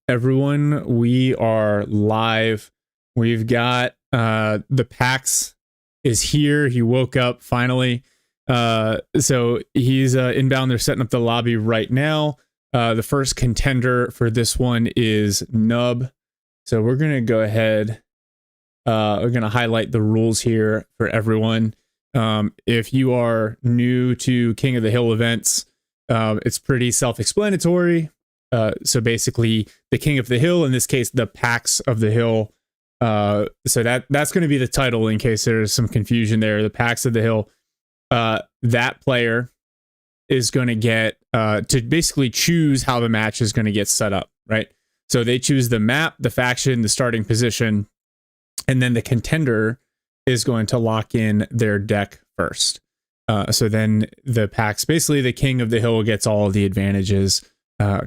everyone, we are live. We've got the PAX is here. He woke up finally. So he's inbound. They're setting up the lobby right now. The first contender for this one is Nub. So we're going to go ahead. We're going to highlight the rules here for everyone. If you are new to King of the Hill events, it's pretty self-explanatory. So basically the King of the Hill, in this case, the PAX of the Hill. So that's going to be the title in case there's some confusion there. The PAX of the Hill. That player is going to get to basically choose how the match is going to get set up, right? So they choose the map, the faction, the starting position, and then the contender is going to lock in their deck first. So then the PAX, basically the King of the Hill, gets all of the advantages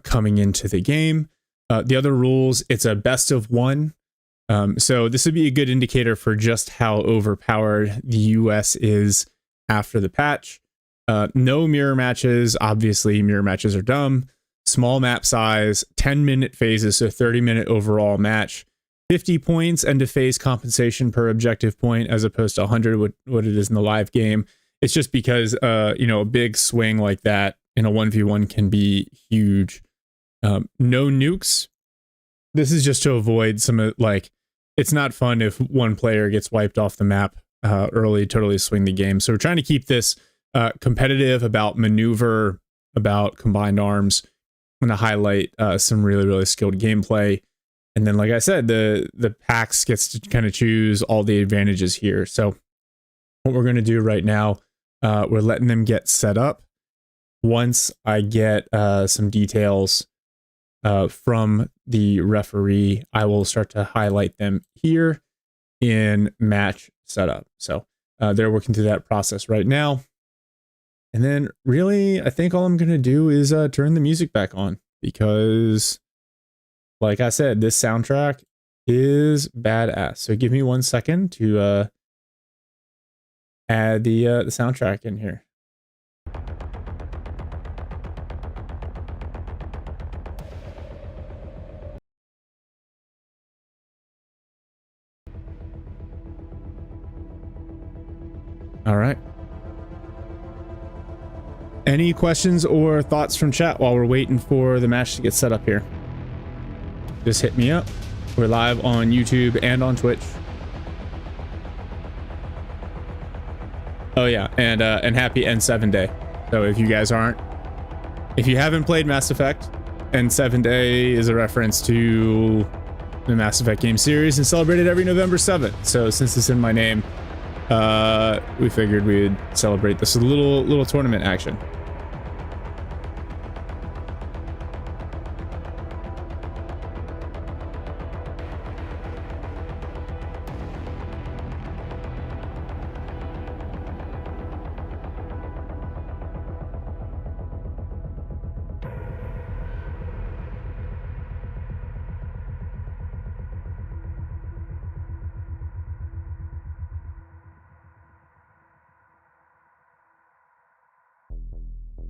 coming into the game. The other rules, it's a best of one. So this would be a good indicator for just how overpowered the US is after the patch. No mirror matches. Obviously, mirror matches are dumb. Small map size, 10-minute phases, so 30-minute overall match. 50 points end of phase compensation per objective point, as opposed to 100, what it is in the live game. It's just because a big swing like that in a 1v1 can be huge. No nukes. This is just to avoid some of, it's not fun if one player gets wiped off the map early, totally swing the game. So we're trying to keep this competitive, about maneuver, about combined arms. I'm going to highlight some really, really skilled gameplay. And then, like I said, the PAX gets to kind of choose all the advantages here. So what we're going to do right now, we're letting them get set up. Once I get some details from the referee, I will start to highlight them here in match setup. So they're working through that process right now. And then really, I think all I'm going to do is turn the music back on, because like I said, this soundtrack is badass. So give me 1 second to add the soundtrack in here. All right. Any questions or thoughts from chat while we're waiting for the match to get set up here? Just hit me up. We're live on YouTube and on Twitch. Oh yeah, and happy N7 Day. So if you haven't played Mass Effect, N7 Day is a reference to the Mass Effect game series and celebrated every November 7th. So since it's in my name, we figured we'd celebrate this with a little tournament action.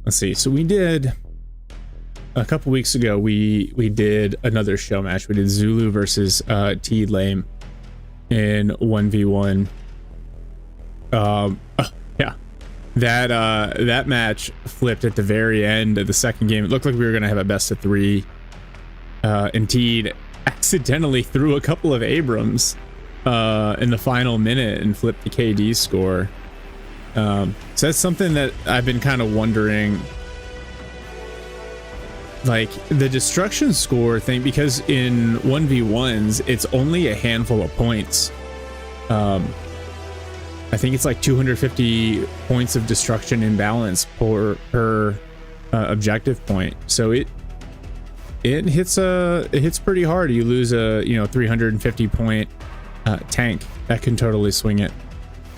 Let's see. So we did a couple weeks ago. We did another show match. We did Zulu versus T Lame in 1v1. Yeah, that match flipped at the very end of the second game. It looked like we were gonna have a best of 3. And T accidentally threw a couple of Abrams in the final minute and flipped the KD score. So that's something that I've been kind of wondering, like the destruction score thing, because in 1v1s it's only a handful of points. I think it's like 250 points of destruction imbalance per objective point. So it hits pretty hard. You lose a 350 point tank that can totally swing it.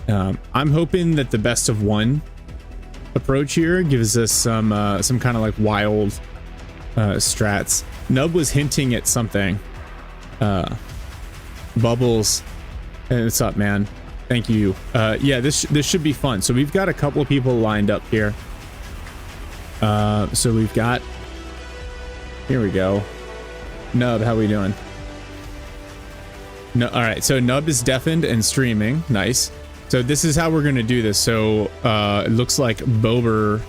I'm hoping that the best of one approach here gives us some kind of like wild strats. Nub was hinting at something. Bubbles, hey, what's up, man? Thank you. Yeah, this should be fun. So we've got a couple of people lined up here. So we've got, here we go. Nub, how we doing? No, all right. So Nub is deafened and streaming. Nice. So this is how we're gonna do this. So it looks like Bober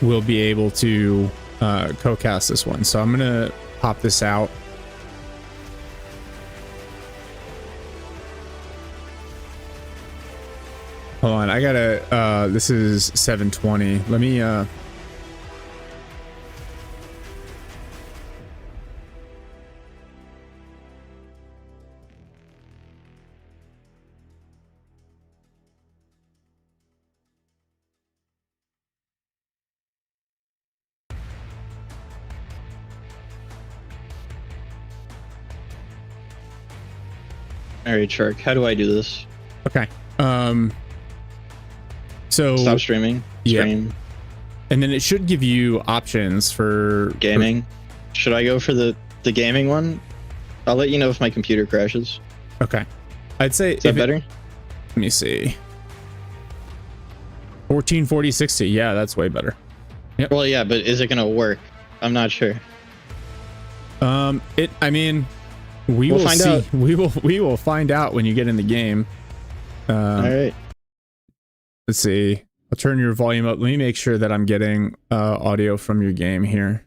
will be able to co-cast this one. So I'm gonna pop this out. Hold on, I gotta, this is 720. Let me, All right, Shark, how do I do this? okay. So Stop streaming. Stream. Yeah. And then it should give you options for gaming. Should I go for the gaming one? I'll let you know if my computer crashes. Okay. I'd say is that better? Let me see. 1440 60. Yeah, that's way better. Yep. Well, yeah, but is it gonna work? I'm not sure. I mean, we'll find see. out. We will find out when you get in the game. All right. Let's see. I'll turn your volume up. Let me make sure that I'm getting audio from your game here.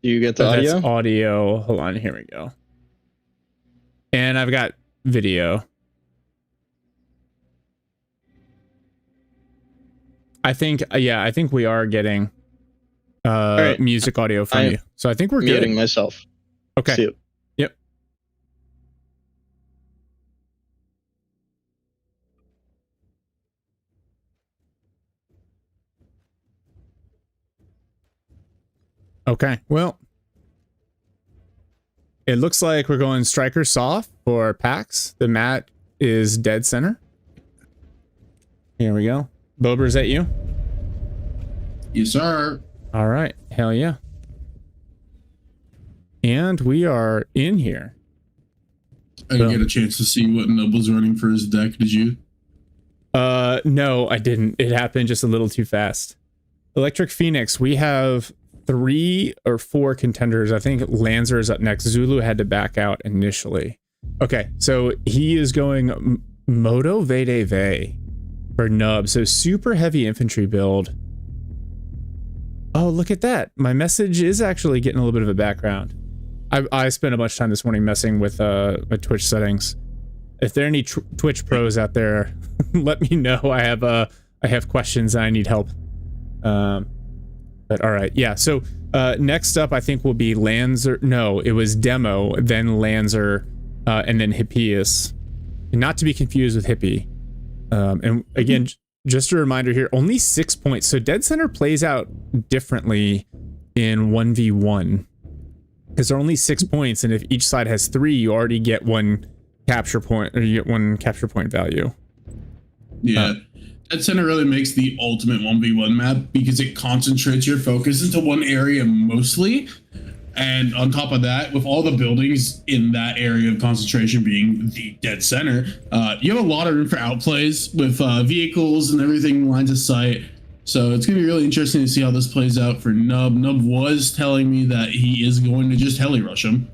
Do you get the audio? That's audio. Hold on, here we go. And I've got video. I think, yeah, I think we are getting right. Music audio from you. So I think we're muting good. myself. Okay. See you. Yep. Okay, well, it looks like we're going striker soft for PAX. The mat is dead center. Here we go. Bober, is that you? Yes, sir. All right, hell yeah. And we are in here. I didn't get a chance to see what Nub was running for his deck. Did you? No, I didn't. It happened just a little too fast. Electric Phoenix, we have 3 or 4 contenders. I think Lancer is up next. Zulu had to back out initially. Okay, so he is going Moto Vede Ve for Nub. So super heavy infantry build. Oh, look at that. My message is actually getting a little bit of a background. I spent a bunch of time this morning messing with my Twitch settings. If there are any Twitch pros out there, let me know. I have questions and I need help. But all right, yeah. So next up, I think will be Lancer. No, it was Demo, then Lancer, and then Hippias. Not to be confused with Hippie. And again, just a reminder here: only 6 points. So Dead Center plays out differently in 1v1 because there are only 6 points, and if each side has 3, you already get 1 capture point, or you get 1 capture point value. Yeah. Dead Center really makes the ultimate 1v1 map because it concentrates your focus into one area mostly. And on top of that, with all the buildings in that area of concentration being the dead center, you have a lot of room for outplays with vehicles and everything lines of sight. So it's going to be really interesting to see how this plays out for Nub. Nub was telling me that he is going to just heli rush him.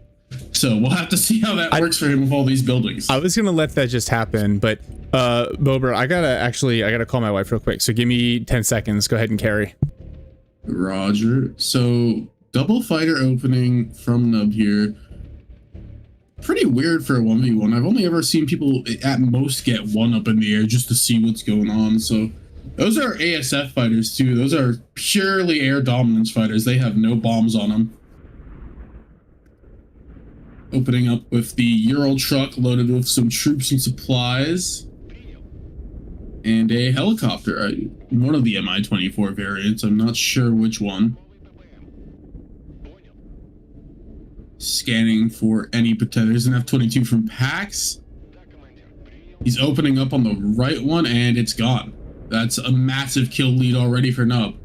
So we'll have to see how that works for him with all these buildings. I was going to let that just happen, but Bober, I gotta call my wife real quick. So give me 10 seconds. Go ahead and carry. Roger. So double fighter opening from Nub here. Pretty weird for a 1v1. I've only ever seen people at most get 1 up in the air just to see what's going on. So those are ASF fighters too. Those are purely air dominance fighters. They have no bombs on them. Opening up with the Ural truck loaded with some troops and supplies. And a helicopter. One of the Mi-24 variants. I'm not sure which one. Scanning for any potential. There's an F-22 from PAX. He's opening up on the right one, and it's gone. That's a massive kill lead already for Nub.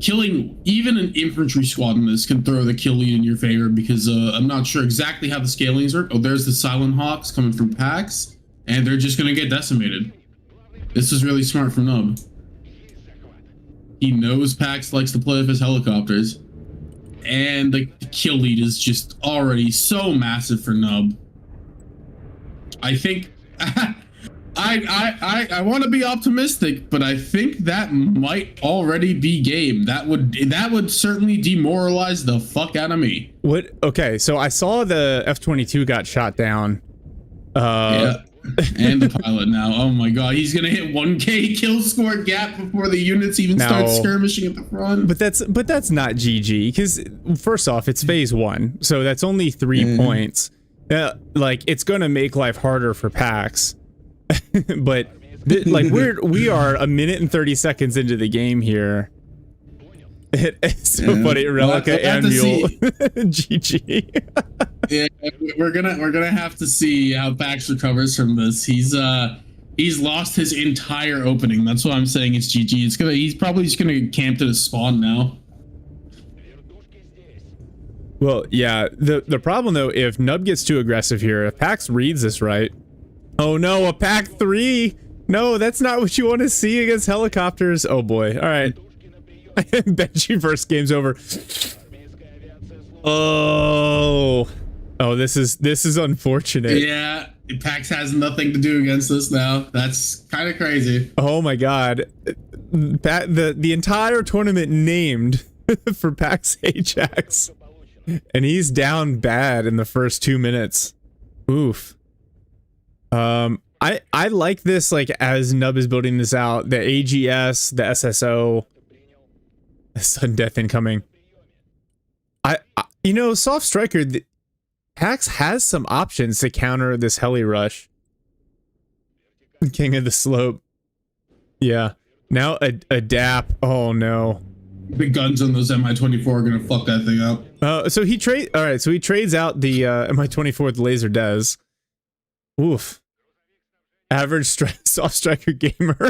Killing even an infantry squad in this can throw the kill lead in your favor because I'm not sure exactly how the scalings work. Oh, there's the Silent Hawks coming from PAX, and they're just going to get decimated. This is really smart from Nub. He knows PAX likes to play with his helicopters, and the kill lead is just already so massive for Nub. I think I want to be optimistic, but I think that might already be game. That would certainly demoralize the fuck out of me. What? Okay, so I saw the F-22 got shot down. Yeah, and the pilot now. Oh my god, he's gonna hit 1K kill score gap before the units even start skirmishing at the front. But that's not GG, because first off, it's phase 1, so that's only 3 points. Like, it's gonna make life harder for PAX. But like we are a minute and 30 seconds into the game here. It's so funny. Relica and Mule. GG. Yeah, we're gonna have to see how PAX recovers from this. He's lost his entire opening. That's why I'm saying it's GG. He's probably just gonna camp to the spawn now. Well, yeah. The problem though, if Nub gets too aggressive here, if PAX reads this right. Oh no, a PAC 3! No, that's not what you want to see against helicopters. Oh boy. Alright. Benji first game's over. Oh. Oh, this is unfortunate. Yeah, PAX has nothing to do against us now. That's kind of crazy. Oh my god. The entire tournament named for PAX AJAX. And he's down bad in the first 2 minutes. Oof. I like this, like, as Nub is building this out, the AGS, the SSO, sudden death incoming. You know, Soft Striker, PAX has some options to counter this heli rush. King of the Slope. Yeah. Now a DAP. Oh no. The guns on those Mi-24 are gonna fuck that thing up. So he trades out the Mi-24 with the laser des. Oof. Average Soft Striker gamer.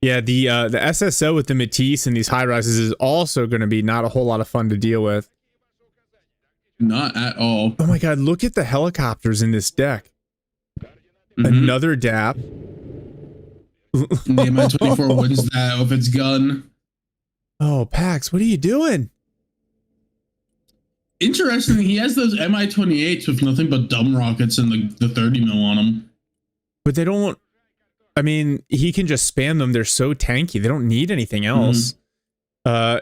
Yeah, the SSO with the Matisse and these high rises is also going to be not a whole lot of fun to deal with. Not at all. Oh my god, look at the helicopters in this deck. Another DAP. The Mi-24 wins that with its gun. Oh, PAX, what are you doing? Interesting, he has those Mi-28s with nothing but dumb rockets and the 30 mil on them. But they don't... I mean, he can just spam them. They're so tanky. They don't need anything else. You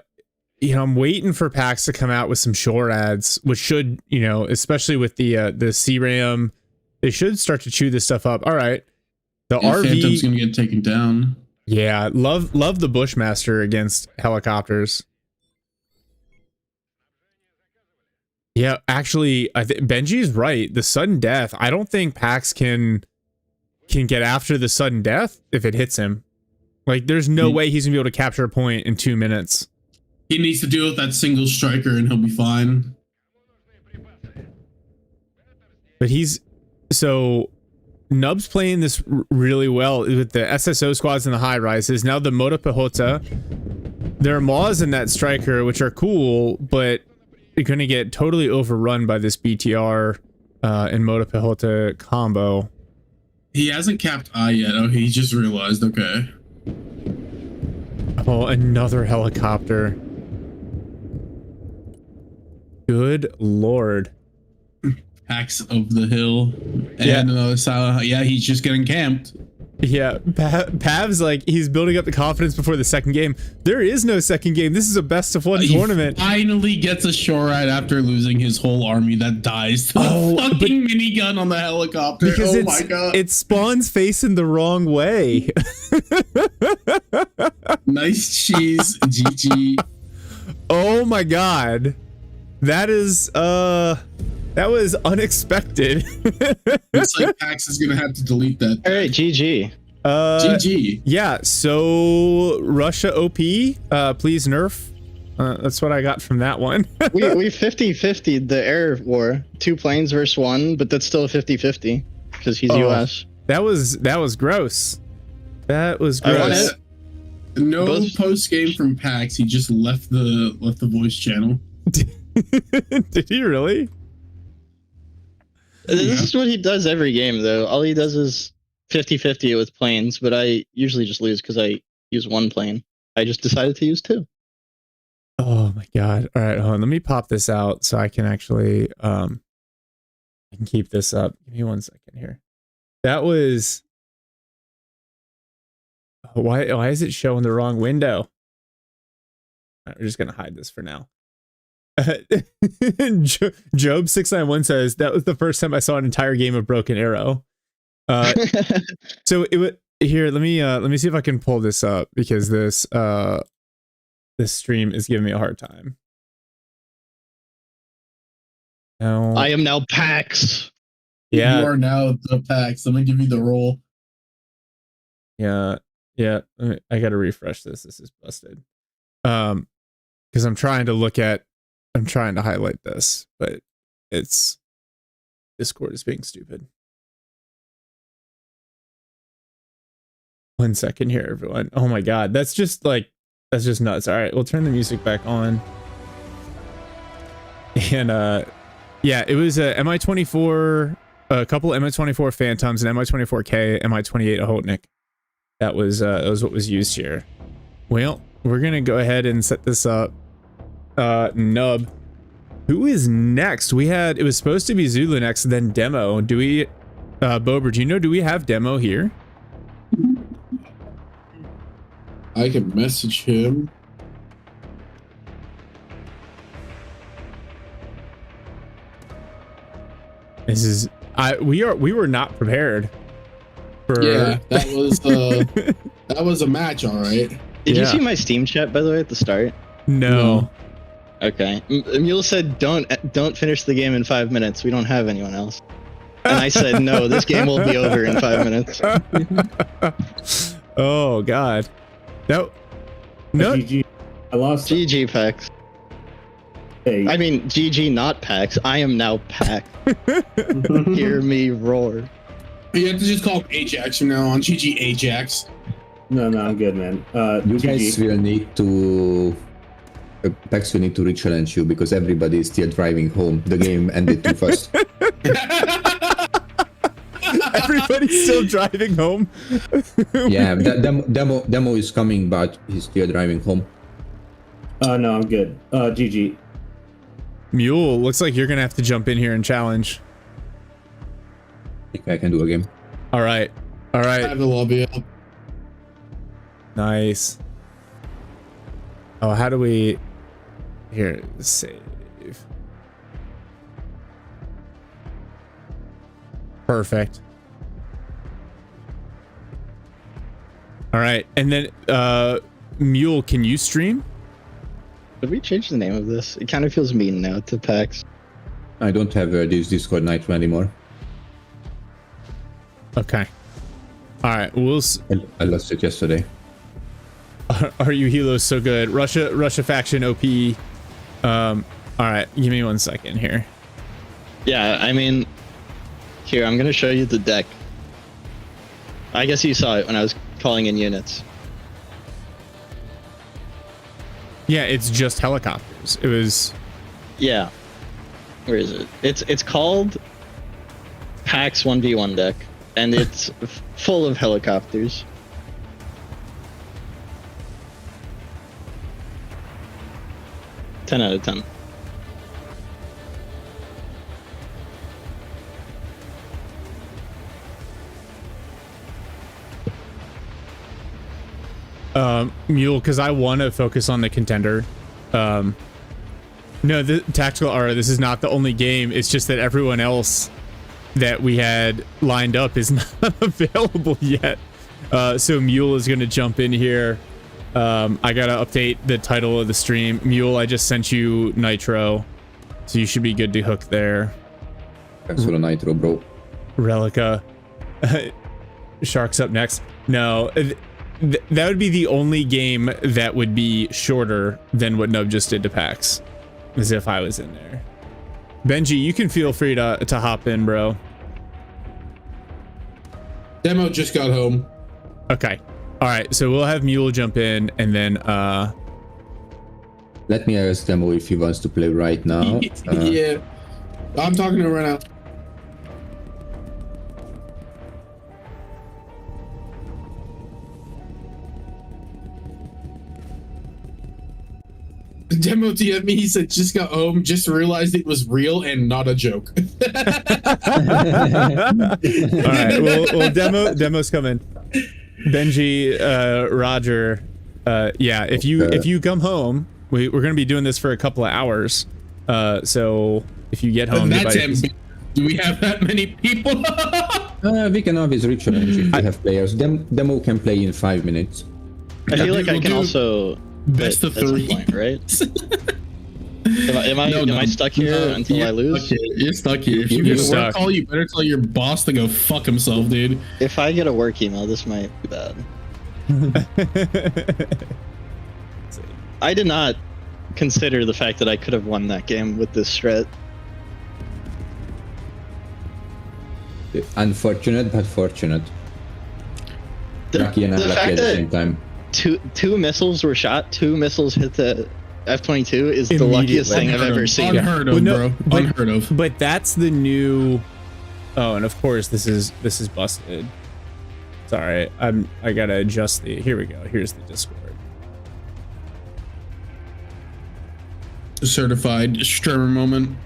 know, I'm waiting for PAX to come out with some shore ads, which should, you know, especially with the CRAM, they should start to chew this stuff up. All right. The RV... Phantom's going to get taken down. Yeah, love the Bushmaster against helicopters. Yeah, actually, I think Benji's right. The sudden death, I don't think PAX can get after the sudden death if it hits him. Like, there's no way he's gonna be able to capture a point in 2 minutes. He needs to deal with that single striker and he'll be fine. But so Nub's playing this really well with the SSO squads and the high rises. Now the Moto Pehota, there are Maws in that striker, which are cool, but you're going to get totally overrun by this BTR and Moto Pehota combo. He hasn't capped I yet. Oh, he just realized. Okay. Oh, another helicopter. Good lord. PAX of the hill. And another silent. Yeah, he's just getting camped. Yeah, Pav's like, he's building up the confidence before the second game. There is no second game. This is a best of one tournament. He finally gets a shore ride after losing his whole army that dies to the fucking minigun on the helicopter. Because my god. It spawns facing the wrong way. Nice cheese, GG. Oh my god. That is, that was unexpected. It's like PAX is gonna have to delete that. All right, GG. GG. Yeah, so Russia OP, please nerf. That's what I got from that one. we 50-50'd the air war. 2 planes versus 1, but that's still a 50-50 because he's US. That was gross. That was I want gross. it. No Both- post game from PAX. He just left the voice channel. Did he really? This is what he does every game, though. All he does is 50-50 it with planes, but I usually just lose because I use 1 plane. I just decided to use 2. Oh my god. All right, hold on. Let me pop this out so I can actually I can keep this up. Give me 1 second here. That was why is it showing the wrong window? All right, we're just gonna hide this for now. Job691 says that was the first time I saw an entire game of Broken Arrow. So it would here. Let me see if I can pull this up because this stream is giving me a hard time. No, I am now PAX. yeah, You are now the PAX. I'm gonna give you the role. yeah. I gotta refresh this. This is busted. Because I'm trying to highlight this, but it's Discord is being stupid. 1 second here, everyone. Oh my god, that's just nuts. All right, we'll turn the music back on. And yeah, it was a Mi-24, a couple Mi-24 Phantoms, an Mi-24K, Mi-28 Ohotnik. That was what was used here. Well, we're gonna go ahead and set this up. Nub, who is next? It was supposed to be Zulu next, then Demo. Do we, Bober, do you know, do we have Demo here? I can message him. We were not prepared for. Yeah, that was a match, all right. Did you Yeah. see my Steam chat, by the way, at the start? No. Okay. Mule said, don't finish the game in 5 minutes. We don't have anyone else. And I said, no, this game will be over in 5 minutes. Oh god. No. GG. I lost. GG, PAX. Hey. I mean, GG, not PAX. I am now PAX. Hear me roar. You have to just call him AJAX from now on. GG AJAX. No, I'm good, man. You guys GG. will need to. PAX will need to re-challenge you because everybody is still driving home. The game ended too fast. Everybody's still driving home. Yeah, demo is coming, but he's still driving home. No, I'm good. GG. Mule, looks like you're gonna have to jump in here and challenge. I think I can do a game. All right. I have the lobby up. Nice. Oh, how do we... Here, save. Perfect. All right, and then Mule, can you stream? Did we change the name of this? It kind of feels mean now to PAX. I don't have this Discord Nitro anymore. Okay. All right, I lost it yesterday. Are you Hilo so good? Russia faction OP. All right, give me 1 second here. Yeah, I mean, here, I'm going to show you the deck. I guess you saw it when I was calling in units. Yeah, it's just helicopters. It was... Yeah. Where is it? It's called PAX 1v1 deck, and it's full of helicopters. Ten out of 10. Mule, because I want to focus on the Contender. No, the Tactical Aura, this is not the only game. It's just that everyone else that we had lined up is not available yet. So Mule is going to jump in here. I got to update the title of the stream. Mule, I just sent you Nitro. So you should be good to hook there. Thanks for the Nitro, bro. Relica. Sharks up next. No, that would be the only game that would be shorter than what Nub just did to PAX, as if I was in there. Benji, you can feel free to hop in, bro. Demo just got home. Okay. All right. So we'll have Mule jump in, and then Let me ask Demo if he wants to play right now. Yeah, I'm talking to him right now. Demo TF me. He said just got home, just realized it was real and not a joke. all right. Well, demo's coming. Benji, Roger, yeah. If you come home, we're gonna be doing this for a couple of hours. So if you get home, That's do we have that many people? We can always rechallenge if we have players. Demo can play in 5 minutes. I feel like I We'll can do also best of that's the 3. point, right? Am I stuck here until I lose? You're stuck here. If you You're get a work stuck. call, you better tell your boss to go fuck himself, dude. If I get a work email, this might be bad. I did not consider the fact that I could have won that game with this strat. Unfortunate, but fortunate. The, Lucky and the unlucky fact at the that same time. two missiles were shot, 2 missiles hit the F-22 is the luckiest thing I've ever seen. Unheard of, Well, no, bro. but- Unheard of. But that's the new. Oh, and of course this is busted. Sorry, I gotta adjust the. Here we go. Here's the Discord. Certified streamer moment.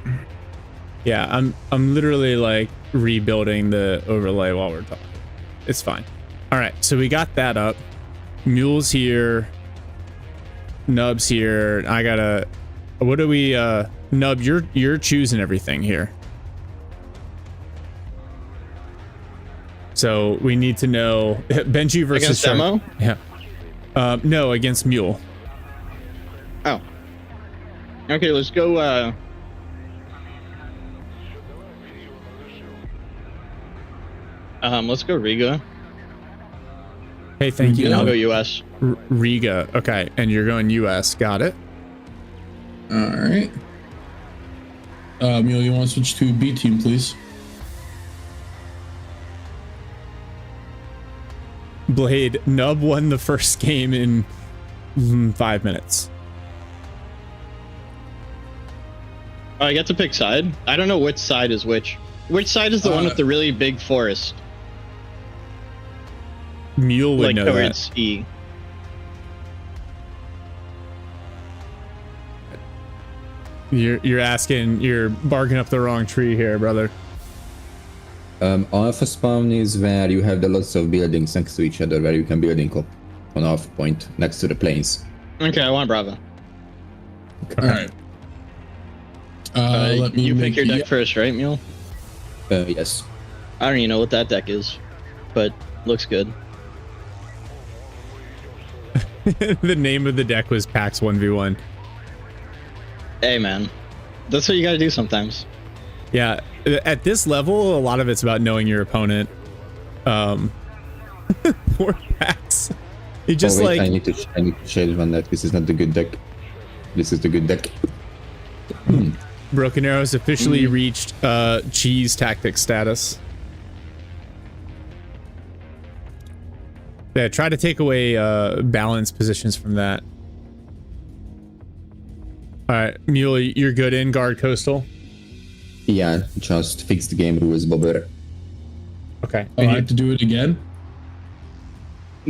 Yeah, I'm literally like rebuilding the overlay while we're talking. It's fine. All right, so we got that up. Mule's here. Nub's here. I gotta. What do we? Nub, you're choosing everything here. So we need to know Benji versus Against Demo? Yeah. No, against Mule. Oh. Okay, let's go. Let's go Riga. Hey, thank you. And I'll Nub. go US. Riga. Okay, and you're going US. Got it. All right. Mule, you want to switch to B team, please? Blade, Nub won the first game in 5 minutes. Oh, I get to pick side? I don't know which side is which. Which side is the one with the really big forest? Mule would Like know towards that. E. You're asking, you're barking up the wrong tree here, brother. Alpha spawn is where you have the lots of buildings next to each other, where you can building up on Alpha point next to the planes. Okay, I want Bravo. All right. Let me You pick make your deck the- first, right, Mule? Yes. I don't even know what that deck is, but looks good. The name of the deck was PAX 1v1. Hey, man. That's what you gotta do sometimes. Yeah, at this level, a lot of it's about knowing your opponent. Poor PAX. He just Oh, wait, like I need to change one deck. This is not the good deck. This is the good deck. Broken Arrows officially reached cheese tactic status. Yeah, try to take away balance positions from that. All right, Mule, you're good in guard coastal. Yeah, just fix the game rules, Bobber. Okay. Oh, I have to do it again?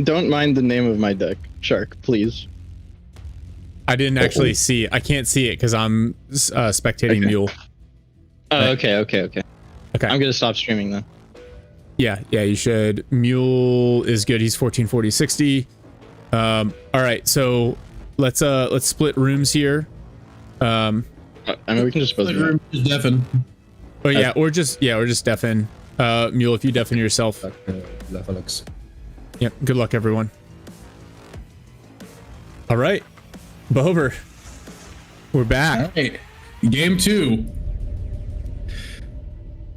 Don't mind the name of my deck, Shark, please. I didn't actually see. I can't see it because I'm spectating Okay. Mule. Oh, okay. Okay. I'm gonna stop streaming then. Yeah, you should. Mule is good. He's 1440 60. All right, so let's split rooms here. I mean, we can just both The do room is deafened. Oh yeah, or just deafen. Mule, if you deafen yourself. Levelux. Yep. Good luck, everyone. All right, Bober, we're back. All right. Game 2.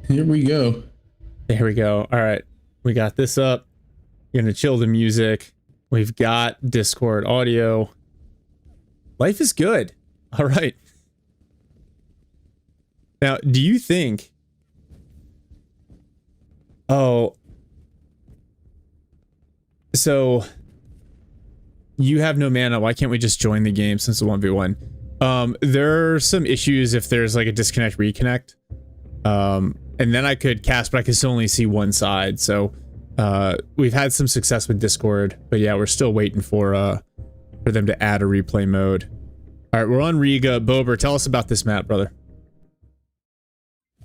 Here we go. There we go. All right, we got this up. Gonna chill the music. We've got Discord audio. Life is good. All right. Now, do you think... Oh. So, you have no mana. Why can't we just join the game since the 1v1? There are some issues if there's like a disconnect reconnect. And then I could cast, but I could still only see one side. So, we've had some success with Discord, but yeah, we're still waiting for them to add a replay mode. All right, we're on Riga. Bober, tell us about this map, brother.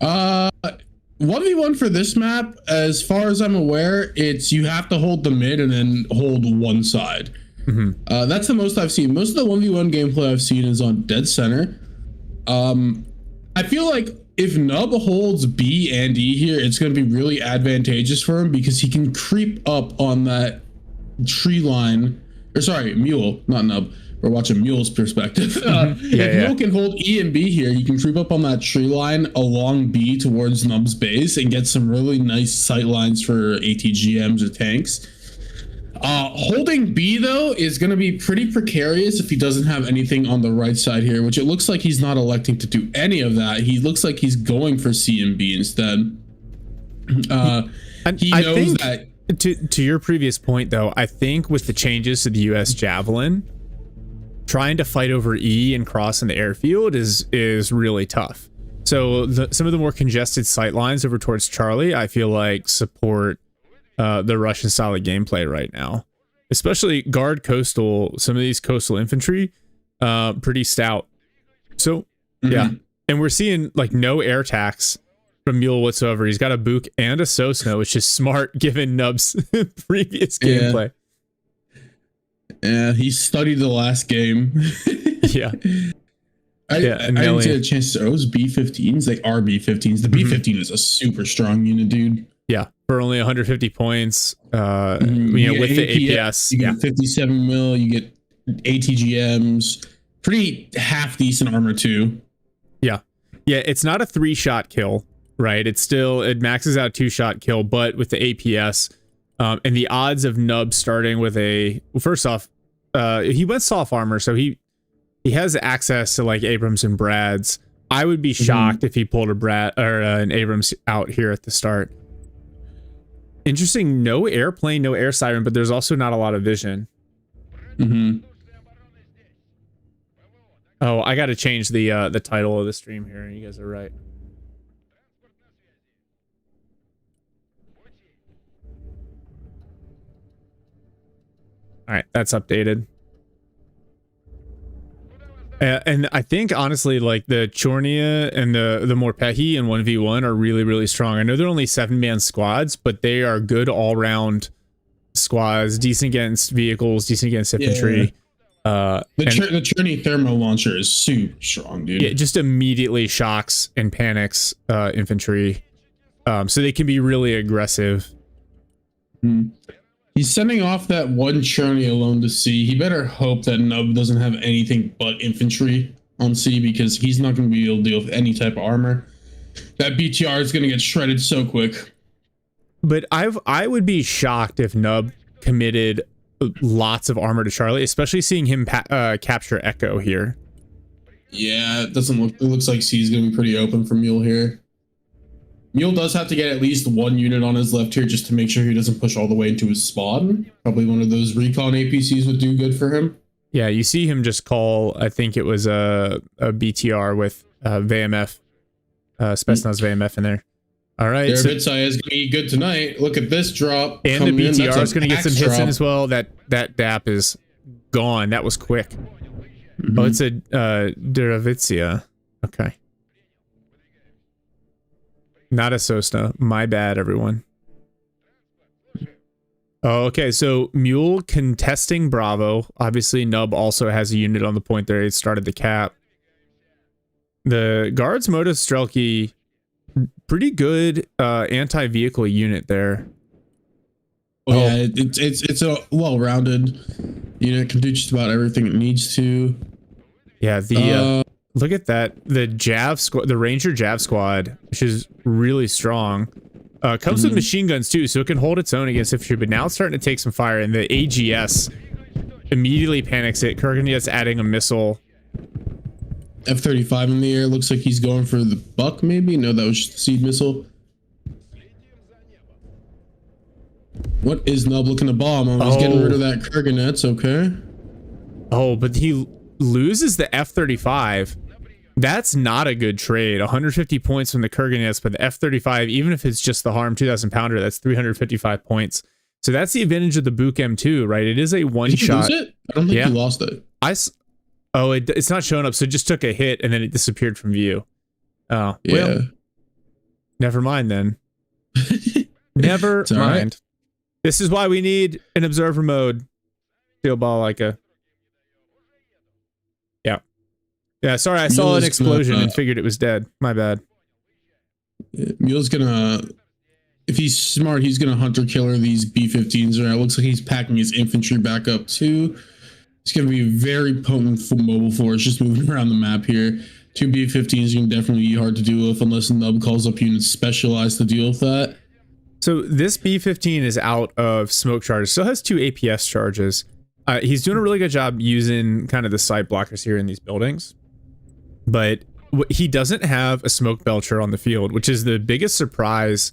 1v1 for this map, as far as I'm aware, it's you have to hold the mid and then hold one side. That's the most I've seen. Most of the 1v1 gameplay I've seen is on dead center. I feel like if Nub holds B and E here, it's going to be really advantageous for him because he can creep up on that tree line. Or sorry, Mule, not Nub. We're watching Mule's perspective. If Mule can hold E and B here, you can creep up on that tree line along B towards Nub's base and get some really nice sight lines for ATGMs or tanks. Holding B, though, is going to be pretty precarious if he doesn't have anything on the right side here, which it looks like he's not electing to do any of that. He looks like he's going for C and B instead. He knows that... To your previous point, though, I think with the changes to the US Javelin, trying to fight over E and cross in the airfield is really tough. So some of the more congested sight lines over towards Charlie, I feel like support the Russian style of gameplay right now, especially guard coastal. Some of these coastal infantry, pretty stout. So yeah, and we're seeing like no air attacks from Mule whatsoever. He's got a Book and a Sosna, which is smart given Nub's previous gameplay. Yeah, he studied the last game. Yeah. I didn't get a chance to. Those B-15s, they are B-15s. The B-15 is a super strong unit, dude. Yeah, for only 150 points. You know, with the APS, you get 57 mil. You get ATGMs. Pretty half decent armor too. Yeah, it's not a 3-shot kill, right? It maxes out 2-shot kill, but with the APS. And the odds of Nub starting with first off, he went soft armor, so he has access to like Abrams and Brads. I would be shocked if he pulled a Brad or an Abrams out here at the start. Interesting, no airplane, no air siren, but there's also not a lot of vision. Oh, I got to change the title of the stream here. You guys are right. All right, that's updated. And I think, honestly, like the Chornia and the Morpehi in 1v1 are really, really strong. I know they're only 7-man squads, but they are good all-round squads, decent against vehicles, decent against infantry. The Chorny thermal launcher is super strong, dude. Yeah, just immediately shocks and panics infantry. So they can be really aggressive. He's sending off that one Chorny alone to C. He better hope that Nub doesn't have anything but infantry on C, because he's not going to be able to deal with any type of armor. That BTR is going to get shredded so quick. But I would be shocked if Nub committed lots of armor to Charlie, especially seeing him capture Echo here. Yeah, it looks like C is going to be pretty open for Mule here. Mule does have to get at least one unit on his left here just to make sure he doesn't push all the way into his spawn. Probably one of those recon APCs would do good for him. Yeah, you see him just call, I think it was a BTR with VMF, Spetsnaz VMF in there. All right. Their Vitsai is going to be good tonight. Look at this drop. And the BTR is going to get some hits in as well. That DAP is gone. That was quick. Oh, it's a Deravitsia. Okay. Not a Sosna. My bad, everyone. Oh, okay, so Mule contesting Bravo. Obviously, Nub also has a unit on the point there. It started the cap. The Guards Modus Strelky, pretty good anti-vehicle unit there. Oh, yeah, it's a well-rounded unit. Can do just about everything it needs to. Yeah, look at that. The Jav squad, the Ranger Jav squad, which is really strong. Comes with machine guns too, so it can hold its own against infantry, but now it's starting to take some fire, and the AGS immediately panics it. Kurgan's adding a missile. F-35 in the air. Looks like he's going for the buck, maybe? No, that was just the seed missile. What is Nub looking to bomb? Oh, he's getting rid of that Kurganets, okay. Oh, but he loses the F-35. That's not a good trade. 150 points from the Kurganets, but the F-35, even if it's just the harm 2,000 pounder, that's 355 points. So that's the advantage of the Buk M2, right? It is a one shot. Did you lose it? I don't think you lost it. It's not showing up, so it just took a hit and then it disappeared from view. Oh, yeah. Well, never mind then. Never mind. Right. This is why we need an observer mode. Steel ball like a. Yeah, sorry, I saw an explosion and figured it was dead. My bad. Mule's gonna, if he's smart, he's gonna hunter killer these B-15s. Right, it looks like he's packing his infantry back up too. It's gonna be a very potent mobile force just moving around the map here. 2 B-15s can definitely be hard to deal with unless Nub calls up units specialized to deal with that. So this B-15 is out of smoke charges. Still has 2 APS charges. He's doing a really good job using kind of the side blockers here in these buildings. But he doesn't have a smoke belcher on the field, which is the biggest surprise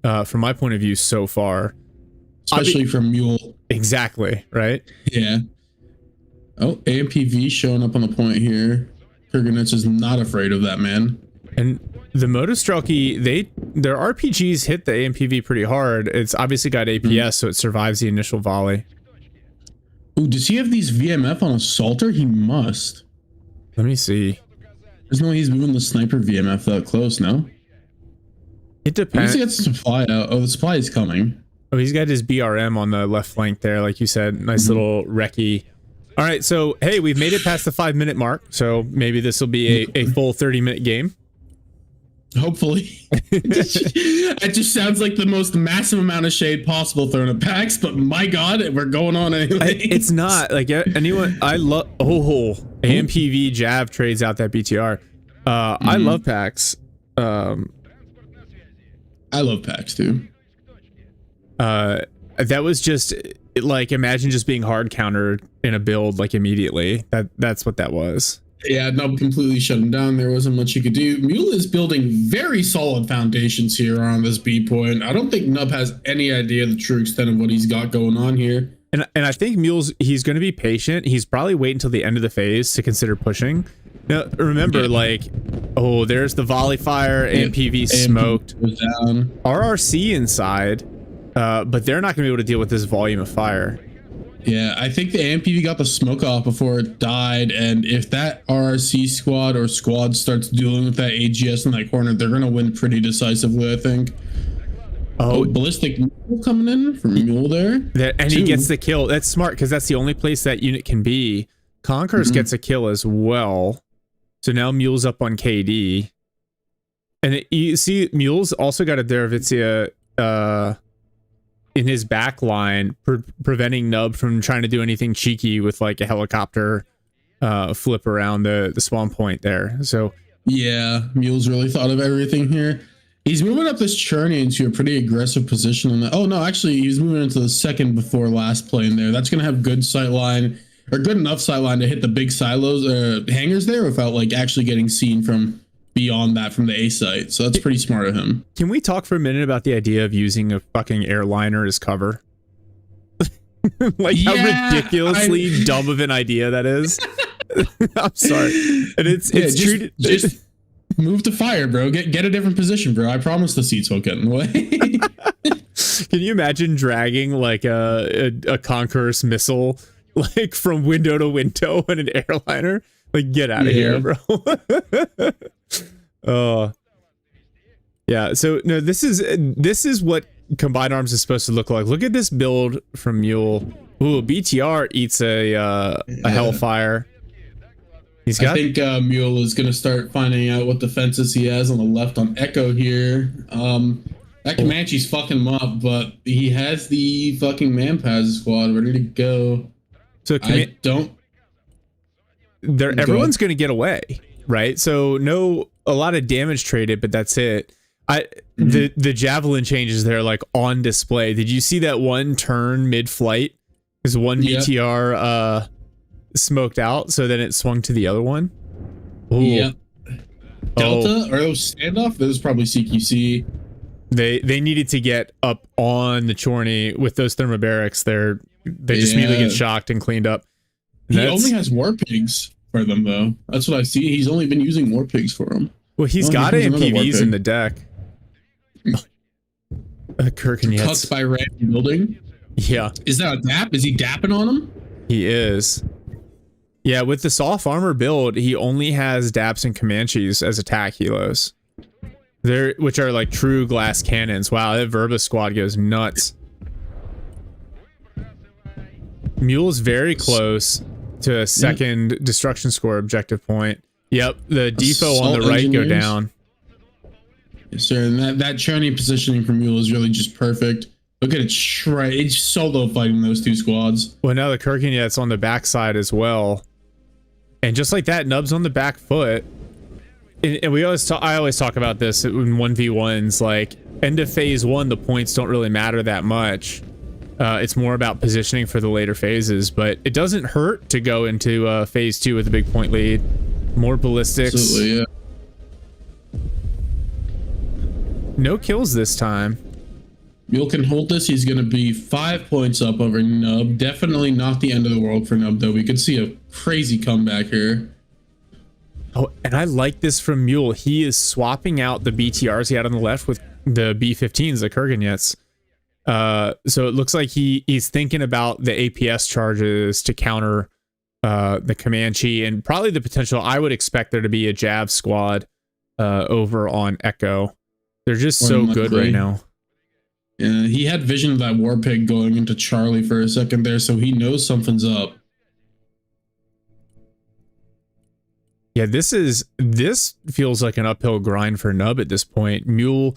from my point of view so far. Especially from Mule. Exactly, right? Yeah. Oh, AMPV showing up on the point here. Kurganets is not afraid of that, man. And the Motostrelki, their RPGs hit the AMPV pretty hard. It's obviously got APS, so it survives the initial volley. Ooh, does he have these VMF on Assaulter? He must. Let me see. There's no way he's moving the sniper VMF that close, no? It depends. He gets the supply out. Oh, the supply is coming. Oh, he's got his BRM on the left flank there, like you said. Nice little recce. All right, so, hey, we've made it past the 5-minute mark, so maybe this will be a full 30-minute game. Hopefully. That just sounds like the most massive amount of shade possible thrown at PAX, but my god, we're going on anyway. It's not like anyone. I love AMPV Jav trades out that BTR. I love PAX. I love PAX too. That was just like, imagine just being hard countered in a build like immediately. That's what that was. Yeah, Nub completely shut him down. There wasn't much you could do. Mule is building very solid foundations here on this B point. I don't think Nub has any idea the true extent of what he's got going on here. And I think he's going to be patient. He's probably wait until the end of the phase to consider pushing. Now, remember, there's the volley fire, AMPV smoked. Down. RRC inside, but they're not going to be able to deal with this volume of fire. Yeah, I think the AMPV got the smoke off before it died, and if that RRC squad or squad starts dealing with that AGS in that corner, they're going to win pretty decisively, I think. Oh, ballistic Mule coming in from Mule there. He gets the kill. That's smart, because that's the only place that unit can be. Conquerors gets a kill as well. So now Mule's up on KD. And you see, Mule's also got a Derevitsia in his back line, preventing Nub from trying to do anything cheeky with like a helicopter flip around the spawn point there. So yeah, Mule's really thought of everything here. He's moving up this journey into a pretty aggressive position. Oh no, actually he's moving into the second before last plane there. That's going to have good sight line, or good enough sight line to hit the big silos hangars there without like actually getting seen from beyond that from the A site. So that's pretty smart of him. Can we talk for a minute about the idea of using a fucking airliner as cover? Like how ridiculously dumb of an idea that is. I'm sorry. And it's treated just move to fire, bro. Get a different position, bro. I promise the seats won't get in the way. Can you imagine dragging like a Conqueror's missile like from window to window in an airliner? Like, get out of here, bro. Oh, yeah. So no, this is what Combined Arms is supposed to look like. Look at this build from Mule. Ooh, BTR eats a Hellfire. I think Mule is going to start finding out what defenses he has on the left on Echo here. That Comanche's fucking him up, but he has the fucking Manpaz squad ready to go. So everyone's going to get away, right? So a lot of damage traded, but that's it. The javelin changes there like on display. Did you see that one turn mid-flight? Because one BTR smoked out, so then it swung to the other one. Ooh. Yeah. Delta or those standoff? Those probably CQC. They needed to get up on the Chorney with those thermobarics. They just immediately get shocked and cleaned up. He only has war pigs for them though. That's what I see. He's only been using war pigs for them. Well, he's got AMPVs in the deck. Kirkin Tucked by random building. Yeah. Is that a dap? Is he dapping on him? He is. Yeah, with the soft armor build, he only has daps and Comanches as attack helos. Which are like true glass cannons. Wow, that Verba squad goes nuts. Mule's very close to a second destruction score objective point. Yep, the depot on the right go down. Yes, sir. And that training positioning for Mule is really just perfect. Look at it, it's solo fighting those two squads. Well, now the Kirkinyet's on the backside as well. And just like that, Nub's on the back foot. And I always talk about this in 1v1s, like end of phase 1, the points don't really matter that much. It's more about positioning for the later phases, but it doesn't hurt to go into phase 2 with a big point lead. More ballistics. Absolutely, yeah. No kills this time. Mule can hold this. He's going to be 5 points up over Nub. Definitely not the end of the world for Nub, though. We could see a crazy comeback here. Oh, and I like this from Mule. He is swapping out the BTRs he had on the left with the B-15s, the Kurganyets. So it looks like he's thinking about the APS charges to counter the Comanche and probably the potential. I would expect there to be a Jav squad over on Echo. They're just so good right now. Yeah, he had vision of that war pig going into Charlie for a second there, so he knows something's up. Yeah, this feels like an uphill grind for Nub at this point. Mule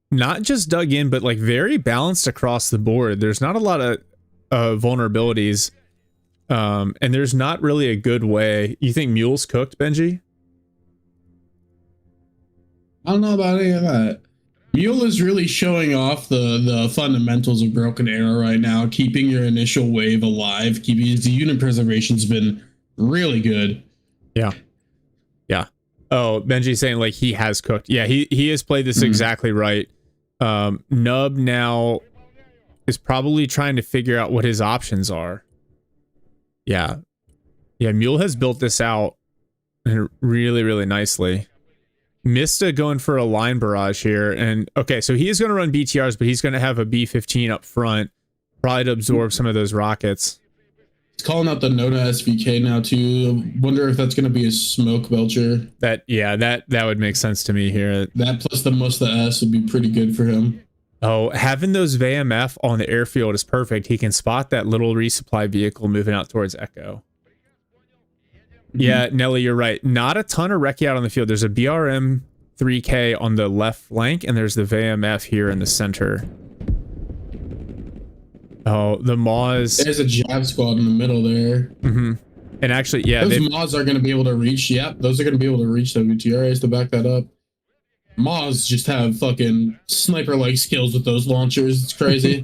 not just dug in, but like very balanced across the board. There's not a lot of vulnerabilities, and there's not really a good way. You think Mule's cooked, Benji? I don't know about any of that. Mule is really showing off the fundamentals of Broken Arrow right now, keeping your initial wave alive, keeping his unit preservation's been really good. Yeah. Yeah. Oh, Benji's saying like he has cooked. Yeah, he has played this exactly right. Nub now is probably trying to figure out what his options are. Yeah. Yeah, Mule has built this out really, really nicely. Mista going for a line barrage here. And okay, so he is going to run BTRs, but he's going to have a B-15 up front, probably to absorb some of those rockets. He's calling out the Nona SVK now too. Wonder if that's going to be a smoke belcher. That would make sense to me here. That plus the Musta S would be pretty good for him. Oh, having those VMF on the airfield is perfect. He can spot that little resupply vehicle moving out towards Echo. Yeah, Nelly, you're right. Not a ton of recce out on the field. There's a BRM 3K on the left flank, and there's the VMF here in the center. Oh, the Maws. There's a Jav squad in the middle there. And actually, yeah, those Maws are going to be able to reach. Yep, those are going to be able to reach WTRAs to back that up. Maws just have fucking sniper-like skills with those launchers. It's crazy.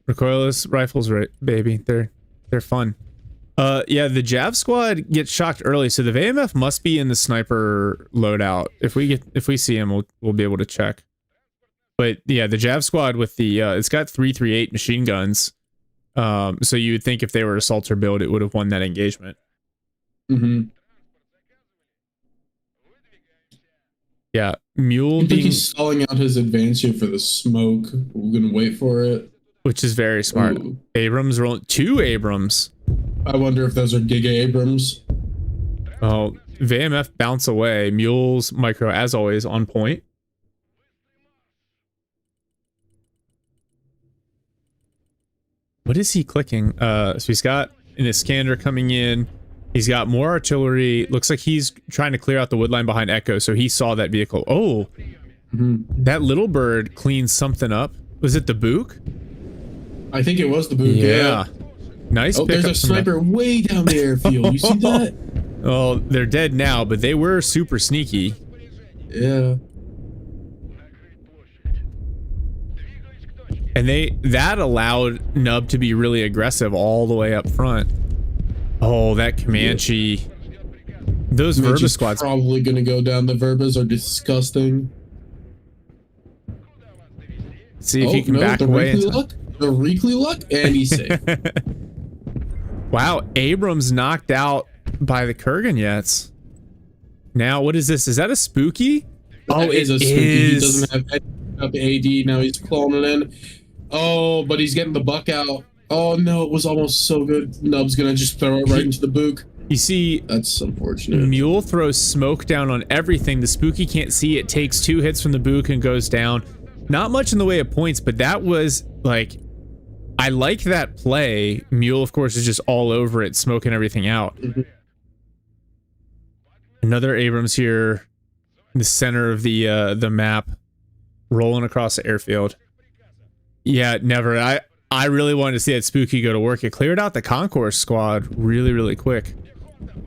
Recoilless rifles, right, baby? They're fun. Yeah, the Jav squad gets shocked early, so the VMF must be in the sniper loadout. If we see him, we'll be able to check. But yeah, the Jav squad with the it's got 338 machine guns. So you would think if they were assaulter build, it would have won that engagement. Yeah, Mule. I think he's stalling out his advance here for the smoke. We're gonna wait for it, which is very smart. Ooh. Abrams rolling 2 Abrams. I wonder if those are Giga Abrams. Oh, VMF bounce away. Mule's micro, as always, on point. What is he clicking? So he's got an Iskander coming in. He's got more artillery. Looks like he's trying to clear out the wood line behind Echo, so he saw that vehicle. Oh, that little bird cleaned something up. Was it the Book? I think it was the Book, yeah. Nice. Oh, there's a sniper way down the airfield. You see that? Well, they're dead now, but they were super sneaky. Yeah. And that allowed Nub to be really aggressive all the way up front. Oh, that Comanche. Those Verba squads. Probably going to go down. The Verbas are disgusting. See if he can back away. The Reekley luck, and he's safe. Wow, Abrams knocked out by the Kurganyets. Now, what is this? Is that a spooky? Oh, it is a spooky. He doesn't have AD. Now he's cloning in. Oh, but he's getting the buck out. Oh, no, it was almost so good. Nub's going to just throw it right into the book. You see, that's unfortunate. Mule throws smoke down on everything. The spooky can't see it. Takes 2 hits from the book and goes down. Not much in the way of points, but that was like, I like that play. Mule, of course, is just all over it, smoking everything out. Another Abrams here in the center of the map, rolling across the airfield. Yeah, never. I really wanted to see that spooky go to work. It cleared out the concourse squad really, really quick.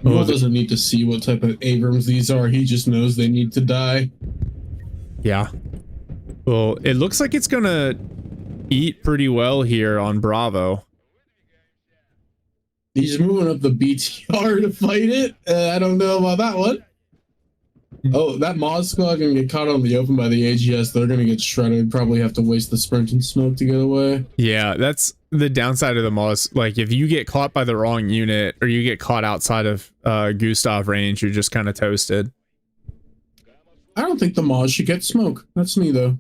Mule doesn't need to see what type of Abrams these are. He just knows they need to die. Yeah. Well, it looks like it's gonna eat pretty well here on Bravo. He's moving up the BTR to fight it. I don't know about that one. Oh, that Moz squad gonna get caught on the open by the AGS. They're gonna get shredded. Probably have to waste the sprint and smoke to get away. Yeah, that's the downside of the Moz. Like, if you get caught by the wrong unit or you get caught outside of Gustav range, you're just kind of toasted. I don't think the Moz should get smoke. That's me, though.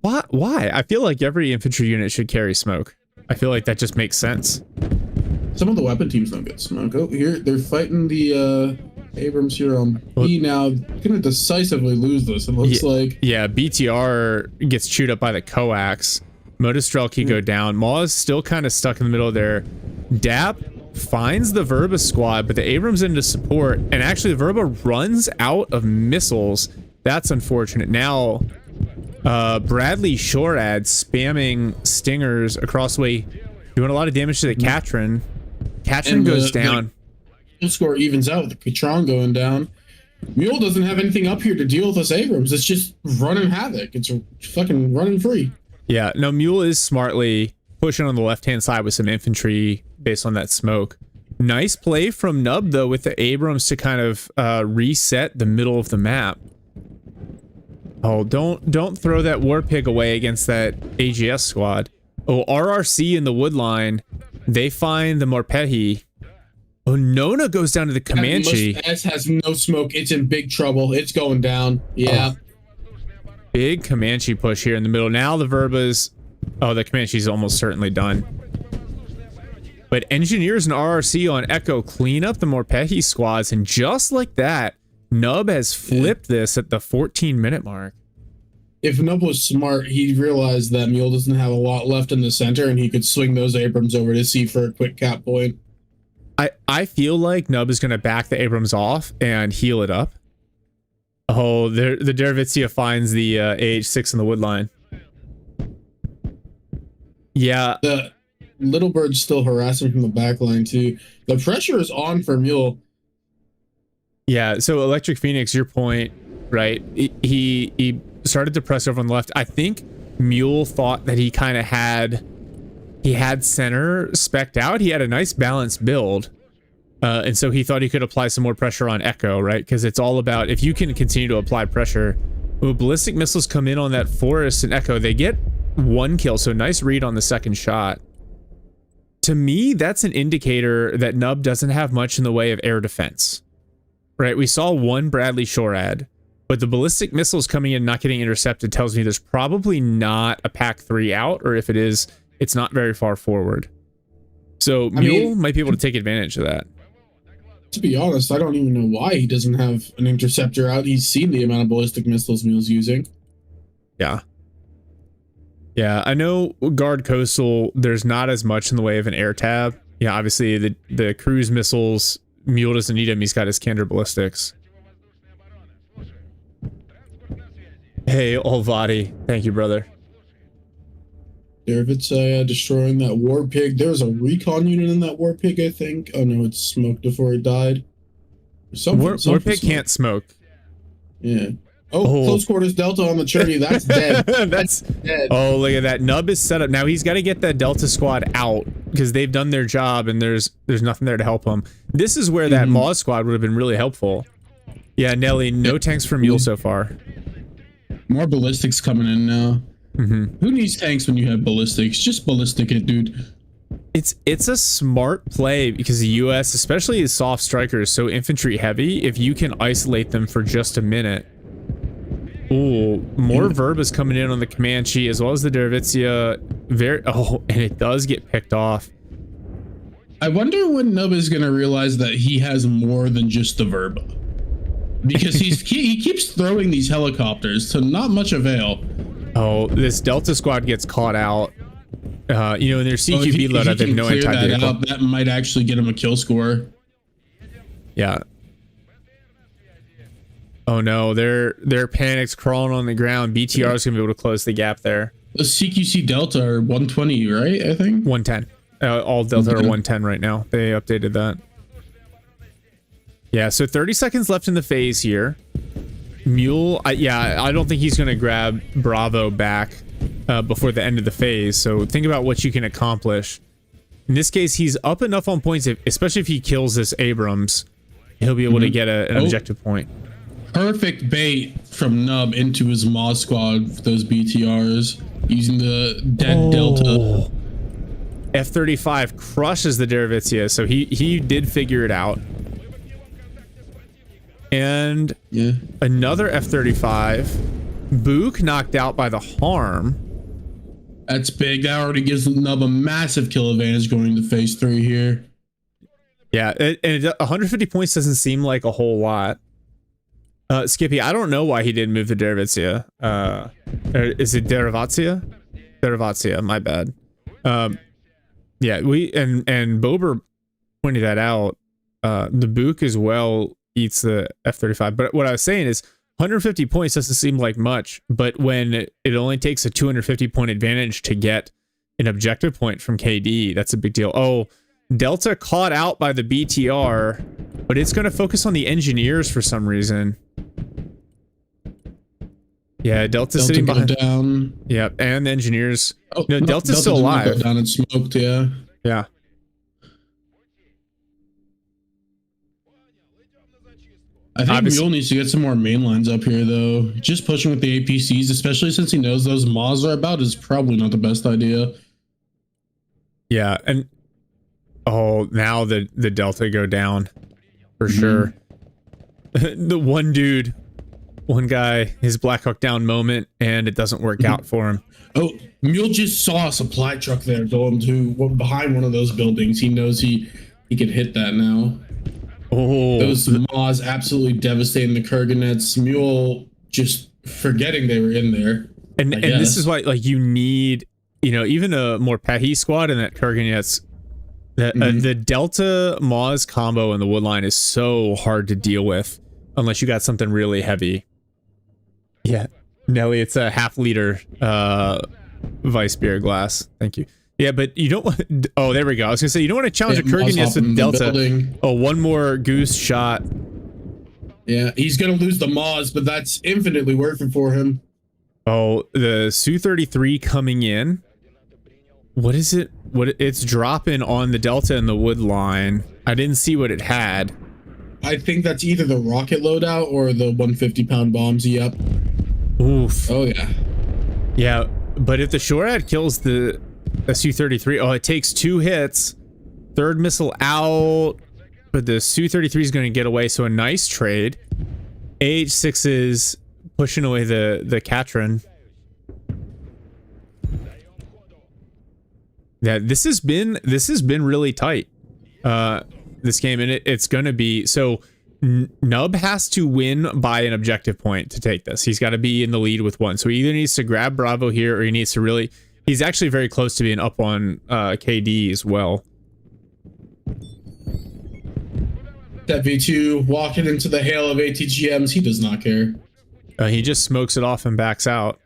Why? I feel like every infantry unit should carry smoke. I feel like that just makes sense. Some of the weapon teams don't get smoke. Oh, here they're fighting the Abrams here on B now. Gonna decisively lose this. It looks like. Yeah, BTR gets chewed up by the coax. Motostrelki go down. Maw's still kind of stuck in the middle there. Dap finds the Verba squad, but the Abrams into support, and actually the Verba runs out of missiles. That's unfortunate. Now, Bradley Shorad spamming stingers across the way, doing a lot of damage to the Katrin. Katrin goes down. The score evens out with the Katron going down. Mule doesn't have anything up here to deal with this Abrams. It's just running havoc. It's fucking running free. Yeah, no, Mule is smartly pushing on the left-hand side with some infantry based on that smoke. Nice play from Nub, though, with the Abrams to kind of reset the middle of the map. Oh, don't throw that War Pig away against that AGS squad. Oh, RRC in the wood line. They find the Morpehi. Oh, Nona goes down to the Comanche. S has no smoke. It's in big trouble. It's going down. Yeah. Big Comanche push here in the middle. Now the Verbas. Oh, the Comanche's almost certainly done. But Engineers and RRC on Echo clean up the Morpehi squads, and just like that, Nub has flipped this at the 14-minute mark. If Nub was smart, he'd realize that Mule doesn't have a lot left in the center, and he could swing those Abrams over to C for a quick cap point. I feel like Nub is going to back the Abrams off and heal it up. Oh, the Derevitsia finds the AH6 in the wood line. Yeah. The Little Bird's still harassing from the back line, too. The pressure is on for Mule. Yeah, so Electric Phoenix, your point, right? He started to press over on the left. I think Mule thought that he kind of had center spec'd out. He had a nice balanced build. And so he thought he could apply some more pressure on Echo, right? Because it's all about, if you can continue to apply pressure. When ballistic missiles come in on that Forest and Echo, they get 1 kill. So nice read on the second shot. To me, that's an indicator that Nub doesn't have much in the way of air defense. Right, we saw 1 Bradley Shorad, but the ballistic missiles coming in not getting intercepted tells me there's probably not a PAC 3 out, or if it is, it's not very far forward. So Mule might be able to take advantage of that. To be honest, I don't even know why he doesn't have an interceptor out. He's seen the amount of ballistic missiles Mule's using. Yeah. Yeah, I know Guard Coastal, there's not as much in the way of an air tab. Yeah, obviously the cruise missiles, Mule doesn't need him. He's got his Kander ballistics. Hey, Olvati. Thank you, brother. Derevitsia destroying that War Pig. There's a recon unit in that War Pig, I think. Oh, no, it's smoked before it died. War Pig can't smoke. Yeah. Oh, close quarters Delta on the Trinity. That's dead. That's dead. Oh, look at that. Nub is set up. Now he's got to get that Delta squad out because they've done their job and there's nothing there to help him. This is where that Maw squad would have been really helpful. Yeah, Nelly, no tanks for Mule so far. More ballistics coming in now. Who needs tanks when you have ballistics? Just ballistic it, dude. It's a smart play because the US, especially as soft strikers, so infantry heavy, if you can isolate them for just a minute. Ooh, more Verbas coming in on the Comanche as well as the Derevitsia. And it does get picked off. I wonder when Nub is gonna realize that he has more than just the Verba. Because he keeps throwing these helicopters to not much avail. Oh, this Delta squad gets caught out. In their CQB loadout, they have no anti-vehicle. That might actually get him a kill score. Yeah. Oh no, their panic's crawling on the ground. BTR is gonna be able to close the gap there. The CQC Delta are 120, right? I think 110. All Delta are 110 right now. They updated that. Yeah, so 30 seconds left in the phase here. Mule, I don't think he's gonna grab Bravo back before the end of the phase. So think about what you can accomplish. In this case, he's up enough on points, especially if he kills this Abrams, he'll be able to get an objective point. Perfect bait from Nub into his Maw squad for those BTRs using the dead Delta. F-35 crushes the Derevitsia, so he did figure it out. And another F-35. Book knocked out by the Harm. That's big. That already gives Nub a massive kill advantage going to phase 3 here. Yeah, and 150 points doesn't seem like a whole lot. Skippy, I don't know why he didn't move the Derevitsia. Is it Derivatsia? Derivatsia, my bad. Yeah, and Bober pointed that out. The Book as well eats the F-35. But what I was saying is 150 points doesn't seem like much, but when it only takes a 250 point advantage to get an objective point from KD, that's a big deal. Oh, Delta caught out by the BTR, but it's going to focus on the engineers for some reason. Yeah, Delta's sitting behind. Down. Yep, and the engineers. Oh, no, Delta's still alive. Down and smoked, yeah. Yeah. I think Mule needs to get some more main lines up here, though. Just pushing with the APCs, especially since he knows those Maws are about, is probably not the best idea. Yeah, and now the Delta go down for sure. The one guy, his Black Hawk Down moment, and it doesn't work out for him. Oh, Mule just saw a supply truck there going behind one of those buildings. He knows he could hit that now. Oh, those Maws absolutely devastating the Kurganets. Mule just forgetting they were in there. And this is why, like, you need, even a more Pahi squad and that Kurganets. The Delta Maws combo in the Woodline is so hard to deal with unless you got something really heavy. Yeah, Nelly, it's a half-liter Vice beer glass. Thank you. Yeah, but you don't want... Oh, there we go. I was going to say, you don't want to challenge a Kurganets with Delta. Oh, one more goose shot. Yeah, he's going to lose the Maws, but that's infinitely worth it for him. Oh, the Su-33 coming in. What is it? It's dropping on the Delta and the wood line. I didn't see what it had. I think that's either the rocket loadout or the 150-pound bombs. Yep. Oof. Oh, yeah. Yeah, but if the SHORAD kills the Su-33, it takes 2 hits. Third missile out, but the Su-33 is going to get away, so a nice trade. AH-6 is pushing away the Katrin. Yeah, this has been really tight. This game, and it's going to be so. Nub has to win by an objective point to take this. He's got to be in the lead with 1. So he either needs to grab Bravo here, or he needs to really. He's actually very close to being up on KD as well. That V2 walking into the hail of ATGMs. He does not care. He just smokes it off and backs out.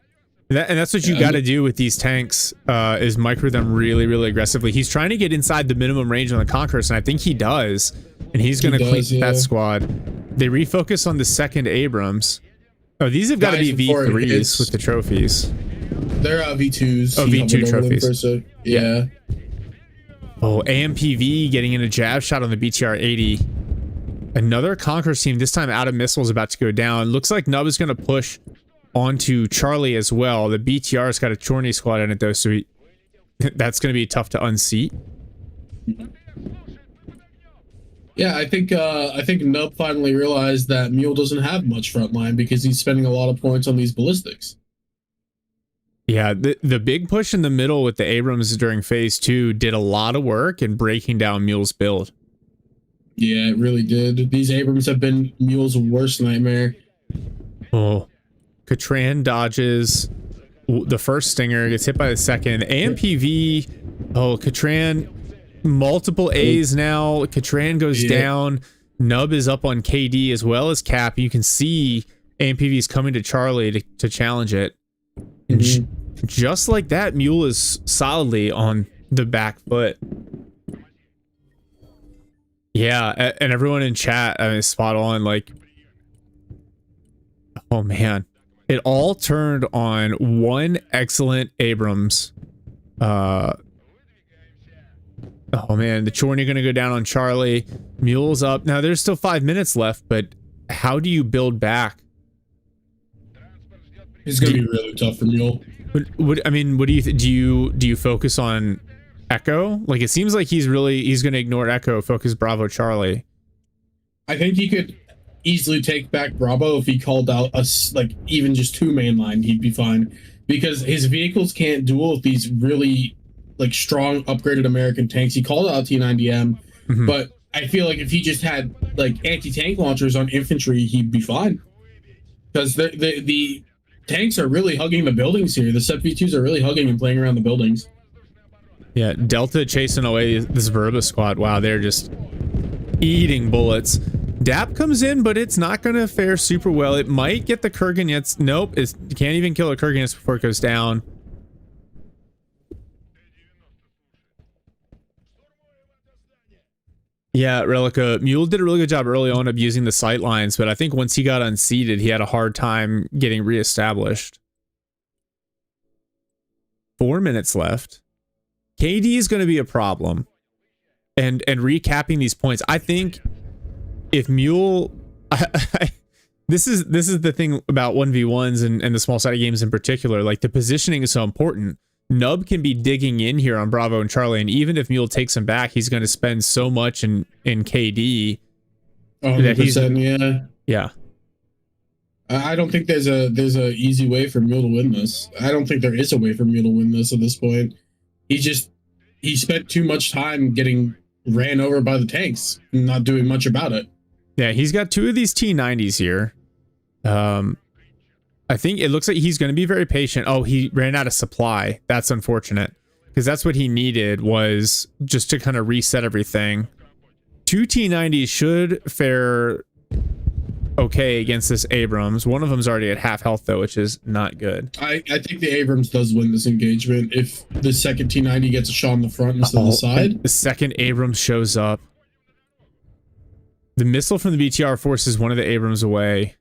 And that's what you got to do with these tanks, is micro them really, really aggressively. He's trying to get inside the minimum range on the Conquerors, and I think he does. And he's going to clean that squad. They refocus on the second Abrams. Oh, these have got to be Guys, before it V3s hits- with the trophies. They're V2s. Oh, He V2 hovered over them trophies. for a sec. Yeah. Oh, AMPV getting in a jab shot on the BTR-80. Another Conquerors team, this time out of missiles, about to go down. Looks like Nub is going to push onto Charlie as well. The BTR's got a Chorney squad in it, though, so that's going to be tough to unseat. Yeah, I think Nub finally realized that Mule doesn't have much front line because he's spending a lot of points on these ballistics. Yeah, the big push in the middle with the Abrams during phase 2 did a lot of work in breaking down Mule's build. Yeah, it really did. These Abrams have been Mule's worst nightmare. Oh, Katran dodges the first stinger, gets hit by the second. AMPV, oh, Katran, multiple A's now. Katran goes down. Nub is up on KD as well as Cap. You can see AMPV is coming to Charlie to challenge it. And just like that, Mule is solidly on the back foot. Yeah, and everyone in chat, I mean, spot on. Like, oh man, it all turned on one excellent Abrams. Oh man, the Chorney gonna go down on Charlie. Mule's up. Now there's still 5 minutes left, but how do you build back? It's gonna be really tough for Mule. What do you do? You focus on Echo? Like, it seems like he's gonna ignore Echo, focus Bravo Charlie. I think he could easily take back Bravo if he called out like even just 2 mainline, he'd be fine. Because his vehicles can't duel with these really like strong upgraded American tanks. He called out T90M, but I feel like if he just had like anti-tank launchers on infantry, he'd be fine. Because the tanks are really hugging the buildings here. The Sep V2s are really hugging and playing around the buildings. Yeah, Delta chasing away this Verba squad. Wow, they're just eating bullets. DAP comes in, but it's not going to fare super well. It might get the Kurganets. Nope, it can't even kill a Kurganets before it goes down. Yeah, Relica. Mule did a really good job early on of using the sight lines, but I think once he got unseated, he had a hard time getting reestablished. 4 minutes left. KD is going to be a problem. And recapping these points, I think if Mule... this is the thing about 1v1s and the small-sided games in particular. Like, the positioning is so important. Nub can be digging in here on Bravo and Charlie, and even if Mule takes him back, he's going to spend so much in KD that he's... Yeah. I don't think there's a easy way for Mule to win this. I don't think there is a way for Mule to win this at this point. He spent too much time getting ran over by the tanks and not doing much about it. Yeah, he's got 2 of these T90s here. I think it looks like he's going to be very patient. Oh, he ran out of supply. That's unfortunate, because that's what he needed, was just to kind of reset everything. 2 T90s should fare okay against this Abrams. One of them's already at half health, though, which is not good. I think the Abrams does win this engagement if the second T90 gets a shot on the front instead of the side. The second Abrams shows up. The missile from the BTR forces one of the Abrams away.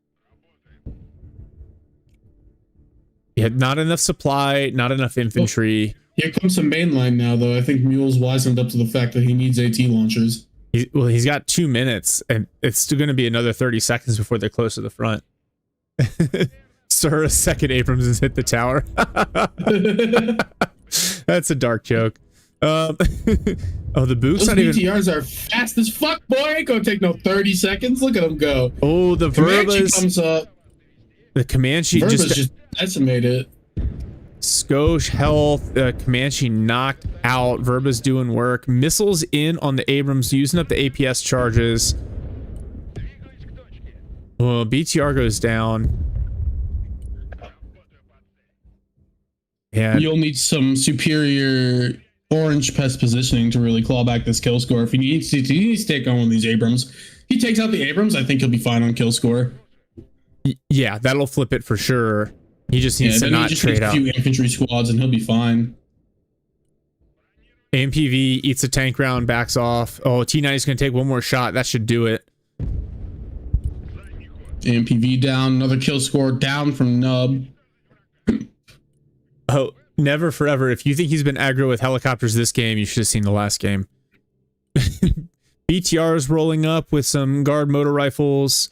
Yeah, not enough supply, not enough infantry. Here comes some mainline now, though. I think Mule's wisened up to the fact that he needs AT launchers. He's got 2 minutes, and it's still going to be another 30 seconds before they're close to the front. Sir, a second Abrams has hit the tower. That's a dark joke. Oh, the Book's Those not even... BTRs are fast as fuck, boy. Ain't gonna take no 30 seconds. Look at them go. Oh, the Comanche Verbas comes up. The Comanche Verbas just decimated. Skosh health. Comanche knocked out. Verba's doing work. Missiles in on the Abrams, using up the APS charges. Oh, BTR goes down. Yeah, You'll need some superior orange pest positioning to really claw back this kill score. If he needs to take on one of these Abrams, he takes out the Abrams, I think he'll be fine on kill score. Yeah, that'll flip it for sure. He just needs to not trade out. A few infantry squads and he'll be fine. AMPV eats a tank round, backs off. Oh, T90 is going to take one more shot. That should do it. AMPV down, another kill score down from Nub. Oh, never forever. If you think he's been aggro with helicopters this game, you should have seen the last game. BTR is rolling up with some guard motor rifles.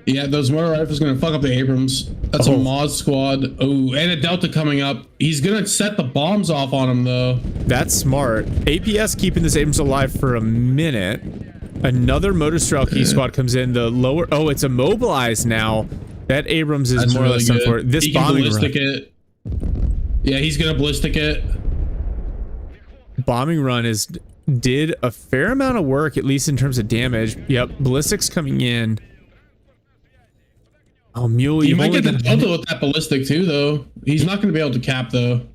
Yeah, those motor rifles gonna fuck up the Abrams. That's a Moz squad. Oh, and a Delta coming up. He's gonna set the bombs off on him though. That's smart. APS keeping this Abrams alive for a minute. Another motor Strelky squad comes in. The lower, oh, it's immobilized now. That Abrams is That's more really or less done for. This he can bombing ballistic run. it. Yeah, he's gonna ballistic it. Bombing run did a fair amount of work, at least in terms of damage. Yep, ballistics coming in. Oh, Mule, You might get the Delta with that ballistic too, though. He's not gonna be able to cap though.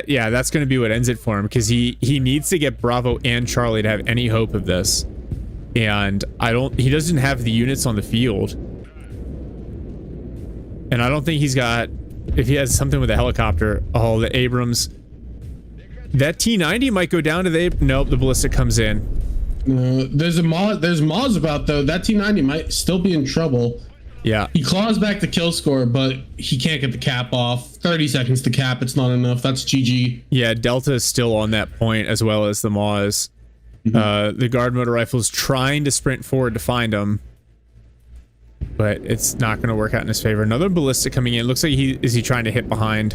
Yeah, that's going to be what ends it for him, because he needs to get Bravo and Charlie to have any hope of this. And he doesn't have the units on the field. And I don't think he's got, if he has something with a helicopter, oh, the Abrams. That T-90 might go down to the, nope, the ballistic comes in. There's Moz about though. That T-90 might still be in trouble. Yeah. He claws back the kill score, but he can't get the cap off. 30 seconds to cap, it's not enough. That's GG. Yeah, Delta is still on that point, as well as the Moz. The guard motor rifle's trying to sprint forward to find him, but it's not going to work out in his favor. Another ballistic coming in. Looks like he trying to hit behind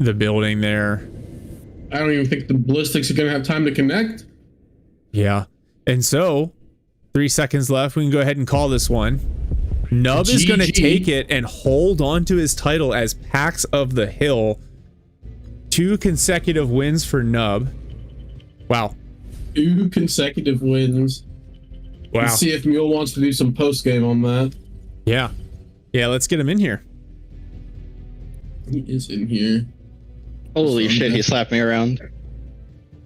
the building there. I don't even think the ballistics are going to have time to connect. Yeah. And so, 3 seconds left. We can go ahead and call this one. Nub is going to take it and hold on to his title as PAX of the Hill. 2 consecutive wins for Nub. Wow. 2 consecutive wins. Wow. Let's see if Mule wants to do some post game on that. Yeah. Yeah, let's get him in here. He is in here. Holy shit, he slapped me around.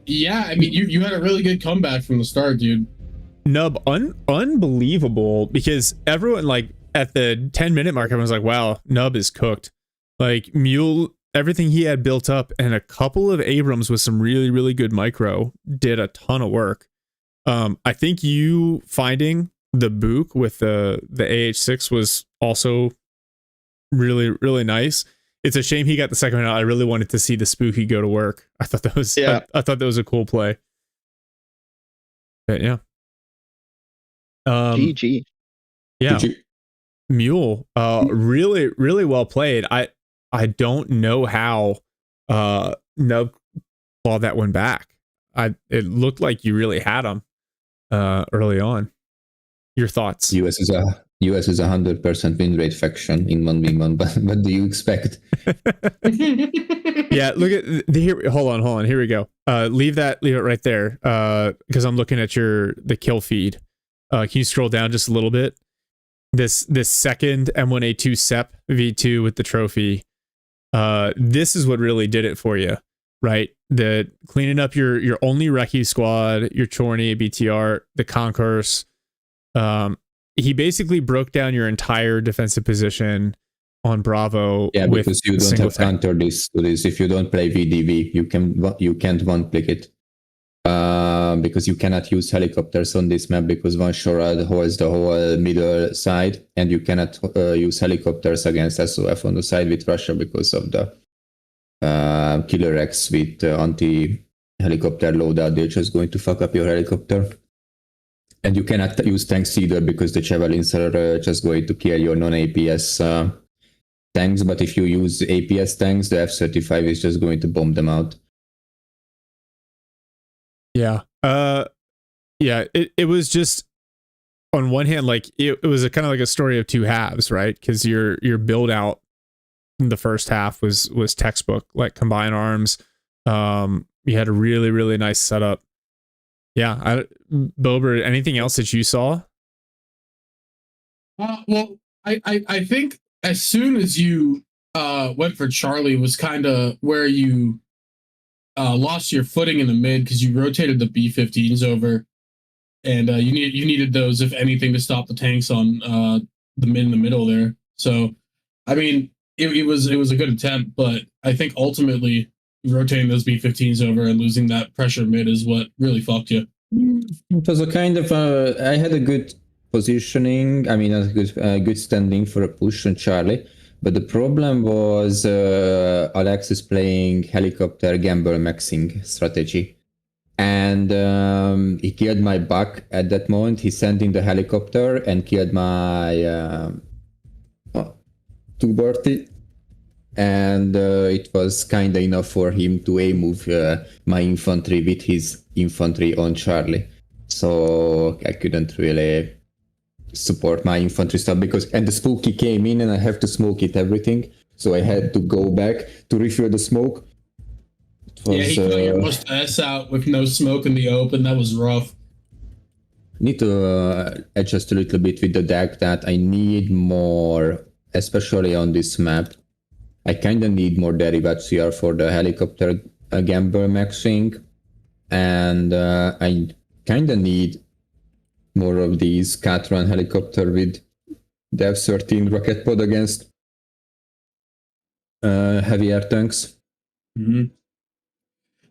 Yeah, I mean, you had a really good comeback from the start, dude. Nub, unbelievable, because everyone, like, at the 10-minute mark, everyone's like, wow, Nub is cooked. Like, Mule, everything he had built up, and a couple of Abrams with some really, really good micro did a ton of work. I think you finding the Book with the AH6 was also really, really nice. It's a shame he got the second one out. I really wanted to see the Spooky go to work. I thought that was I thought that was a cool play. But yeah. GG. Yeah. GG. Mule, really, really well played. I don't know how Nub clawed that one back. It looked like you really had him early on. Your thoughts? US is a 100% win rate faction in 1v1, but what do you expect? Yeah, look at here. Hold on. Here we go. Leave it right there. Because I'm looking at the kill feed. Can you scroll down just a little bit? This second M1A2 SEP V2 with the trophy. This is what really did it for you, right? The cleaning up your only recce squad, your Chorney, BTR, the Concourse. He basically broke down your entire defensive position on Bravo. Yeah, because you don't have tank. counter this to this. If you don't play VDV, you can't one click it. Because you cannot use helicopters on this map because one shot holds the whole middle side, and you cannot use helicopters against SOF on the side with Russia because of the Killer X with anti-helicopter loadout. They're just going to fuck up your helicopter. And you cannot use tanks either because the Javelins are just going to kill your non-APS tanks. But if you use APS tanks, the F-35 is just going to bomb them out. Yeah. Yeah, it was just, on one hand, like it was a kind of like a story of two halves, right? Because your build out in the first half was textbook, like combined arms. You had a really, really nice setup. Yeah, Bober, anything else that you saw? Well, I think as soon as you went for Charlie was kind of where you lost your footing in the mid because you rotated the B-15s over, and you needed those, if anything, to stop the tanks on the mid in the middle there. So, I mean, it was a good attempt, but I think ultimately rotating those B-15s over and losing that pressure mid is what really fucked you. It was a kind of I had a good positioning. I mean, a good standing for a push on Charlie. But the problem was Alex is playing helicopter gamble maxing strategy. And he killed my buck at that moment. He sent in the helicopter and killed my 2 birdie. And it was kind of enough for him to A-move my infantry with his infantry on Charlie. So I couldn't really support my infantry stuff and the spooky came in and I have to smoke it everything. So I had to go back to refill the smoke. Yeah, he cut your mustache out with no smoke in the open. That was rough. Need to adjust a little bit with the deck that I need more, especially on this map. I kind of need more derivatives here for the helicopter gamble maxing, and I kind of need more of these cat run helicopter with the F-13 rocket pod against heavy air tanks. Mm-hmm.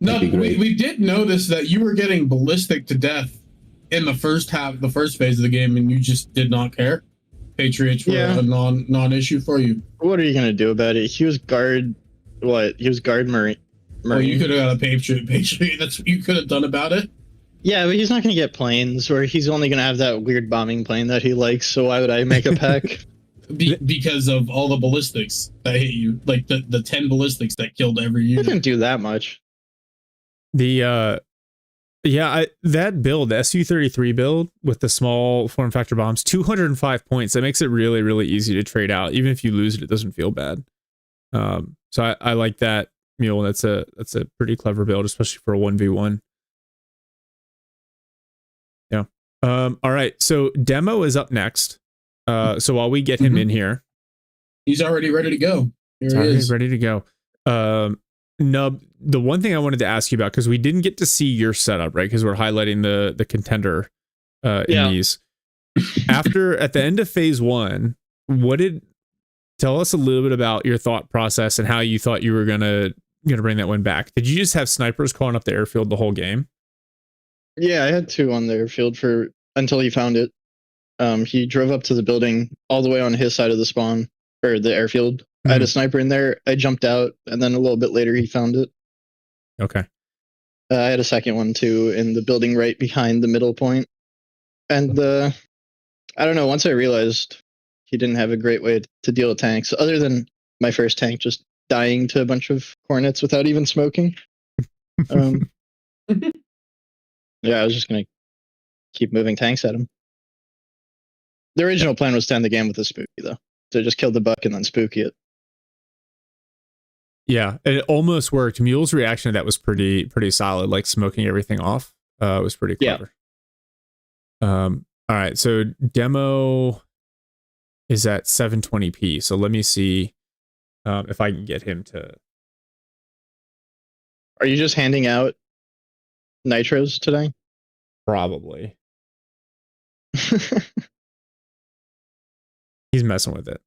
No, we did notice that you were getting ballistic to death in the first phase of the game, and you just did not care. Patriots were a non-issue for you. What are you gonna do about it? He was guard. What? He was guard marine. Oh, you could have got a Patriot. That's what you could have done about it. Yeah, but he's not gonna get planes, or he's only gonna have that weird bombing plane that he likes. So why would I make a pack? Because of all the ballistics that hit you, like the 10 ballistics that killed every He unit. didn't do that much. That build, the SU-33 build with the small form factor bombs, 205 points. That makes it really, really easy to trade out. Even if you lose it, it doesn't feel bad. So I like that mule. That's a pretty clever build, especially for a 1v1. Yeah. All right. So Demo is up next. So while we get him in here, he's already ready to go. He's already ready to go. Nub, the one thing I wanted to ask you about, because we didn't get to see your setup, right? Because we're highlighting the contender in these. At the end of phase 1, tell us a little bit about your thought process and how you thought you were gonna bring that one back. Did you just have snipers calling up the airfield the whole game? Yeah, I had 2 on the airfield until he found it. He drove up to the building all the way on his side of the spawn, or the airfield. I had a sniper in there. I jumped out, and then a little bit later, he found it. Okay. I had a second one, too, in the building right behind the middle point. And I don't know, once I realized he didn't have a great way to deal with tanks, other than my first tank just dying to a bunch of Hornets without even smoking. Yeah, I was just going to keep moving tanks at him. The original plan was to end the game with a spooky, though. So just kill the buck and then spooky it. Yeah, it almost worked. Mule's reaction to that was pretty solid, like smoking everything off. Was pretty clever. Yeah. All right, so Demo is at 720p. So let me see if I can get him to. Are you just handing out nitros today? Probably. He's messing with it.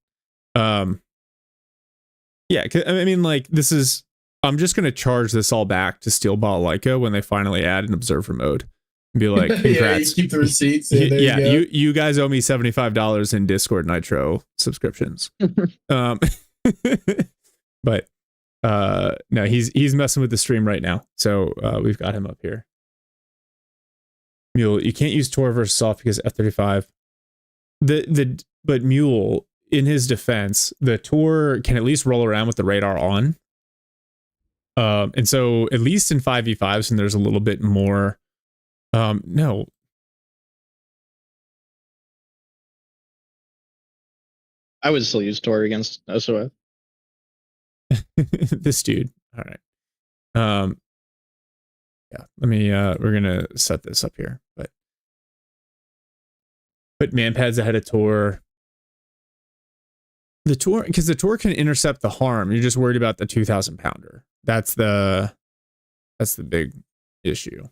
Yeah, I mean, like, I'm just going to charge this all back to Steel Ball Leica when they finally add an observer mode. And be like, congrats. Yeah, you keep the receipts. You guys owe me $75 in Discord Nitro subscriptions. But no, he's messing with the stream right now. So we've got him up here. Mule, you can't use Tor versus Soft because F-35. But Mule, in his defense, the Tor can at least roll around with the radar on. And so at least in 5v5s, and there's a little bit more. No. I would still use Tor against SOF. This dude. All right. Yeah, let me we're gonna set this up here, but put manpads ahead of Tor. The Tor, because the Tor can intercept the harm. You're just worried about the 2,000 pounder. That's the big issue.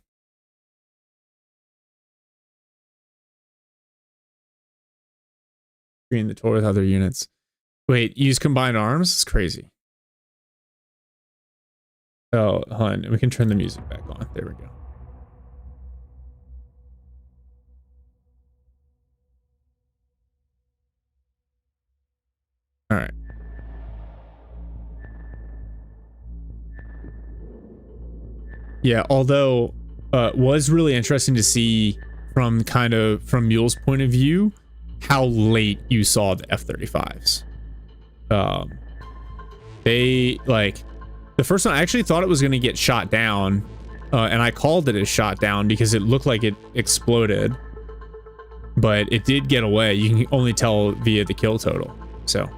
Screen the Tor with other units. Wait, use combined arms? It's crazy. Oh, hold on. We can turn the music back on. There we go. All right. Yeah, although was really interesting to see from Mule's point of view how late you saw the F-35s. They like the first one I actually thought it was going to get shot down, and I called it a shot down because it looked like it exploded, but it did get away. You can only tell via the kill total. So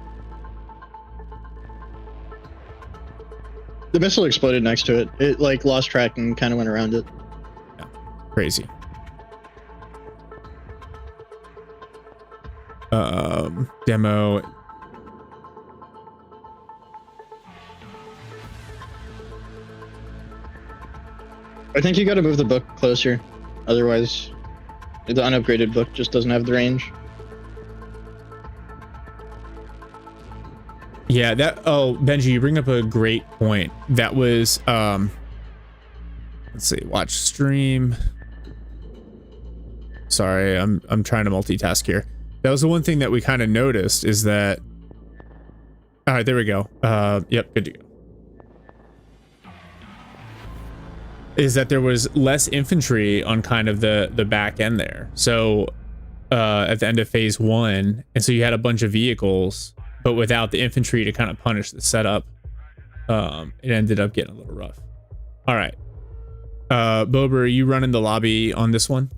the missile exploded next to it. It like lost track and kind of went around it. yeah, crazy. Demo. I think you got to move the book closer, otherwise the unupgraded book just doesn't have the range. Yeah, Benji, you bring up a great point. That was let's see, watch stream. Sorry, I'm trying to multitask here. That was the one thing that we kind of noticed is that all right, there we go. Yep, good to go. Is that there was less infantry on kind of the back end there. So at the end of phase 1, and so you had a bunch of vehicles, but without the infantry to kind of punish the setup, it ended up getting a little rough. All right. Bober, are you running the lobby on this one?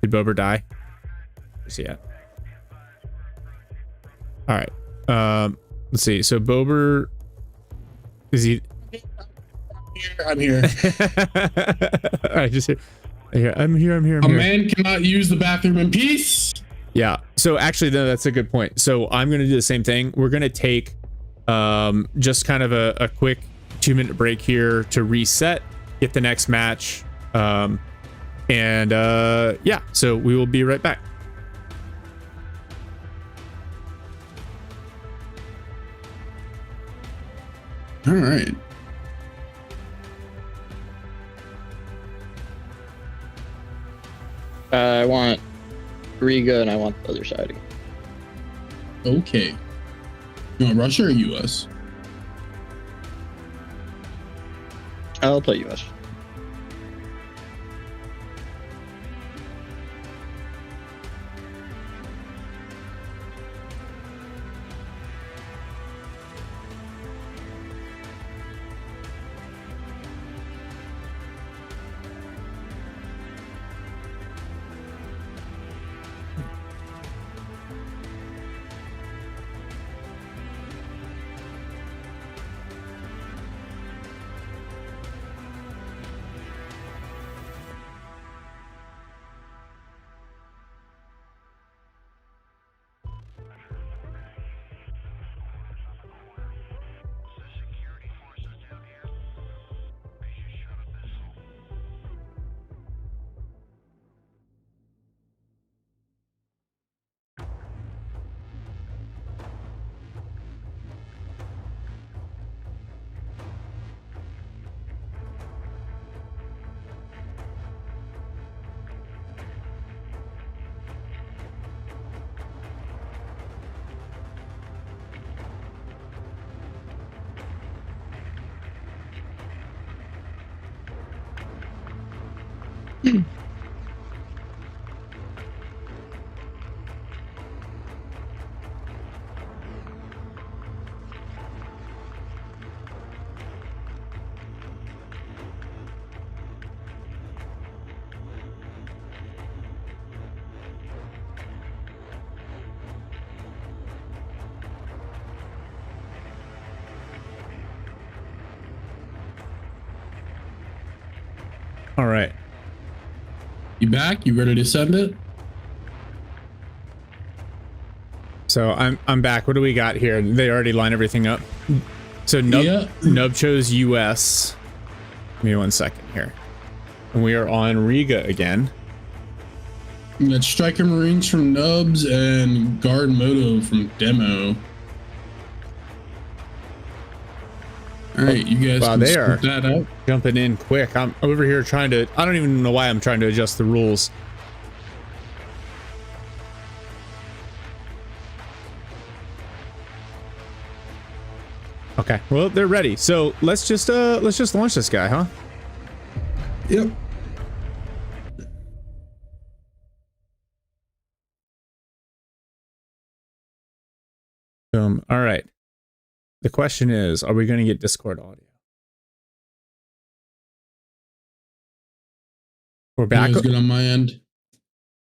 Did Bober die? Where's he at? All right. Let's see. So Bober, is he? I'm here. All right, just here. I'm here. A man cannot use the bathroom in peace. Yeah. So actually, no, that's a good point. So I'm going to do the same thing. We're going to take just kind of a quick 2-minute break here to reset, get the next match. Yeah, so we will be right back. All right. I want Riga and I want the other side again. Okay. You want Russia or US? I'll play US. All right. You back? You ready to send it? So I'm back. What do we got here? They already line everything up. So Nub chose US. Give me 1 second here. And we are on Riga again. We got Striker Marines from Nubs and Guard Moto from Demo. All right, you guys wow, can they are split that up. jumping in quick. I'm over here trying to, I don't even know why I'm trying to adjust the rules. Okay, well they're ready. So let's just launch this guy, huh? Yep. Boom. All right. The question is, are we going to get Discord audio? We're back. It's good on my end.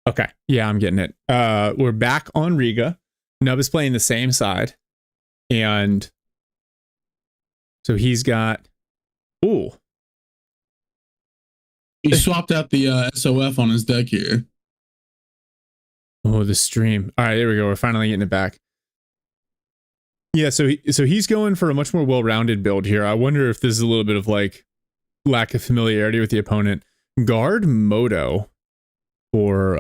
Okay. Yeah, I'm getting it. We're back on Riga. Nub is playing the same side. And so he's got, ooh. He swapped out the SOF on his deck here. Oh, the stream. All right, there we go. We're finally getting it back. Yeah, so he's going for a much more well-rounded build here. I wonder if this is a little bit of like lack of familiarity with the opponent. Guard Moto for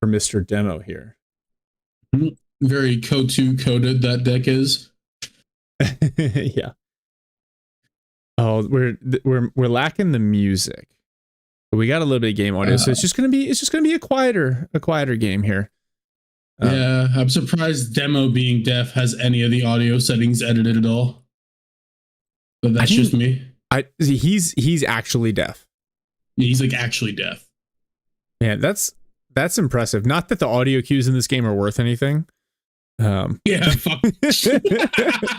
Mr. Demo here. Very Kotu coded that deck is. Yeah. Oh, we're lacking the music. But we got a little bit of game audio, so it's just gonna be a quieter game here. Yeah, I'm surprised Demo being deaf has any of the audio settings edited at all. But that's just me. He's actually deaf. Yeah, he's like actually deaf. Yeah, that's impressive. Not that the audio cues in this game are worth anything. Yeah, fuck.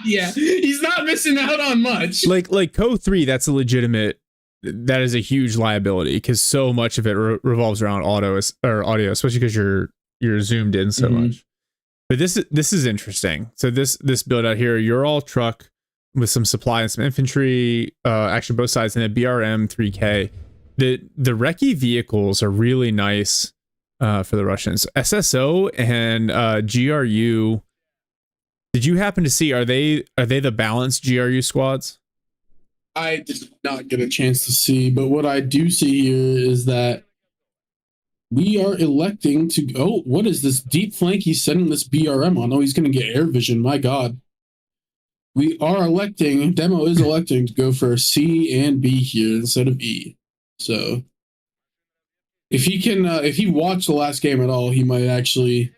Yeah, he's not missing out on much. Like Co 3, that is a huge liability because so much of it revolves around audio, especially because you're zoomed in so much. But this is interesting. So this build out here, you're all truck with some supply and some infantry, actually both sides, and a BRM 3K. The recce vehicles are really nice for the Russians. SSO and GRU. Did you happen to see, are they the balanced GRU squads? I did not get a chance to see, but what I do see here is that we are electing to go. What is this deep flank he's sending this BRM on? Oh, he's going to get air vision. My God. We are electing, Demo is electing to go for C and B here instead of E. So if he can, if he watched the last game at all, he might actually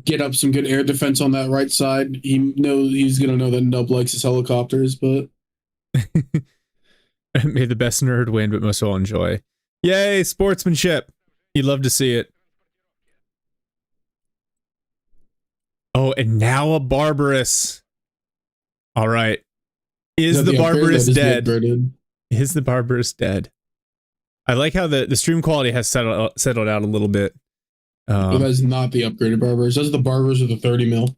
get up some good air defense on that right side. He's going to know that Nub likes his helicopters, but. May the best nerd win, but most will enjoy. Yay, sportsmanship. You'd love to see it. Oh, and now a Barbarous. All right. Is the Barbarous dead? Is the Barbarous dead? I like how the stream quality has settled out a little bit. That is not the upgraded Barbarous. Those are the Barbers with the 30 mil.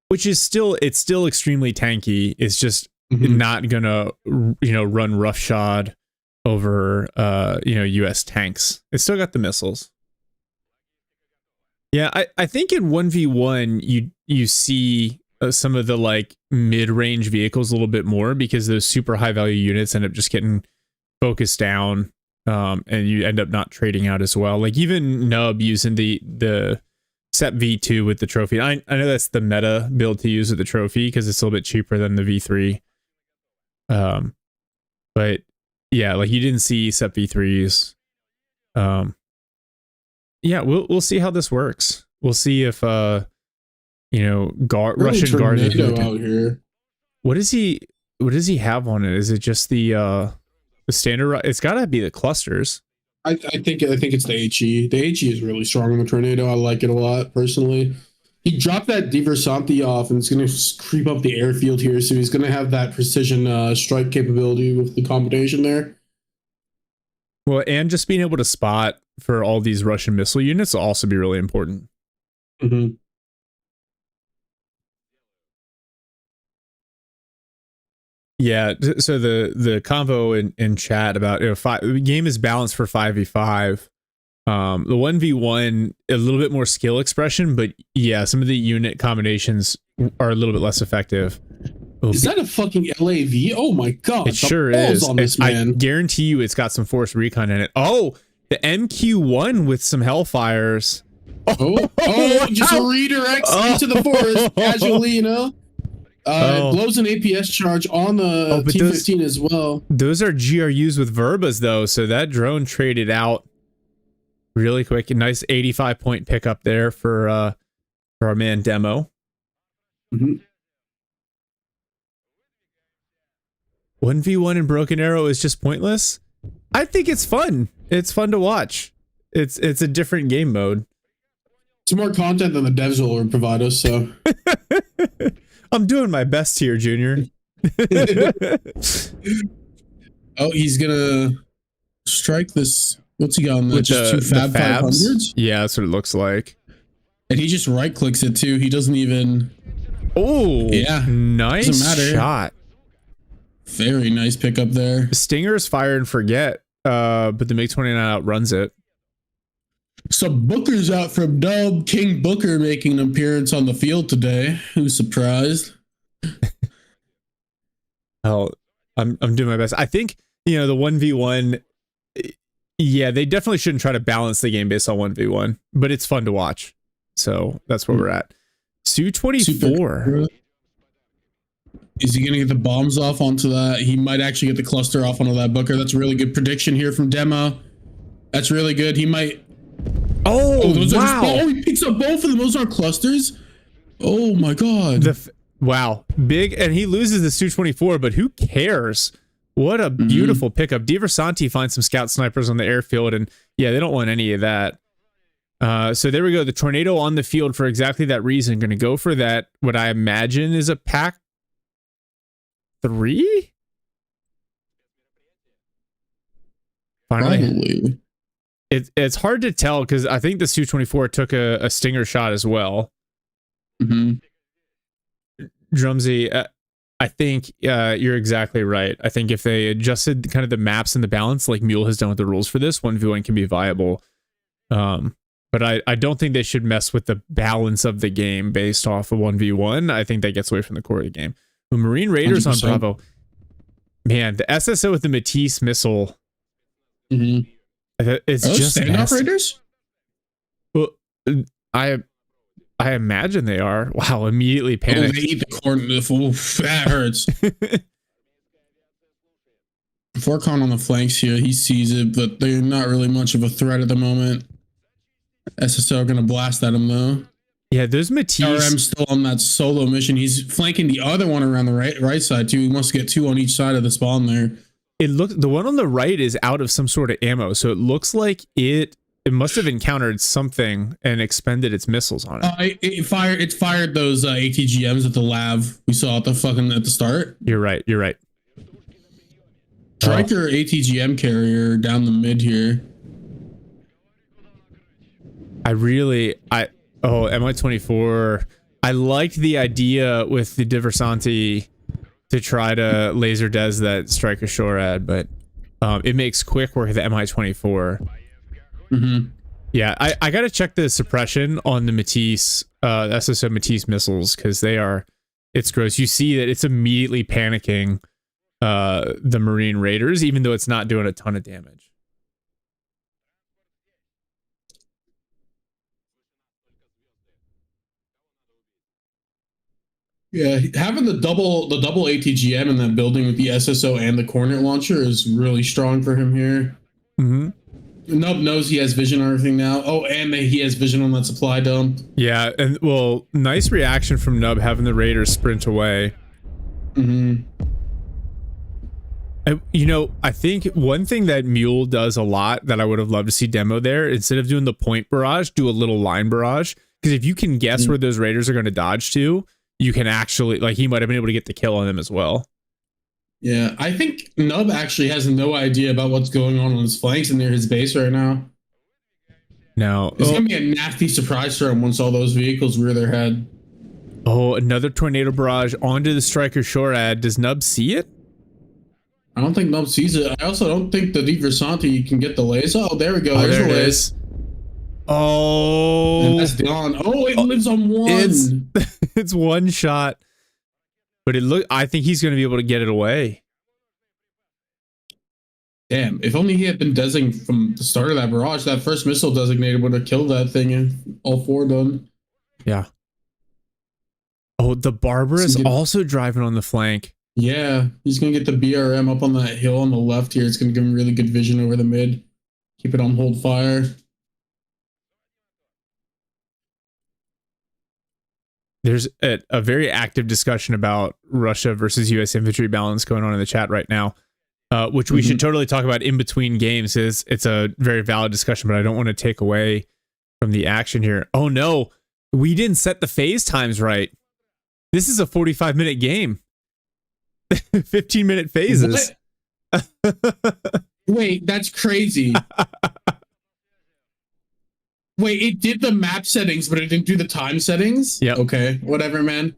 Which is still extremely tanky. It's just not gonna run roughshod over US tanks. It's still got the missiles. Yeah, I think in 1v1 you see some of the like mid-range vehicles a little bit more because those super high value units end up just getting focused down, and you end up not trading out as well. Like even Nub using the SEP V2 with the trophy. I know that's the meta build to use with the trophy because it's a little bit cheaper than the V3. But yeah, like you didn't see SEP V3s. Yeah, we'll see how this works. We'll see if Russian guard out here. What does he have on it? Is it just the standard? It's got to be the clusters. I think it's the HE. The HE is really strong on the Tornado. I like it a lot personally. He dropped that Diversanti off, and it's going to creep up the airfield here. So he's going to have that precision strike capability with the combination there. Well, and just being able to spot for all these Russian missile units will also be really important. Mm-hmm. Yeah, so the convo in chat about the game is balanced for 5v5. The 1v1 a little bit more skill expression, but yeah, some of the unit combinations are a little bit less effective. Is that a fucking LAV? Oh my God. It sure is. On this, man. I guarantee you it's got some force recon in it. Oh, the MQ1 with some Hellfires. Just redirects into the forest. Ignalina. Blows an APS charge on the T-15 as well. Those are GRUs with Verbas though, so that drone traded out really quick. A nice 85-point pickup there for our man Demo. Mm-hmm. 1v1 in Broken Arrow is just pointless. I think it's fun. It's fun to watch. It's a different game mode. It's more content than the devs will provide us, so. I'm doing my best here, Junior. Oh, he's gonna strike this. What's he got on that? With Just two Fab Fabs? 500s? Yeah, that's what it looks like. And he just right clicks it too. He doesn't even. Oh, Yeah. nice Doesn't matter. shot. Very nice pickup there. Stinger's fire and forget, but the MiG-29 outruns it. So Booker's out from Dub. King Booker making an appearance on the field today. Who's surprised? Oh, I'm doing my best. I think, the 1v1, yeah, they definitely shouldn't try to balance the game based on 1v1, but it's fun to watch. So that's where we're at. Su-24. Is he going to get the bombs off onto that? He might actually get the cluster off onto that Booker. That's a really good prediction here from Demo. That's really good. He might. Oh, those wow. are he picks up both of them. Those are clusters. Oh my God. Wow. Big. And he loses the Su-24, but who cares? What a beautiful pickup. Diversanti finds some scout snipers on the airfield, and yeah, they don't want any of that. So there we go. The Tornado on the field for exactly that reason. Going to go for that, what I imagine is a PAX 3? Finally. Probably. It's hard to tell because I think the Su-24 took a Stinger shot as well. Drumsy, I think you're exactly right. I think if they adjusted kind of the maps and the balance like Mule has done with the rules for this, 1v1 can be viable. But I don't think they should mess with the balance of the game based off of 1v1. I think that gets away from the core of the game. The Marine Raiders 100%. on Bravo. Man, the SSO with the Matisse missile. It's just standoff nasty. Raiders? Well, I imagine they are. Wow, immediately Oh, panicked. they eat the corn. Oof, that hurts. Forcon on the flanks here. He sees it, but they're not really much of a threat at the moment. SSO are going to blast at him, though. Yeah, there's Matisse. RM still on that solo mission. He's flanking the other one around the right side, too. He wants to get two on each side of the spawn there. The one on the right is out of some sort of ammo, so it looks like it must have encountered something and expended its missiles on it. It fired those ATGMs at the lav we saw at the start. You're right. Striker ATGM carrier down the mid here. MI-24. I liked the idea with the Diversanti to try to laser des that Striker Shorad, but it makes quick work of the MI-24. Yeah, I gotta check the suppression on the Matisse, SSO Matisse missiles, because it's gross. You see that it's immediately panicking the Marine Raiders, even though it's not doing a ton of damage. Yeah, having the double ATGM in that building with the SSO and the Cornet launcher is really strong for him here. Nub knows he has vision on everything now. Oh, and he has vision on that supply dump. Yeah, and well, nice reaction from Nub having the Raiders sprint away. I think one thing that Mule does a lot that I would have loved to see demo there, instead of doing the point barrage, do a little line barrage. Because if you can guess where those Raiders are going to dodge to, you can actually, he might have been able to get the kill on them as well. Yeah, I think Nub actually has no idea about what's going on his flanks and near his base right now. No. It's going to be a nasty surprise for him once all those vehicles rear their head. Oh, another tornado barrage onto the Striker Shorad. Does Nub see it? I don't think Nub sees it. I also don't think the Diversanti can get the laser. Oh, there we go. Oh, There's there the it laser. is. Oh. And that's gone. Oh, it lives on one. It's one shot. But I think he's going to be able to get it away. Damn, if only he had been designating from the start of that barrage, that first missile designated would have killed that thing and all four done. Yeah. Oh, the Barbarous also driving on the flank. Yeah, he's going to get the BRM up on that hill on the left here. It's going to give him really good vision over the mid. Keep it on hold fire. there's a very active discussion about Russia versus U.S. infantry balance going on in the chat right now, which we should totally talk about in between games. It's a very valid discussion, but I don't want to take away from the action here. Oh no, we didn't set the phase times right. This is a 45-minute game. 15-minute phases. Wait, that's crazy. Wait, it did the map settings, but it didn't do the time settings? Yeah. Okay, whatever, man.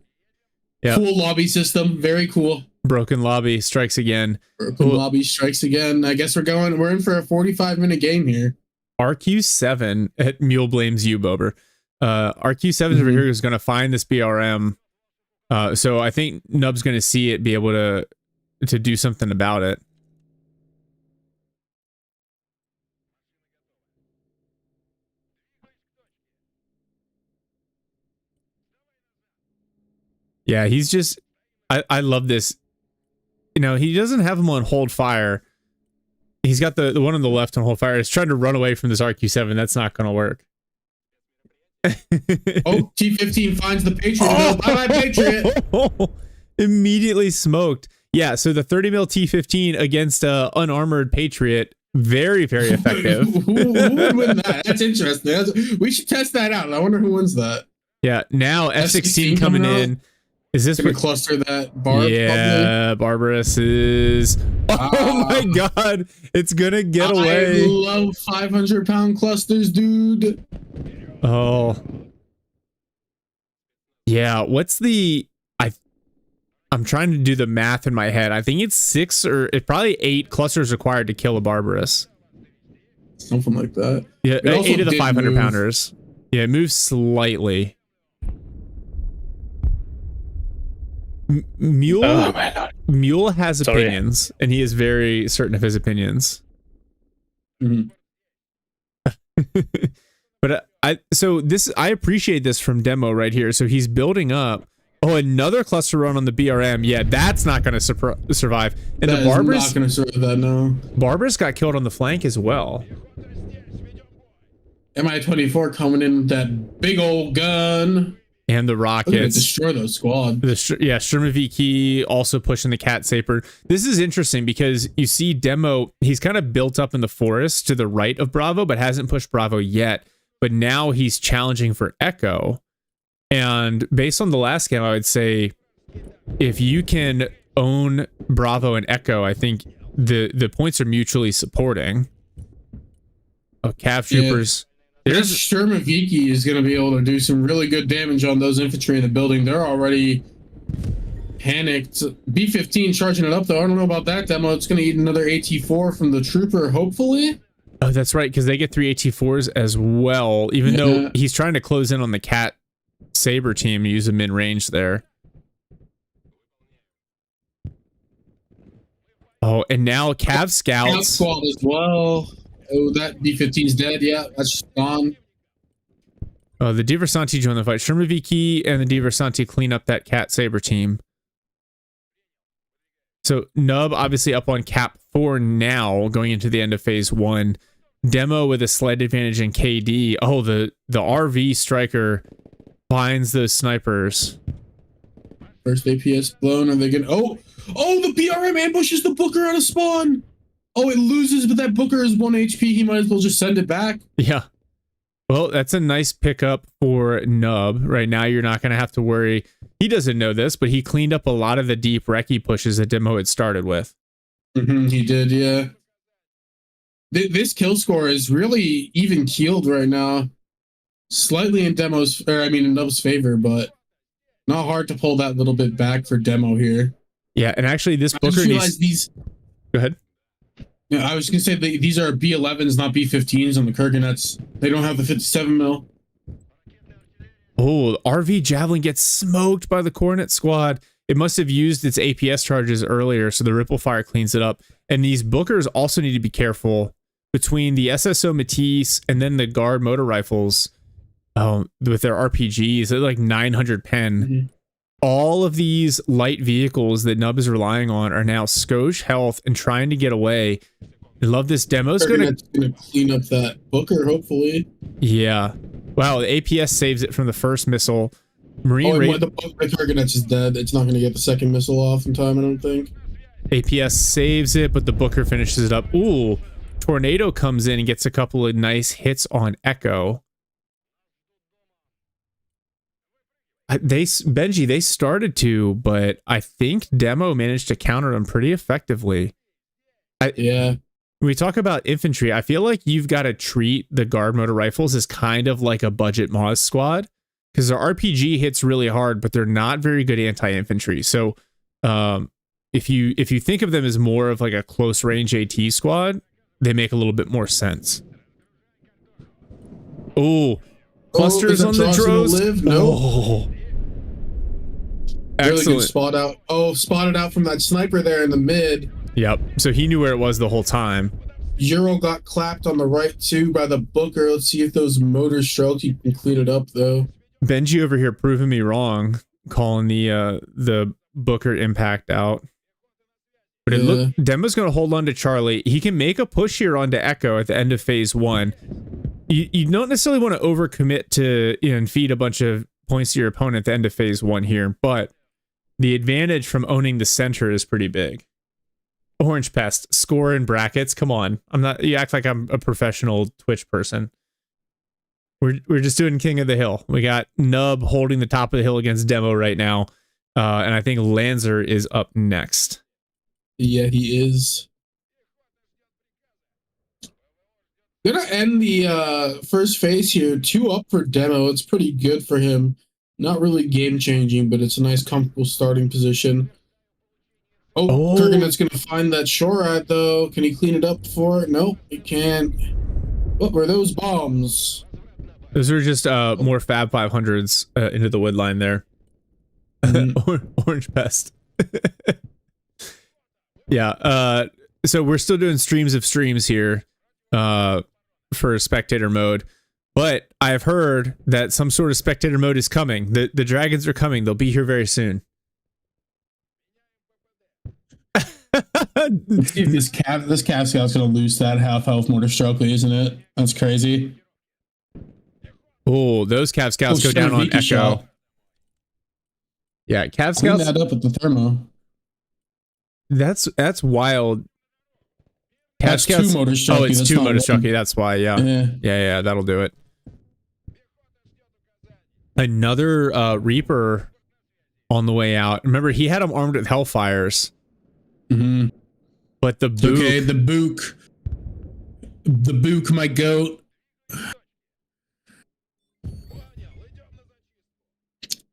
Yep. Cool lobby system. Very cool. Broken lobby strikes again. Broken lobby strikes again. I guess we're in for a 45-minute game here. RQ7 at Mule blames you, Bober. RQ7 over here is going to find this BRM. So I think Nub's going to see it, be able to do something about it. Yeah, he's just, I love this. You know, he doesn't have him on hold fire. He's got the one on the left on hold fire. He's trying to run away from this RQ7. That's not going to work. Oh, T-15 finds the Patriot. Oh, bye-bye, Patriot. Immediately smoked. Yeah, so the 30 mil T-15 against unarmored Patriot, very, very effective. who would win that? That's interesting. We should test that out. I wonder who wins that. Yeah, now F-16 coming in. Is this gonna cluster that Barb? Yeah, probably? Barbarous is. Oh my god, it's gonna get away. I love 500-pound clusters, dude. Oh, yeah. What's the? I'm trying to do the math in my head. I think it's 6 or it's probably 8 clusters required to kill a Barbarous. Something like that. Yeah, 8 of the 500 pounders. Yeah, it moves slightly. Mule has opinions, and he is very certain of his opinions. But I appreciate this from Demo right here. So he's building up. Oh, another cluster run on the BRM. Yeah, that's not going to survive. And that the Barbarous not going to survive that. No. Barbarous got killed on the flank as well. Mi-24 coming in with that big old gun. And the rockets. Destroy those squad. Sturmoviki also pushing the Cat Saber. This is interesting because you see Demo, he's kind of built up in the forest to the right of Bravo, but hasn't pushed Bravo yet. But now he's challenging for Echo. And based on the last game, I would say if you can own Bravo and Echo, I think the points are mutually supporting. Oh, Cav Troopers. There's Sturmoviki is going to be able to do some really good damage on those infantry in the building. They're already panicked. B-15 charging it up, though. I don't know about that Demo. It's going to eat another AT-4 from the Trooper, hopefully. Oh, that's right, because they get 3 AT-4s as well, even though he's trying to close in on the Cat Saber team and use them in range there. Oh, and now Cav Scouts. Cav Squad as well. Oh, that B-15's dead. Yeah, that's just gone. Oh, the Diversanti join the fight. Sturmoviki and the Diversanti clean up that Cat Saber team. So Nub obviously up on Cap 4 now, going into the end of phase 1. Demo with a slight advantage in KD. Oh, the RV striker finds those snipers. First APS blown. Are they gonna? Oh, the BRM ambushes the Booker out of spawn. Oh, it loses, but that Booker is 1 HP. He might as well just send it back. Yeah. Well, that's a nice pickup for Nub. Right now, you're not going to have to worry. He doesn't know this, but he cleaned up a lot of the deep recce pushes that Demo had started with. He did, yeah. This kill score is really even keeled right now. Slightly in Nub's favor, but not hard to pull that little bit back for Demo here. Yeah, and actually, this Booker needs... Go ahead. Yeah, I was going to say these are B11s, not B15s on the Kurganets. They don't have the 57 mil. Oh, the RV Javelin gets smoked by the Coronet squad. It must have used its APS charges earlier, so the Ripple Fire cleans it up. And these Bookers also need to be careful between the SSO Matisse and then the Guard motor rifles with their RPGs. They're like 900 pen. All of these light vehicles that Nub is relying on are now skosh health and trying to get away. I love this demo. It's gonna clean up that Booker, hopefully. Yeah. Wow, the APS saves it from the first missile. Marine Raid the Kurganet's is dead. It's not going to get the second missile off in time, I don't think. APS saves it, but the Booker finishes it up. Ooh, Tornado comes in and gets a couple of nice hits on Echo. Benji, they started to, but I think Demo managed to counter them pretty effectively. Yeah. When we talk about infantry, I feel like you've got to treat the guard motor rifles as kind of like a budget Moz squad, because their RPG hits really hard, but they're not very good anti-infantry. So if you think of them as more of like a close range AT squad, they make a little bit more sense. Oh, clusters on the drones. No. Oh. Really Excellent. good spot out. Oh, spotted out from that sniper there in the mid. Yep. So he knew where it was the whole time. Euro got clapped on the right too by the Booker. Let's see if those motors stroke. You can clean it up though. Benji over here proving me wrong, calling the Booker impact out. But it look Demo's going to hold on to Charlie. He can make a push here onto Echo at the end of phase 1. You don't necessarily want to overcommit to and feed a bunch of points to your opponent at the end of phase 1 here, but the advantage from owning the center is pretty big. Orange Pest, score in brackets. Come on. You act like I'm a professional Twitch person. We're just doing King of the Hill. We got Nub holding the top of the hill against Demo right now. And I think Lanzer is up next. Yeah, he is. Gonna end the first phase here. 2 up for Demo. It's pretty good for him. Not really game changing, but it's a nice, comfortable starting position. Oh, Kurganet's gonna find that Shorad though. Can he clean it up for it? Nope, he can't. What were those bombs? Those are just more Fab 500s into the wood line there. Orange Pest. Yeah. So we're still doing streams of streams here for spectator mode. But I've heard that some sort of spectator mode is coming. The dragons are coming. They'll be here very soon. this Cav Scout's gonna lose that half health mortar stroke, isn't it? That's crazy. Oh, those Cav Scouts go down on Echo. Shot. Yeah, Cav Clean Scouts. that up with the thermo. That's wild. Cav That's Scouts. 2 motor stroke. Oh, it's That's 2 not motor one. stroke. That's why. Yeah, that'll do it. Another Reaper on the way out. Remember, he had him armed with Hellfires. Mm-hmm. But the Book. Okay, the Book, my goat.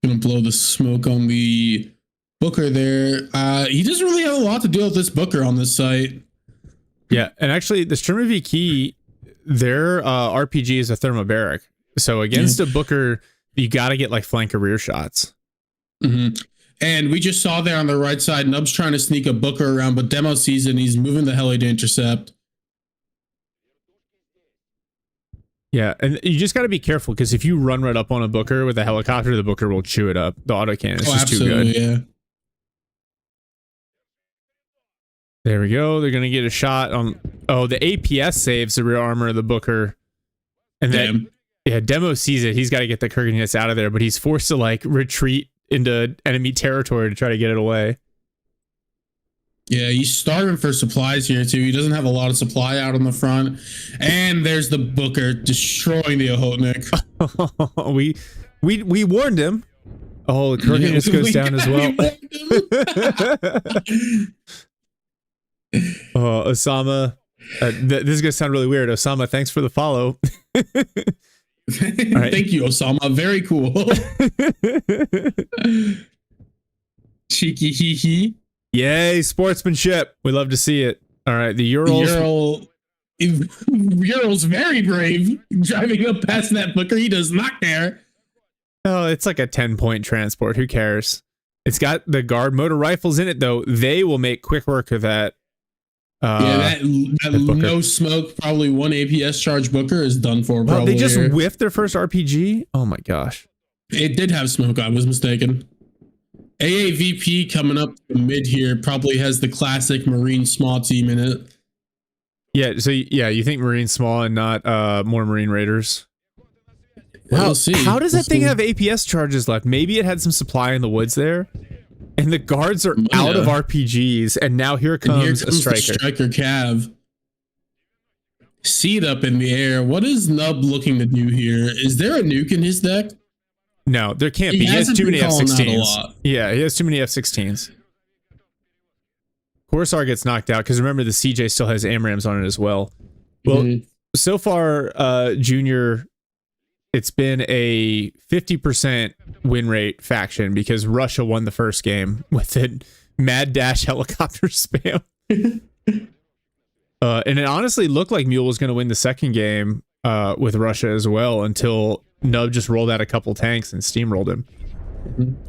Gonna blow the smoke on the Booker there. He doesn't really have a lot to deal with this Booker on this site. Yeah, and actually, the Streamer V Key, their RPG is a thermobaric. So against a Booker, you got to get like flank or rear shots. Mm-hmm. And we just saw there on the right side, Nub's trying to sneak a Booker around, but Demo sees it and he's moving the heli to intercept. Yeah, and you just got to be careful because if you run right up on a Booker with a helicopter, the Booker will chew it up. The autocannon is just too good. Yeah. There we go. They're going to get a shot on... Oh, the APS saves the rear armor of the Booker. And then, Demo sees it. He's got to get the Kurganets out of there, but he's forced to like retreat into enemy territory to try to get it away. Yeah, he's starving for supplies here too. He doesn't have a lot of supply out on the front. And there's the Booker destroying the Ohotnik. we warned him. Oh, the Kurganets goes down as well. Osama. This is gonna sound really weird. Osama, thanks for the follow. Right. Thank you, Osama. Very cool. Cheeky hee hee. Yay, sportsmanship. We love to see it. All right, the Urals. Ural's very brave. Driving up past that Booker, he does not care. Oh, it's like a 10-point transport. Who cares? It's got the guard motor rifles in it, though. They will make quick work of that. That no smoke, probably 1 APS charge Booker is done for. Probably they just whiffed their first RPG. Oh my gosh! It did have smoke. I was mistaken. AAVP coming up mid here probably has the classic Marine small team in it. Yeah. So yeah, you think Marine small and not more Marine Raiders? We'll see. How does that We'll thing see. have APS charges left? Maybe it had some supply in the woods there, and the guards are out of RPGs, and now here And here comes a comes the striker. striker Cav. Seed up in the air. What is Nub looking to do here? Is there a nuke in his deck? No, there can't He be. He has hasn't too been many calling that a F-16s. lot. Yeah, he has too many F-16s. Corsair gets knocked out because remember the CJ still has AMRAMs on it as well. Well, Mhm. so far, Junior, it's been a 50% win rate faction because Russia won the first game with a mad dash helicopter spam. And it honestly looked like Mule was going to win the second game with Russia as well until Nub just rolled out a couple tanks and steamrolled him.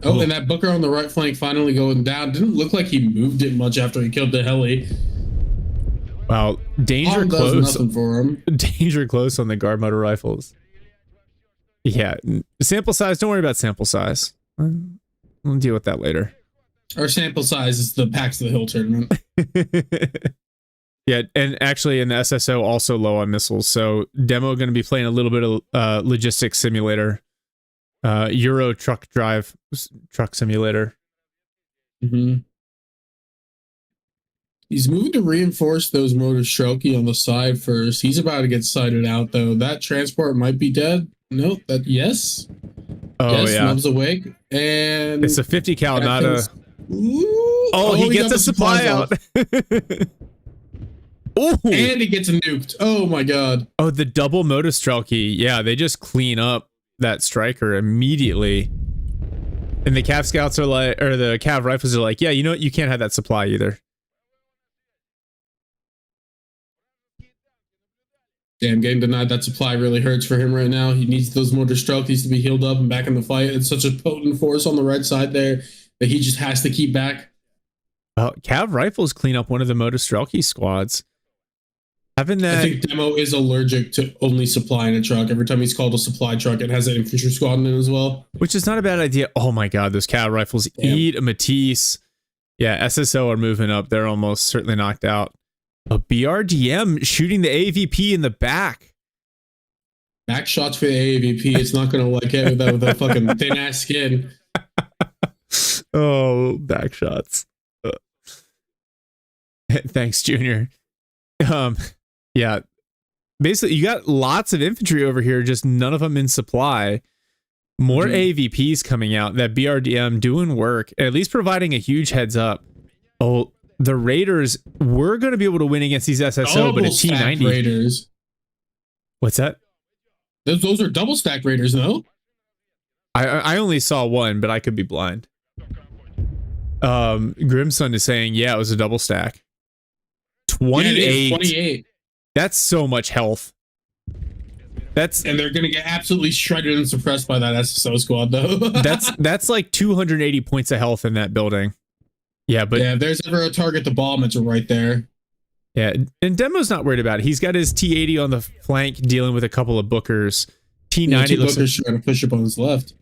Oh, and that Booker on the right flank finally going down. Didn't look like he moved it much after he killed the heli. Wow, danger Palm does close. nothing for him. Danger close on the guard motor rifles. Yeah, sample size. Don't worry about sample size. We'll deal with that later. Our sample size is the PAX of the Hill tournament. Yeah, and actually in the SSO also low on missiles. So demo going to be playing a little bit of logistics simulator, Euro truck simulator. Mm-hmm. He's moving to reinforce those motor strokey on the side first. He's about to get sighted out though. That transport might be dead. No, that yes. Oh yes, yeah, Nub's awake, and it's a 50 cal, not a. Ooh. Oh, he got gets a the supply supplies out. off. Oh, And he gets nuked. Oh my god. oh, the double motor strelky. Yeah, they just clean up that striker immediately. And the Cav scouts are like, or the Cav rifles are like, yeah, you know what? You can't have that supply either. Damn, getting denied that supply really hurts for him right now. He needs those motor strelkies to be healed up and back in the fight. It's such a potent force on the right side there that he just has to keep back. Well, Cav rifles clean up one of the motor strelky squads. Having that, I think Demo is allergic to only supply in a truck. Every time he's called a supply truck, it has an infantry squad in it as well. which is not a bad idea. Oh my god, those Cav rifles eat a Matisse. Yeah, SSO are moving up. They're almost certainly knocked out. A BRDM shooting the AVP in the back. Back shots for the AAVP. It's not going to like it with that fucking thin ass skin. Oh, back shots. Thanks, Junior. Yeah. Basically, you got lots of infantry over here, just none of them in supply. More AVPs coming out. That BRDM doing work, at least providing a huge heads up. Oh, the Raiders were going to be able to win against these SSO, but a Double-stacked T90. Raiders. What's that? Those are double stack Raiders, no? I only saw one, but I could be blind. Grimson is saying, yeah, it was a double stack. 28. Yeah, it is 28. That's so much health. That's And they're going to get absolutely shredded and suppressed by that SSO squad, though. that's like 280 points of health in that building. Yeah, but yeah, if there's ever a target to bomb, it's right there. yeah, and Demo's not worried about it. He's got his T80 on the flank dealing with a couple of Bookers. T90 Two looks Bookers trying to push up on his left.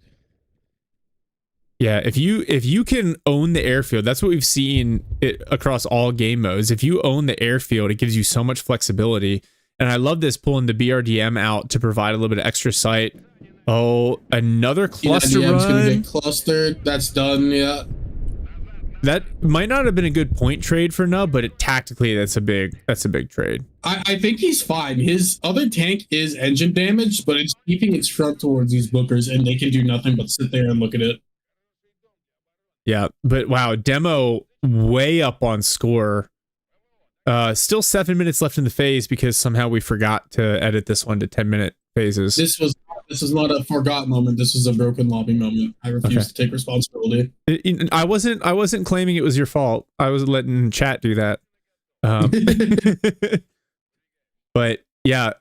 Yeah, if you can own the airfield, that's what we've seen it across all game modes. If you own the airfield, it gives you so much flexibility. And I love this pulling the BRDM out to provide a little bit of extra sight. Oh, another cluster DM's going to run. get clustered. That's done, yeah. That might not have been a good point trade for Nub, but tactically that's a big trade. I think he's fine. His other tank is engine damaged, but it's keeping its front towards these Bookers, and they can do nothing but sit there and look at it. Yeah, but wow, Demo way up on score. Still 7 minutes left in the phase because somehow we forgot to edit this one to 10-minute phases. This is not a forgot moment. This was a broken lobby moment. I refuse to take responsibility. I wasn't claiming it was your fault. I was letting chat do that. But yeah,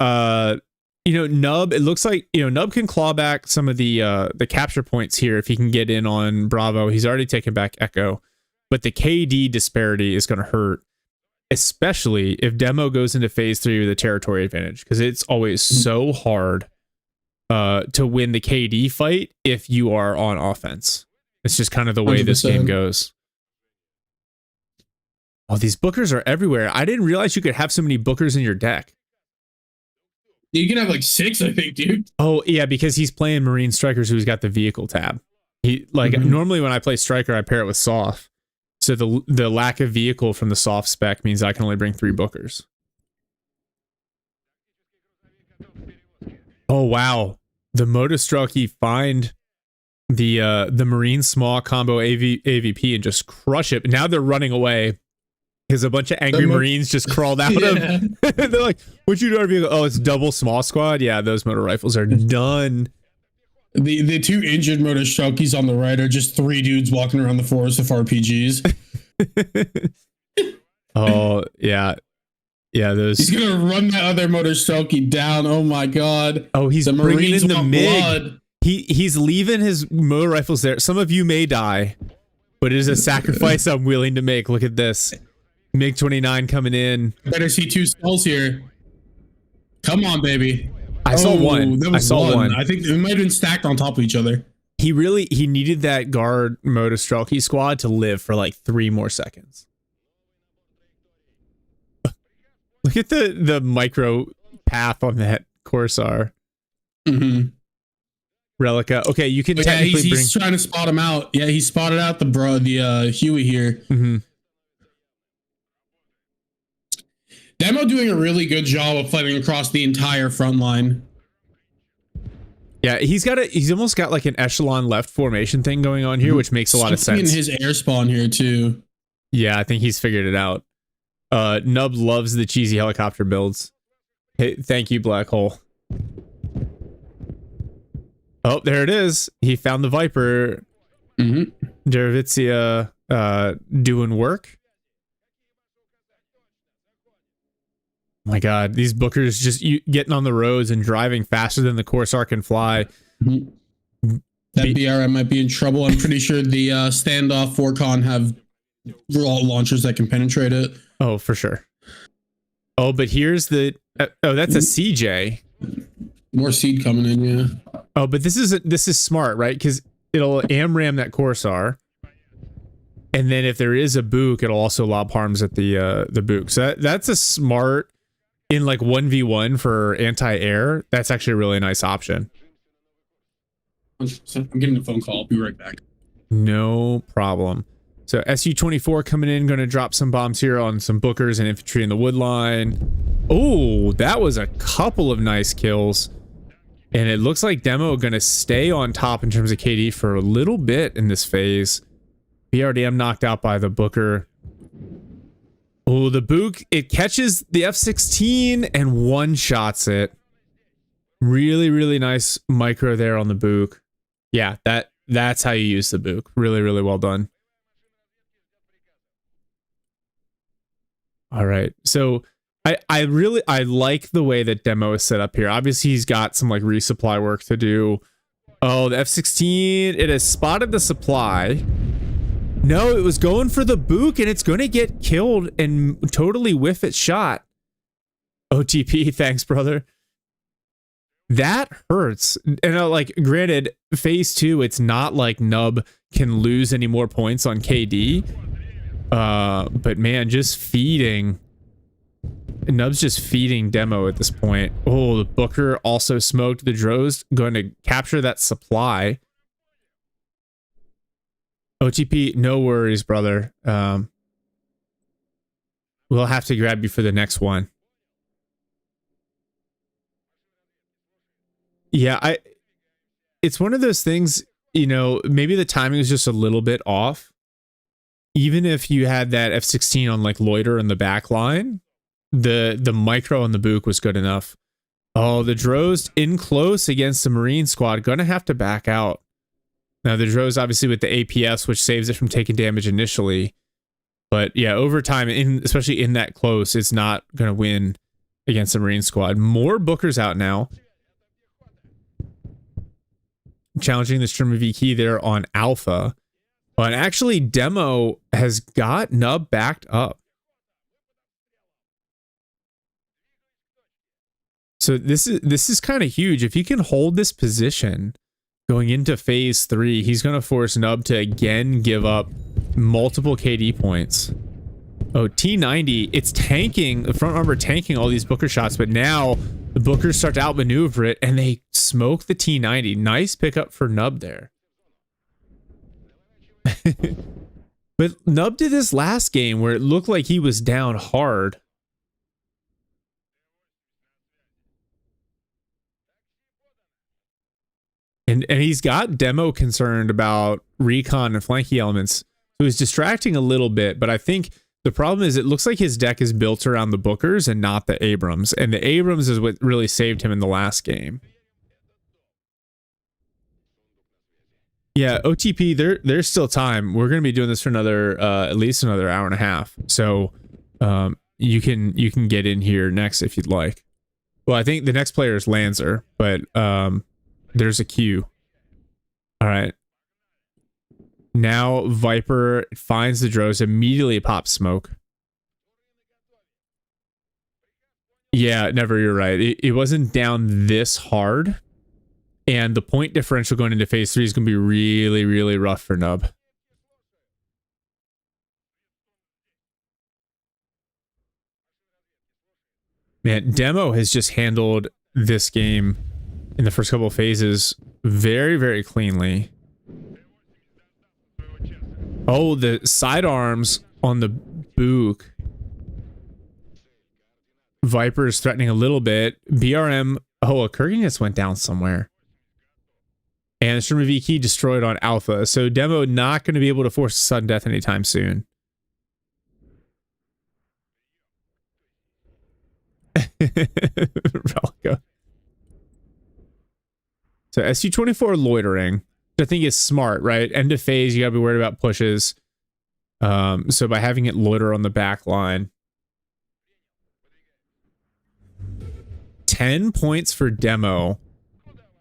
Nub, it looks like, Nub can claw back some of the capture points here if he can get in on Bravo. He's already taken back Echo, but the KD disparity is going to hurt, especially if Demo goes into phase 3 with a territory advantage, because it's always so hard to win the KD fight if you are on offense. It's just kind of the way 100%. This game goes. Oh, these Bookers are everywhere. I didn't realize you could have so many Bookers in your deck. You can have like 6, I think, dude. Oh yeah, because he's playing Marine Strikers who's got the vehicle tab. He like normally when I play Striker, I pair it with Soft. So the lack of vehicle from the Soft spec means I can only bring 3 Bookers. Oh wow, the Motostrelki find the Marine small combo AVP and just crush it. Now they're running away because a bunch of angry Marines just crawled out of. They're like, "What you do?" Vehicle? Oh, it's double small squad. Yeah, those motor rifles are done. The 2 injured Motostrelkis on the right are just 3 dudes walking around the forest of RPGs. Oh yeah. Yeah, those. He's gonna run that other Motostrelki down. Oh my god. Oh, he's the bringing Marines in the want MiG. blood. He's leaving his motor rifles there. Some of you may die, but it is a sacrifice I'm willing to make. Look at this. MiG-29 coming in. Better see 2 skulls here. Come on, baby. I saw one. That was one. I think it might have been stacked on top of each other. He needed that guard Motostrelki squad to live for like 3 more seconds. Look at the micro path on that Corsair. Relica. Okay, you can technically he's trying to spot him out. Yeah, he spotted out the Huey here. Demo doing a really good job of fighting across the entire front line. Yeah, he's almost got like an echelon left formation thing going on here, which makes a lot of sense. In his air spawn here too. Yeah, I think he's figured it out. Nub loves the cheesy helicopter builds. Hey, thank you, Black Hole. Oh, there it is. He found the Viper. Derevitsia doing work. My God, these Bookers just getting on the roads and driving faster than the Corsair can fly. That BRM might be in trouble. I'm pretty sure the standoff Forcon have launchers that can penetrate it. Oh, for sure. Oh, but here's the... oh, that's a CJ. More seed coming in, yeah. Oh, but this is smart, right? Because it'll AMRAM that Corsair. And then if there is a Book, it'll also lob harms at the Book. So that's a smart... In like 1v1 for anti-air, that's actually a really nice option. I'm getting a phone call. I'll be right back. No problem. So SU-24 coming in, going to drop some bombs here on some Bookers and infantry in the wood line. Oh, that was a couple of nice kills. And it looks like Demo going to stay on top in terms of KD for a little bit in this phase. BRDM knocked out by the Booker. Oh, the Book, it catches the F-16 and one-shots it. Really, really nice micro there on the Book. Yeah, that's how you use the Book. Really, really well done. All right. So I like the way that Demo is set up here. Obviously, he's got some like resupply work to do. Oh, the F-16, it has spotted the supply. No, it was going for the Book and it's going to get killed and totally whiff its shot. OTP, thanks, brother. That hurts. And like, granted, phase 2, it's not like Nub can lose any more points on KD. But man, just feeding. Nub's just feeding Demo at this point. Oh, the Booker also smoked the Droz, going to capture that supply. OTP, no worries, brother. We'll have to grab you for the next one. Yeah, it's one of those things, you know, maybe the timing is just a little bit off. Even if you had that F-16 on like loiter in the back line, the micro on the Book was good enough. Oh, the Droz in close against the Marine squad, gonna have to back out. Now, the Droz obviously with the APS, which saves it from taking damage initially. But yeah, over time, especially in that close, it's not going to win against the Marine squad. More Bookers out now. Challenging the Sturm V key there on Alpha. But actually, Demo has got Nub backed up. So this is kind of huge. If he can hold this position going into phase 3, he's going to force Nub to again give up multiple KD points. Oh, T90, it's tanking, the front armor tanking all these Booker shots, but now the The Bookers start to outmaneuver it, and they smoke the T-90. Nice pickup for Nub there. But Nub did this last game where it looked like he was down hard. And he's got Demo concerned about recon and flanking elements. So he's distracting a little bit, but I think the problem is it looks like his deck is built around the Bookers and not the Abrams. And the Abrams is what really saved him in the last game. Yeah, OTP, there's still time. We're going to be doing this for another, at least another hour and a half. So you can get in here next if you'd like. Well, I think the next player is Lancer, but there's a queue. All right. Now Viper finds the Drones, immediately pops smoke. Yeah, Never, you're right. It wasn't down this hard. And the point differential going into phase 3 is going to be really, really rough for Nub. Man, Demo has just handled this game in the first couple of phases very, very cleanly. Oh, the sidearms on the Book. Viper's threatening a little bit. BRM. Oh, a Kurganus went down somewhere. And the Streamer V key destroyed on Alpha. So Demo not going to be able to force a sudden death anytime soon. Relica. So SU-24 loitering, which I think is smart, right? End of phase, you gotta be worried about pushes. So by having it loiter on the back line. 10 points for Demo.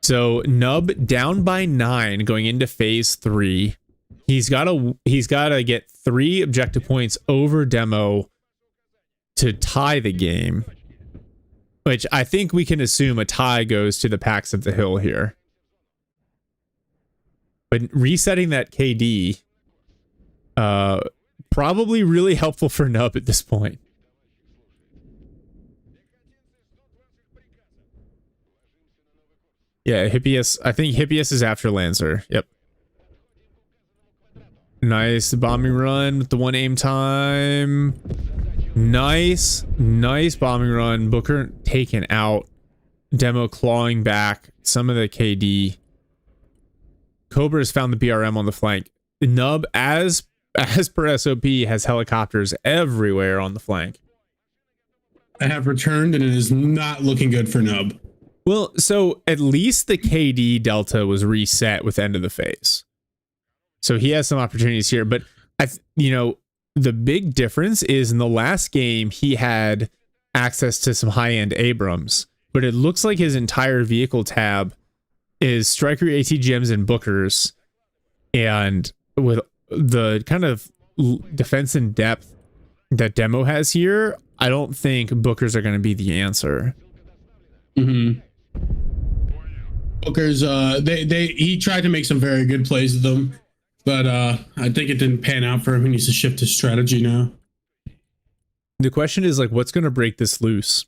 So Nub down by 9 going into phase 3. He's gotta get 3 objective points over Demo to tie the game. Which I think we can assume a tie goes to the PAX of the Hill here. But resetting that KD, probably really helpful for Nub at this point. Yeah, Hippias. I think Hippias is after Lancer. Yep. Nice bombing run with the 1 aim time. Nice bombing run. Booker taken out. Demo clawing back some of the KD. Cobra has found the BRM on the flank. Nub, as per SOP, has helicopters everywhere on the flank. I have returned, and it is not looking good for Nub. Well, so at least the KD delta was reset with end of the phase. So he has some opportunities here, but the big difference is in the last game he had access to some high-end Abrams, but it looks like his entire vehicle tab is Striker ATGMs and Bookers, and with the kind of defense in depth that Demo has here, I don't think Bookers are going to be the answer. Mm-hmm. Bookers, he tried to make some very good plays with them, but I think it didn't pan out for him. He needs to shift his strategy now. The question is, like, what's going to break this loose?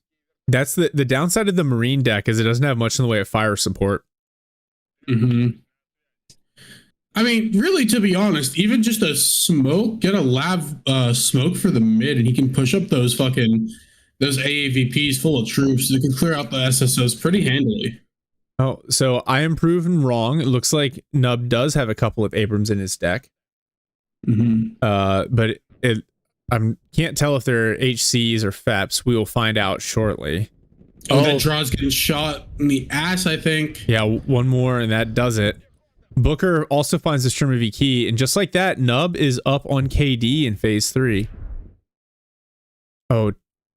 That's the downside of the Marine deck, is it doesn't have much in the way of fire support. Mm-hmm. I mean, really, to be honest, even just a smoke, get a lav smoke for the mid, and he can push up those AAVPs full of troops. They can clear out the SSOs pretty handily. Oh, so I am proven wrong. It looks like Nub does have a couple of Abrams in his deck. Mm-hmm. But I can't tell if they're HCs or FEPs. We will find out shortly. Oh, that draw's getting shot in the ass, I think. Yeah, one more and that does it. Booker also finds the Streamer V key, and just like that, Nub is up on KD in phase 3. Oh,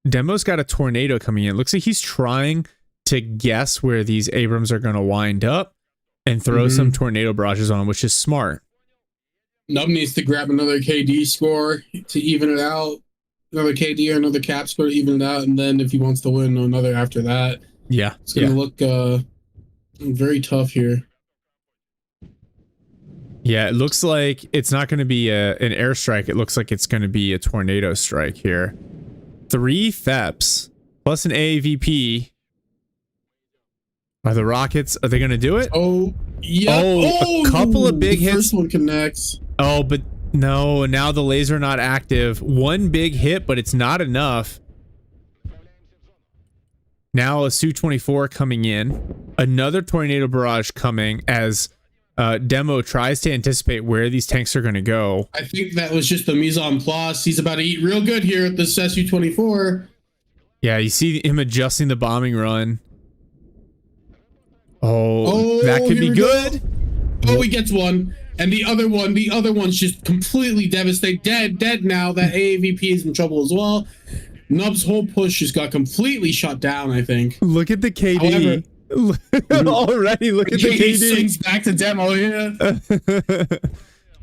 Demo's got a tornado coming in. Looks like he's trying to guess where these Abrams are going to wind up and throw some tornado barrages on them, which is smart. Nub needs to grab another KD score to even it out. Another KD or another cap score to even it out, and then if he wants to win, another after that. Yeah. It's going to look very tough here. Yeah, it looks like it's not going to be an airstrike. It looks like it's going to be a tornado strike here. 3 FEPs plus an AAVP. Are the rockets, are they going to do it? Oh, yeah. Oh, a couple of big the hits. First one connects. Oh, but no, now the laser not active. One big hit, but it's not enough. Now a Su-24 coming in. Another tornado barrage coming as Demo tries to anticipate where these tanks are going to go. I think that was just the mise en place. He's about to eat real good here with this Su-24. Yeah, you see him adjusting the bombing run. Oh, that could be good. Oh, he gets one. And the other one's just completely devastated. Dead now. That AAVP is in trouble as well. Nub's whole push just got completely shut down, I think. Look at the KD. Already, look at the KD. He swings back to Demo, yeah.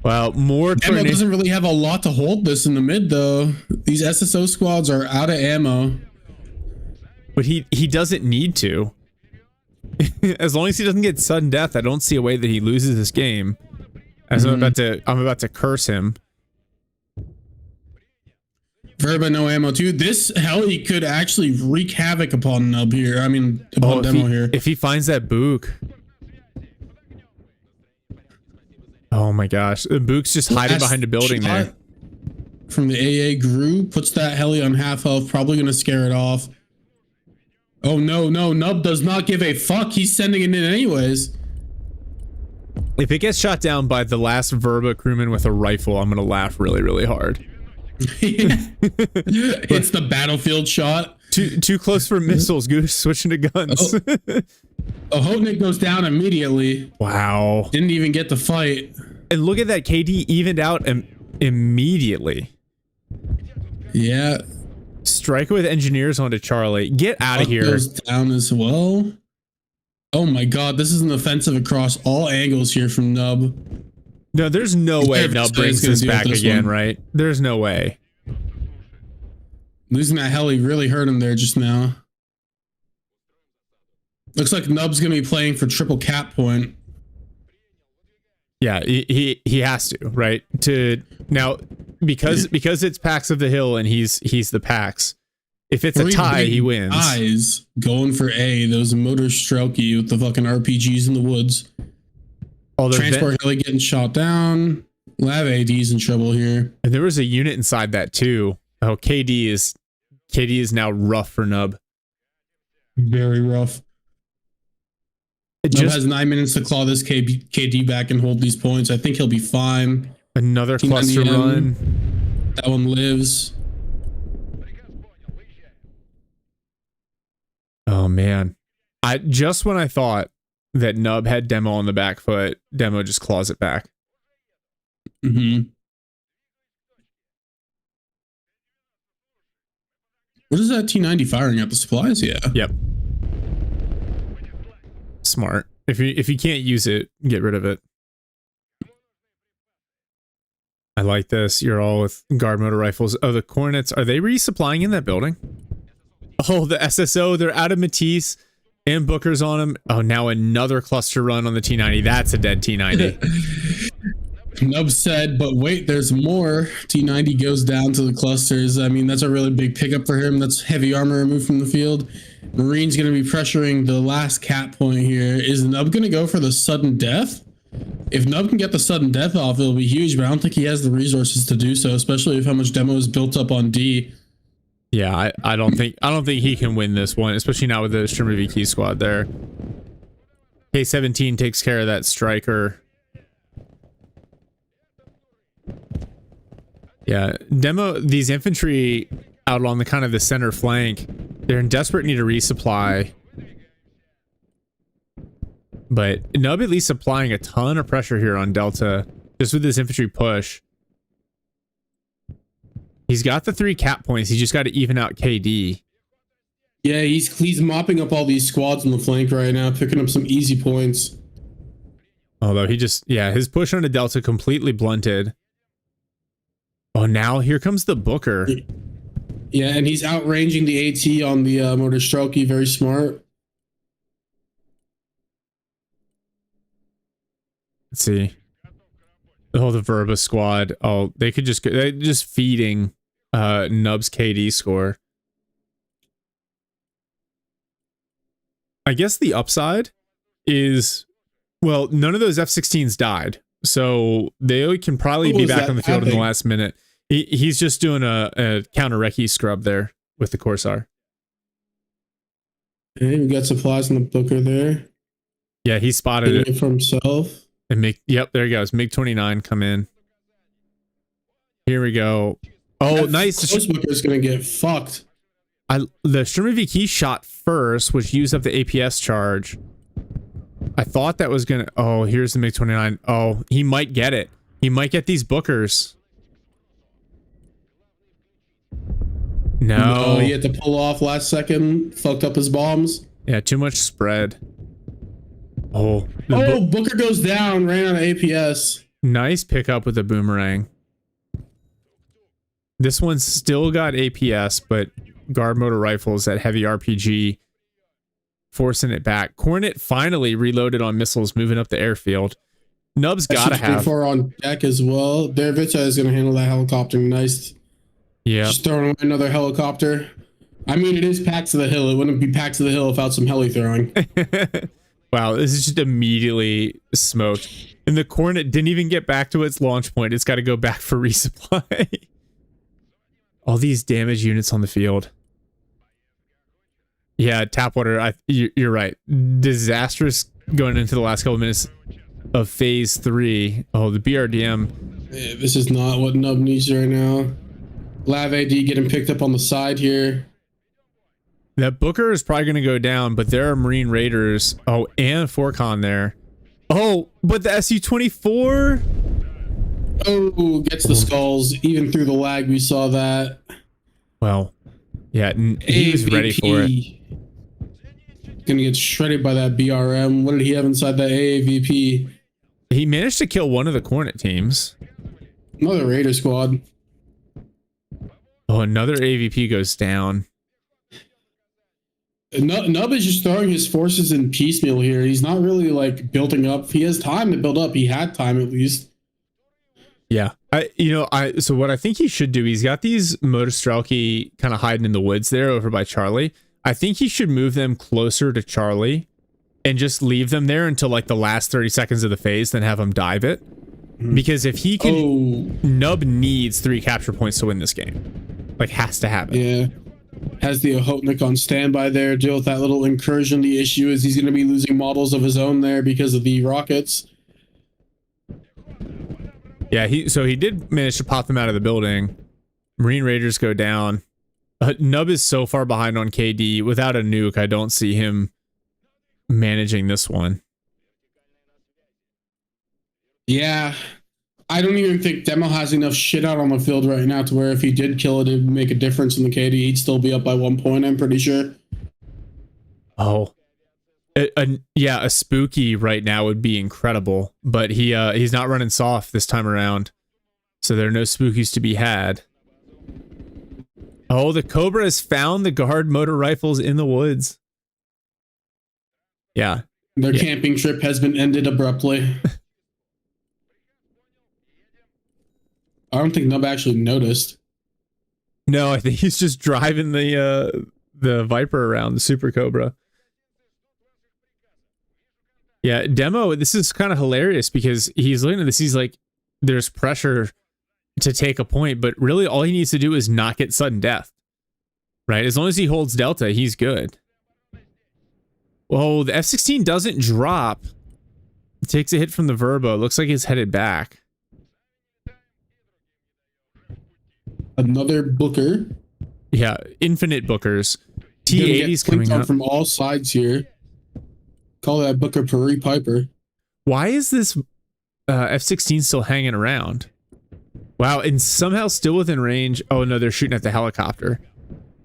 Wow, more Demo doesn't really have a lot to hold this in the mid, though. These SSO squads are out of ammo. But he doesn't need to. As long as he doesn't get sudden death, I don't see a way that he loses this game. As I'm about to curse him. Verba no ammo too. This heli could actually wreak havoc upon Nub here. I mean, upon Demo here. If he finds that Book. Oh my gosh. The Book's just hiding behind a building there. From the AA group, puts that heli on half health, probably gonna scare it off. Oh no, Nub does not give a fuck. He's sending it in anyways. If it gets shot down by the last Verba crewman with a rifle, I'm gonna laugh really, really hard. It's the battlefield shot. Too close for missiles. Goose switching to guns. Hotnik goes down immediately. Wow. Didn't even get the fight. And look at that. KD evened out immediately. Yeah. Striker with engineers onto Charlie. Get out of here. Goes down as well. Oh my god, this is an offensive across all angles here from Nub. No, there's no way Nub brings this back again, right? There's no way. Losing that heli really hurt him there just now. Looks like Nub's going to be playing for triple cap point. Yeah, he has to, right? To now because it's PAX of the Hill and he's the PAX. If it's a tie, he wins. Eyes going for A. Those motor strokey with the fucking RPGs in the woods. Transport heli getting shot down. Lab AD's in trouble here. And there was a unit inside that too. Oh, KD is now rough for Nub. Very rough. Nub has 9 minutes to claw this KD back and hold these points. I think he'll be fine. Another cluster run. That one lives. Oh man. When I thought that Nub had Demo on the back foot, Demo just claws it back. Mm-hmm. What is that T90 firing at the supplies? Yeah. Yep. Smart. If you can't use it, get rid of it. I like this. You're all with guard motor rifles. Oh, the Cornets, are they resupplying in that building? Oh, the SSO, they're out of Matisse and Booker's on them. Oh, now another cluster run on the T90. That's a dead T90. Nub said, but wait, there's more. T90 goes down to the clusters. I mean, that's a really big pickup for him. That's heavy armor removed from the field. Marine's going to be pressuring the last cap point here. Is Nub going to go for the sudden death? If Nub can get the sudden death off, it'll be huge, but I don't think he has the resources to do so, especially with how much Demo is built up on D. Yeah, I don't think he can win this one, especially not with the Streamer VK squad there. K-17 takes care of that striker. Yeah, Demo, these infantry out along the kind of the center flank, they're in desperate need of resupply. But Nub at least applying a ton of pressure here on Delta, just with this infantry push. He's got the 3 cap points. He's just got to even out KD. Yeah, he's mopping up all these squads on the flank right now, picking up some easy points. Although his push onto Delta completely blunted. Oh, now here comes the Booker. Yeah, and he's outranging the AT on the motor strokey. Very smart. Let's see. Oh, the Verba squad. Oh, they're just feeding Nub's KD score. I guess the upside is, well, none of those F-16s died, so they can probably be back on the field in the last minute. He's just doing a counter recce scrub there with the Corsair. Okay, we got supplies in the Booker there. Yeah, he spotted it for himself. and yep, there he goes. MiG-29 come in. Here we go. Oh, That nice. close Booker is gonna get fucked. The Sturmovik shot first, which used up the APS charge. I thought that was gonna. Oh, here's the MiG-29. Oh, he might get it. He might get these Bookers. No. He had to pull off last second. Fucked up his bombs. Yeah, too much spread. Oh. Booker goes down. Ran out of APS. Nice pickup with the boomerang. This one's still got APS, but guard motor rifles at heavy RPG, forcing it back. Cornet finally reloaded on missiles, moving up the airfield. Nub's gotta have. Far on deck as well. Derevita is gonna handle that helicopter nice. Yeah. Just throwing away another helicopter. I mean, it is PAX to the hill. It wouldn't be PAX to the hill without some heli throwing. Wow, this is just immediately smoked. And the Cornet didn't even get back to its launch point. It's got to go back for resupply. All these damage units on the field. Yeah, Tapwater, you're right. Disastrous going into the last couple of minutes of phase 3. Oh, the BRDM. Yeah, this is not what Nub needs right now. Lav AD getting picked up on the side here. That Booker is probably going to go down, but there are Marine Raiders. Oh, and Forcon there. Oh, but the Su-24? Oh, gets the skulls. Even through the lag, we saw that. Well, yeah, he was ready for it. Gonna get shredded by that BRM. What did he have inside that AAVP? He managed to kill one of the Cornet teams. Another Raider squad. Oh, another AVP goes down. Nub is just throwing his forces in piecemeal here. He's not really like building up. He has time to build up. He had time at least. Yeah. So what I think he should do, he's got these Motor Strelky kind of hiding in the woods there over by Charlie. I think he should move them closer to Charlie and just leave them there until like the last 30 seconds of the phase, then have him dive it. Because if he can, Nub needs 3 capture points to win this game. Like, has to have it. Yeah. Has the Ohotnik on standby there, deal with that little incursion. The issue is he's going to be losing models of his own there because of the rockets. Yeah, he did manage to pop them out of the building. Marine Raiders go down. Nub is so far behind on KD. Without a nuke, I don't see him managing this one. Yeah. I don't even think Demo has enough shit out on the field right now to where if he did kill it, it would make a difference in the KD. He'd still be up by 1 point, I'm pretty sure. Oh. A spooky right now would be incredible, but he's not running soft this time around. So there are no spookies to be had. Oh, the Cobra has found the guard motor rifles in the woods. Yeah. Their camping trip has been ended abruptly. I don't think Nub actually noticed. No, I think he's just driving the Viper around, the Super Cobra. Yeah, Demo, this is kind of hilarious because he's looking at this, he's like, there's pressure to take a point, but really all he needs to do is not get sudden death. Right? As long as he holds Delta, he's good. Well, the F-16 doesn't drop. It takes a hit from the Verbo. Looks like it's headed back. Another Booker. Yeah, infinite Bookers. T-80's coming up from all sides here. Call that Booker Puri Piper. Why is this F-16 still hanging around? Wow, and somehow still within range. Oh no, they're shooting at the helicopter.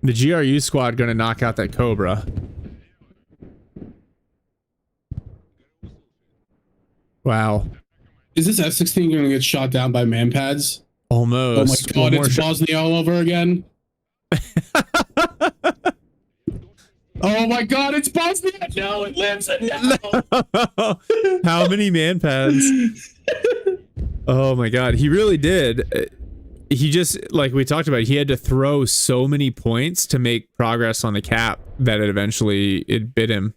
The GRU squad gonna knock out that Cobra. Wow. Is this F-16 gonna get shot down by manpads? Almost. Oh my god, it's Bosnia all over again. Oh my god, it's Bosnia! No, it lives. No. How many manpads? Oh my god, he really did. He just, like we talked about, he had to throw so many points to make progress on the cap that it eventually bit him.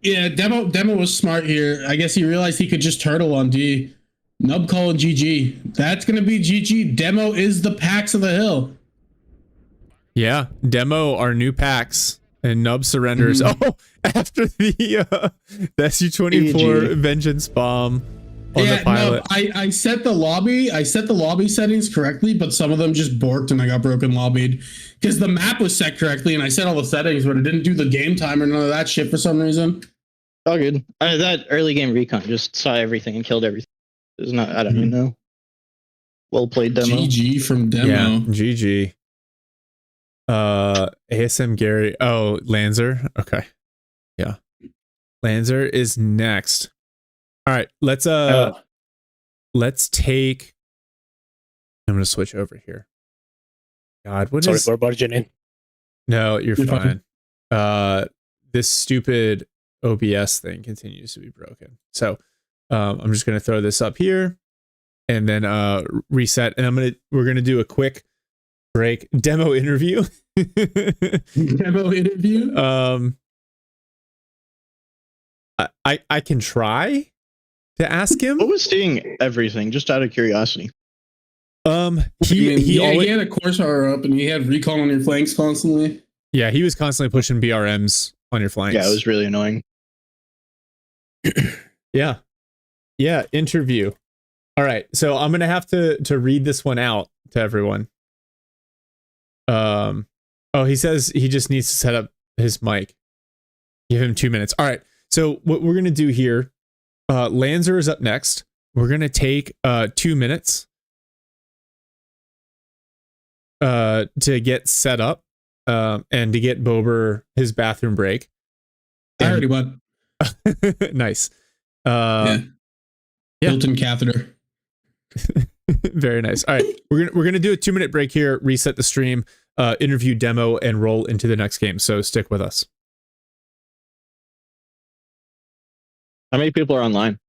Yeah, demo was smart here. I guess he realized he could just turtle on D. Nub calling GG. That's gonna be GG. Demo is the PAX of the hill. Yeah, demo our new PAX and Nub surrenders. Oh, after the SU-24 vengeance bomb on the pilot. No, I set the lobby settings correctly, but some of them just borked and I got broken lobbied because the map was set correctly and I set all the settings, but it didn't do the game time or none of that shit for some reason. All good. That early game recon just saw everything and killed everything. It's not. I don't even know. Well played, demo. GG from demo. Yeah, GG. ASM Gary. Oh, Lanzer. Okay. Yeah. Lanzer is next. All right, let's take. I'm gonna switch over here. God, what Sorry is? for barging in. No, you're fine. This stupid OBS thing continues to be broken. So, I'm just gonna throw this up here, and then reset. And we're gonna do a quick break demo interview. Demo interview. I can try to ask him. What was seeing everything? Just out of curiosity. He had a Corsair up and he had recon on your flanks constantly. Yeah, he was constantly pushing BRMs on your flanks. Yeah, it was really annoying. Yeah, interview. All right, so I'm gonna have to read this one out to everyone. Oh, he says he just needs to set up his mic. Give him 2 minutes. All right, so what we're gonna do here, Lanzer is up next. We're gonna take 2 minutes to get set up and to get Bober his bathroom break. I already went. Nice. Built-in catheter. Very nice. All right, we're gonna do a 2 minute break here, reset the stream, interview demo, and roll into the next game. So stick with us. How many people are online?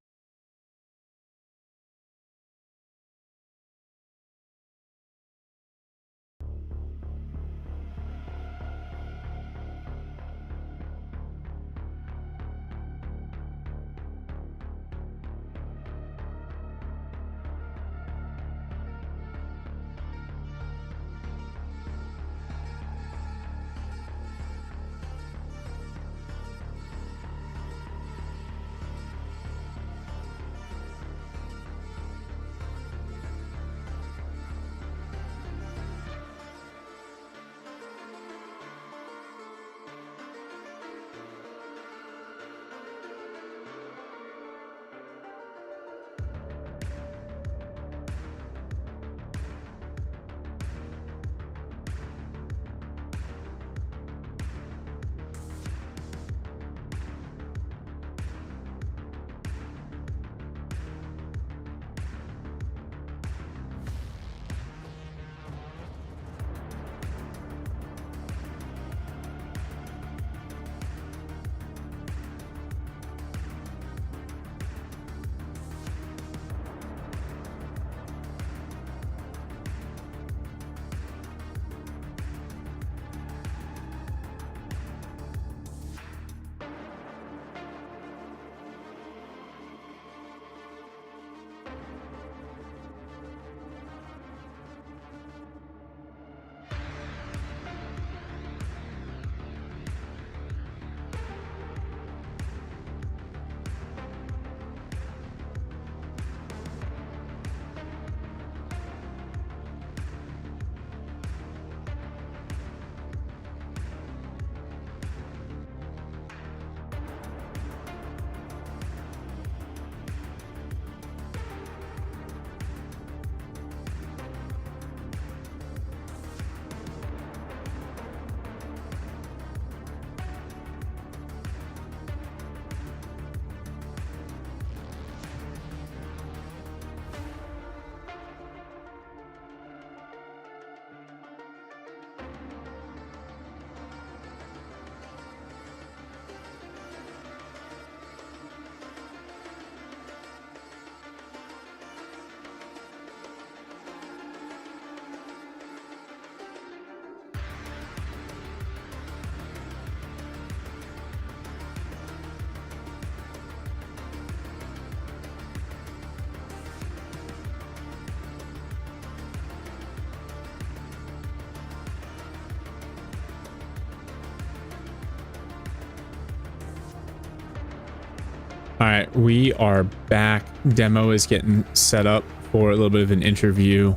All right, we are back. Demo is getting set up for a little bit of an interview,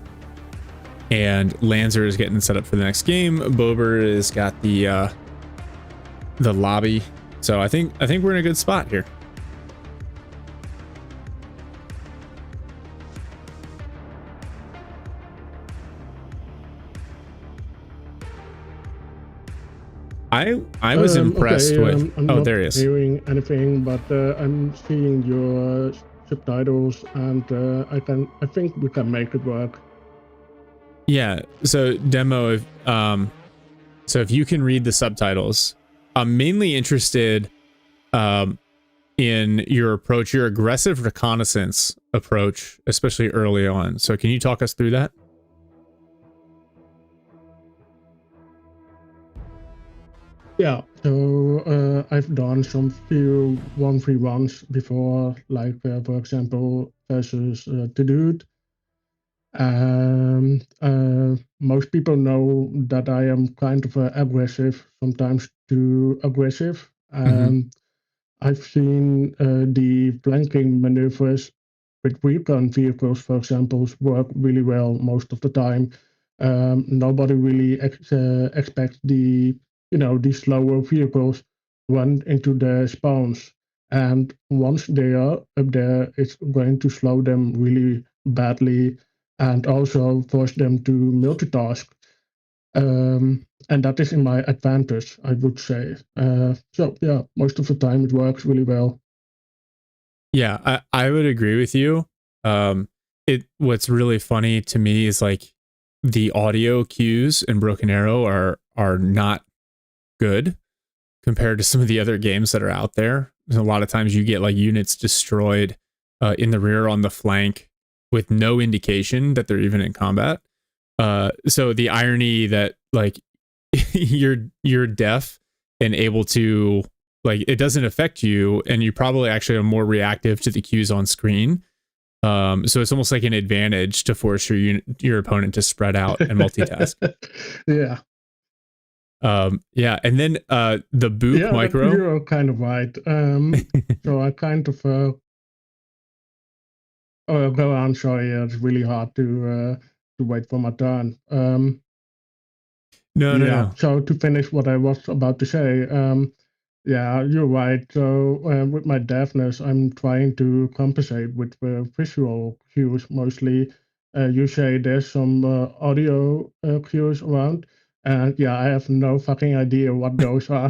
and Lanzer is getting set up for the next game. Bober has got the lobby, so I think we're in a good spot here. I was impressed with. I'm Oh, not there he is. hearing anything, but I'm seeing your subtitles, and I think we can make it work. Yeah. So Demo, if you can read the subtitles, I'm mainly interested in your approach, your aggressive reconnaissance approach, especially early on. So can you talk us through that? Yeah, so I've done some few 1v1s before, like for example versus Dude. Most people know that I am kind of aggressive, sometimes too aggressive. I've seen the flanking maneuvers with recon vehicles, for example, work really well most of the time. Nobody really expects the slower vehicles run into the spawns, and once they are up there, it's going to slow them really badly, and also force them to multitask. And that is in my advantage, I would say. So yeah, most of the time it works really well. Yeah, I would agree with you. What's really funny to me is like the audio cues in Broken Arrow are not good compared to some of the other games that are out there. A lot of times you get like units destroyed in the rear on the flank with no indication that they're even in combat. So the irony that like you're deaf and able to, like, it doesn't affect you, and you probably actually are more reactive to the cues on screen. So it's almost like an advantage to force your opponent to spread out and multitask. Yeah. Yeah, and then the boop micro. You're kind of right. So I kind of go on. Sorry, it's really hard to wait for my turn. No. So to finish what I was about to say, yeah, you're right. So with my deafness, I'm trying to compensate with visual cues mostly. You say there's some audio cues around, and yeah, I have no fucking idea what those are.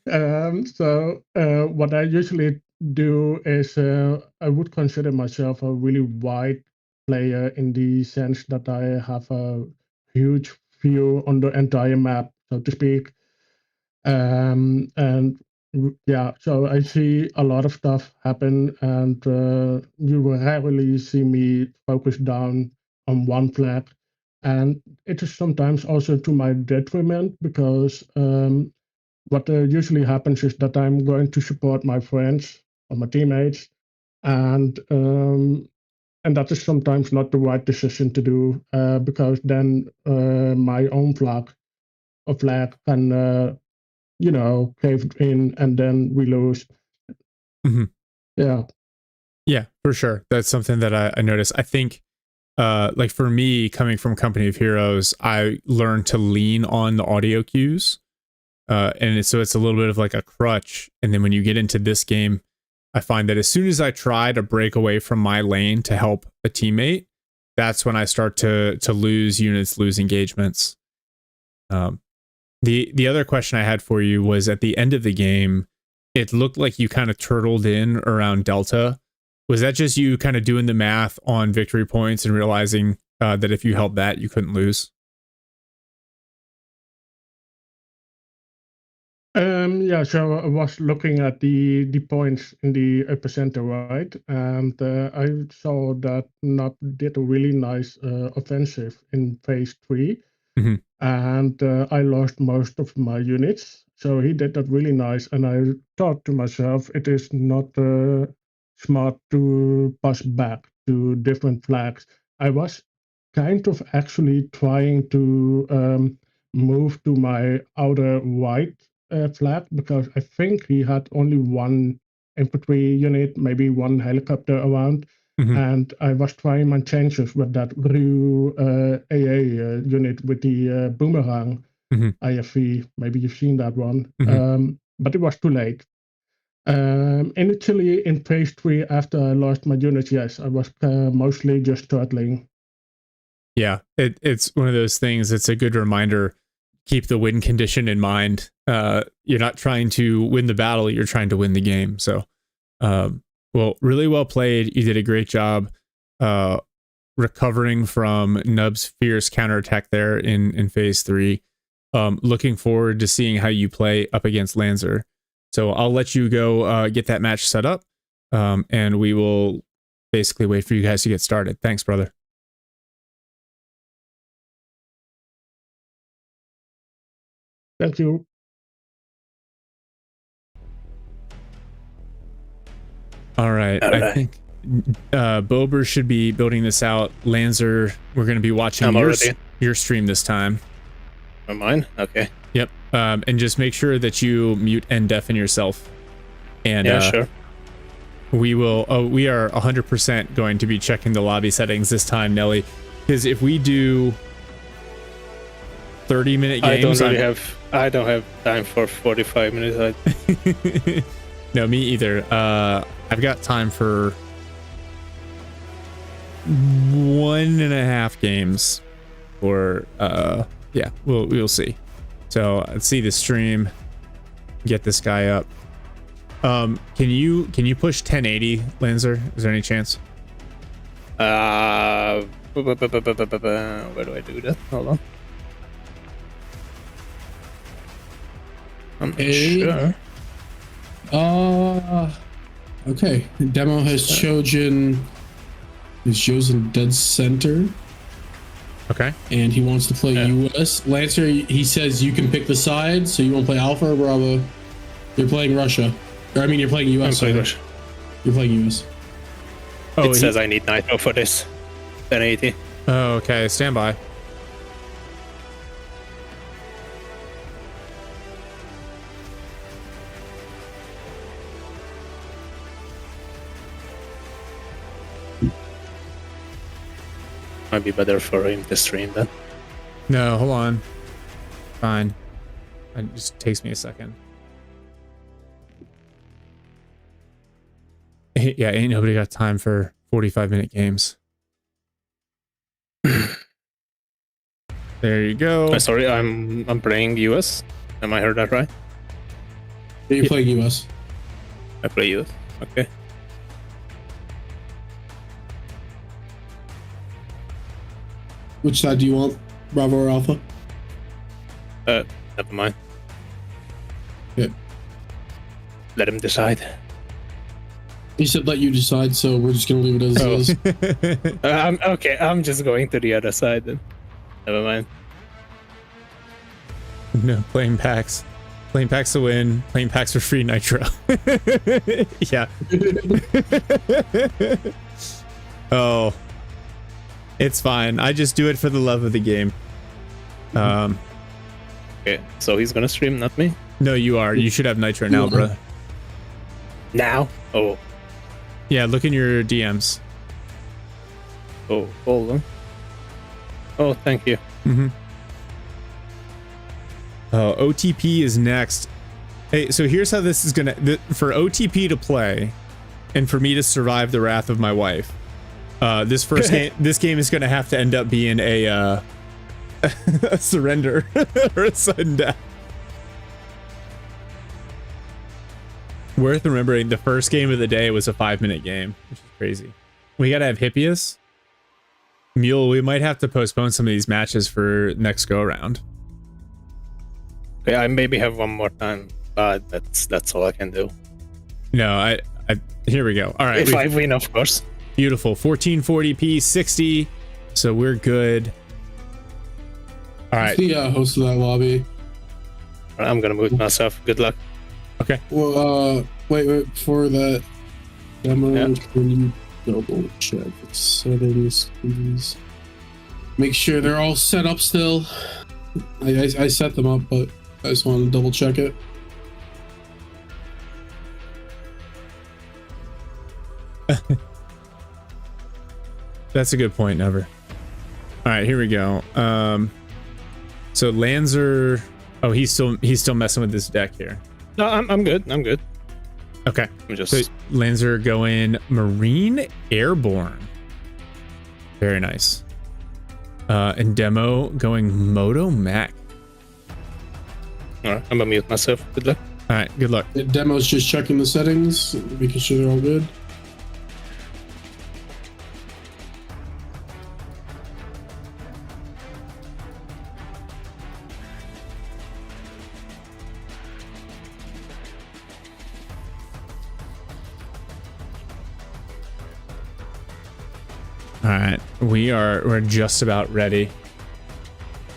So what I usually do is I would consider myself a really wide player in the sense that I have a huge view on the entire map, so to speak. And yeah, so I see a lot of stuff happen, and you will rarely see me focus down on one flag. And it is sometimes also to my detriment, because what usually happens is that I'm going to support my friends or my teammates, and that is sometimes not the right decision to do, because then my own flag can caved in, and then we lose. Yeah, for sure. That's something that I noticed. I think like for me, coming from Company of Heroes, I learned to lean on the audio cues, and so it's a little bit of like a crutch. And then when you get into this game, I find that as soon as I try to break away from my lane to help a teammate, that's when I start to lose units, lose engagements. The other question I had for you was, at the end of the game, it looked like you kind of turtled in around Delta. Was that just you kind of doing the math on victory points and realizing that if you held that, you couldn't lose? Yeah, so I was looking at the points in the epicenter, right? And I saw that Nub did a really nice offensive in phase 3. And I lost most of my units. So he did that really nice. And I thought to myself, it is not smart to pass back to different flags. I was kind of actually trying to move to my outer right flag, because I think he had only one infantry unit, maybe one helicopter around. And I was trying my chances with that Ruda AA unit with the boomerang IFV. Maybe you've seen that one. But it was too late. Initially in phase 3, after I lost my units, yes, I was mostly just turtling. Yeah, it's one of those things. It's a good reminder. Keep the win condition in mind. You're not trying to win the battle, you're trying to win the game. So, well, really well played. You did a great job recovering from Nub's fierce counterattack there in phase 3. Looking forward to seeing how you play up against Lancer. So I'll let you go get that match set up, and we will basically wait for you guys to get started. Thanks, brother. Thank you. All right. I think Bober should be building this out. Lancer, we're going to be watching your stream this time. Mine? Okay. Yep. And just make sure that you mute and deafen yourself. And yeah, sure. We will. Oh, we are 100% going to be checking the lobby settings this time, Nelly, because if we do 30-minute games, I don't have time for 45 minutes. No, me either. I've got time for 1.5 games, or yeah, we'll see. So let's see the stream. Get this guy up. Can you push 1080, Lancer? Is there any chance? Where do I do that? Hold on. I'm not sure. Okay. Demo has chosen dead center. Okay. And he wants to play US. Lancer, he says you can pick the side, so you won't play Alpha or Bravo. You're playing Russia. Or I mean, you're playing US. I'm playing Russia. You're playing US. Oh, it says I need Nitro for this. 1080. Oh, okay. Stand by. Might be better for him to stream then. No, hold on. Fine. It just takes me a second. Yeah, ain't nobody got time for 45-minute games. There you go. Sorry, I'm playing US. Am I heard that right? Yeah, you're playing US. I play US. Okay. Which side do you want? Bravo or Alpha? Never mind. Yeah. Let him decide. He said let you decide, so we're just gonna leave it as is. Okay, I'm just going to the other side then. Never mind. No, playing PAX. Playing PAX to win. Playing PAX for free Nitro. Yeah. Oh. It's fine. I just do it for the love of the game. Okay, so he's gonna stream, not me? No, you are. You should have Nitro now, bro. Now? Oh. Yeah, look in your DMs. Oh, hold on. Oh, thank you. OTP is next. Hey, so here's how this is gonna... For OTP to play, and for me to survive the wrath of my wife, this game is gonna have to end up being a surrender or a sudden death. Worth remembering, the first game of the day was a 5-minute game, which is crazy. We gotta have Hippias. Mule, we might have to postpone some of these matches for next go around. Okay, I maybe have one more time, but that's all I can do. No, I here we go. All right, if I win, of course. Beautiful. 1440p 60, so we're good. All right. The host of that lobby. I'm gonna mute myself. Good luck. Okay. Well, wait for that demo. Yeah. Can you double check the settings, please? Make sure they're all set up still. I set them up, but I just want to double check it. That's a good point, Never. All right, here we go. So Lanzer, oh, he's still messing with this deck here. No, I'm good. I'm good. Okay. I'm just So Lanzer going Marine Airborne. Very nice. And Demo going Moto Mech. all right, I'm gonna mute myself. Good luck. All right, good luck. The demo's just checking the settings, making sure they're all good. All right, we're just about ready.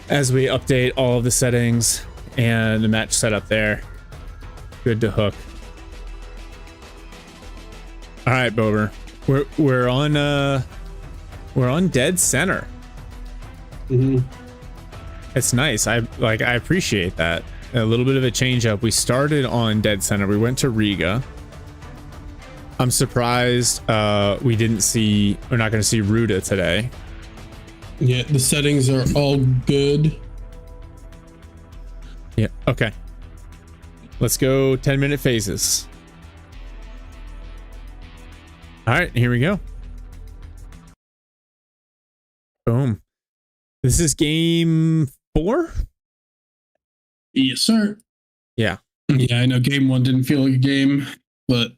As we update all of the settings and the match setup there. Good to hook. All right, Bober. We're on dead center. Mm-hmm. It's nice. I appreciate that. A little bit of a change up. We started on dead center. We went to Riga. I'm surprised we're not going to see Ruda today. Yeah, the settings are all good. Yeah. Okay. Let's go 10-minute phases. All right, here we go. Boom. This is game 4? Yes, sir. Yeah. Yeah, I know game 1 didn't feel like a game, but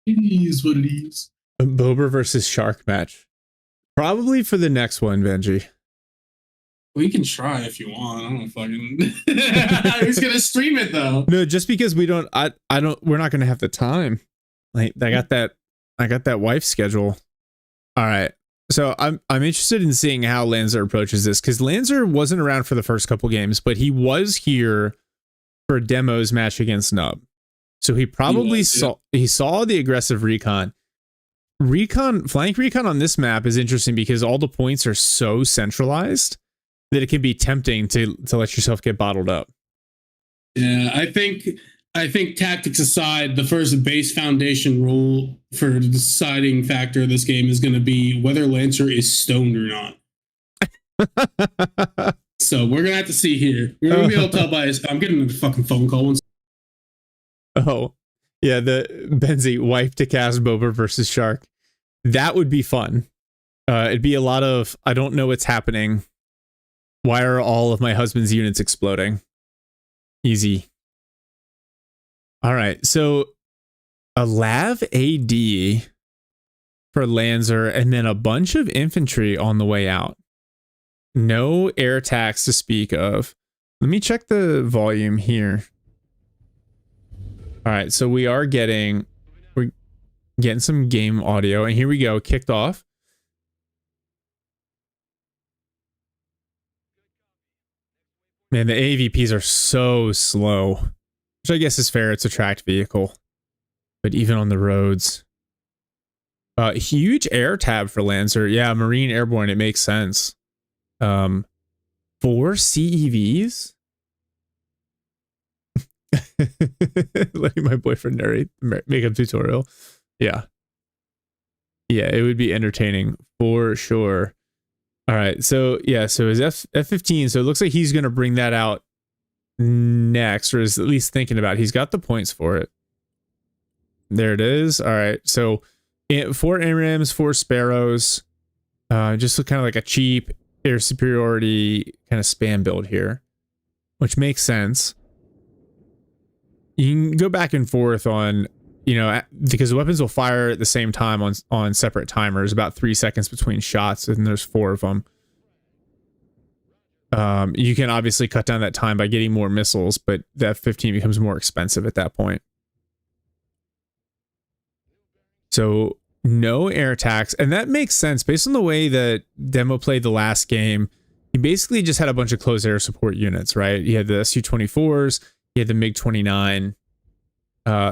it is what it is. A Bober versus Shark match. Probably for the next one, Benji. We can try if you want. I don't fucking. Who's gonna stream it though? No, just because we're not going to have the time. Like I got that wife schedule. All right. So I'm interested in seeing how Lanzer approaches this, because Lanzer wasn't around for the first couple games, but he was here for Demo's match against Nub. So he probably saw the aggressive recon. Flank recon on this map is interesting because all the points are so centralized that it can be tempting to let yourself get bottled up. Yeah, I think tactics aside, the first base foundation rule for the deciding factor of this game is going to be whether Lancer is stoned or not. So we're gonna have to see here. We're gonna be able to tell by his. I'm getting a fucking phone call. Oh, yeah, the Benzi wife to cast Bober versus Shark. That would be fun. It'd be a lot of I don't know what's happening. Why are all of my husband's units exploding? Easy. All right, so a Lav AD for Lanzer, and then a bunch of infantry on the way out. No air attacks to speak of. Let me check the volume here. All right, so we're getting some game audio, and here we go. Kicked off. Man, the AVPs are so slow, which I guess is fair. It's a tracked vehicle, but even on the roads, huge air tab for Lancer. Yeah, Marine Airborne. It makes sense. 4 CEVs. Letting my boyfriend narrate makeup tutorial. Yeah, it would be entertaining for sure. All right, so yeah, so his F-15, so it looks like he's going to bring that out next, or is at least thinking about it. He's got the points for it. There it is. All right, so 4 ARAMs, 4 Sparrows, just kind of like a cheap air superiority kind of spam build here, which makes sense. You can go back and forth on, because the weapons will fire at the same time on separate timers, about 3 seconds between shots, and there's 4 of them. You can obviously cut down that time by getting more missiles, but the F-15 becomes more expensive at that point. So no air attacks, and that makes sense based on the way that Demo played the last game. He basically just had a bunch of close air support units, right? He had the Su-24s, he had the MiG-29.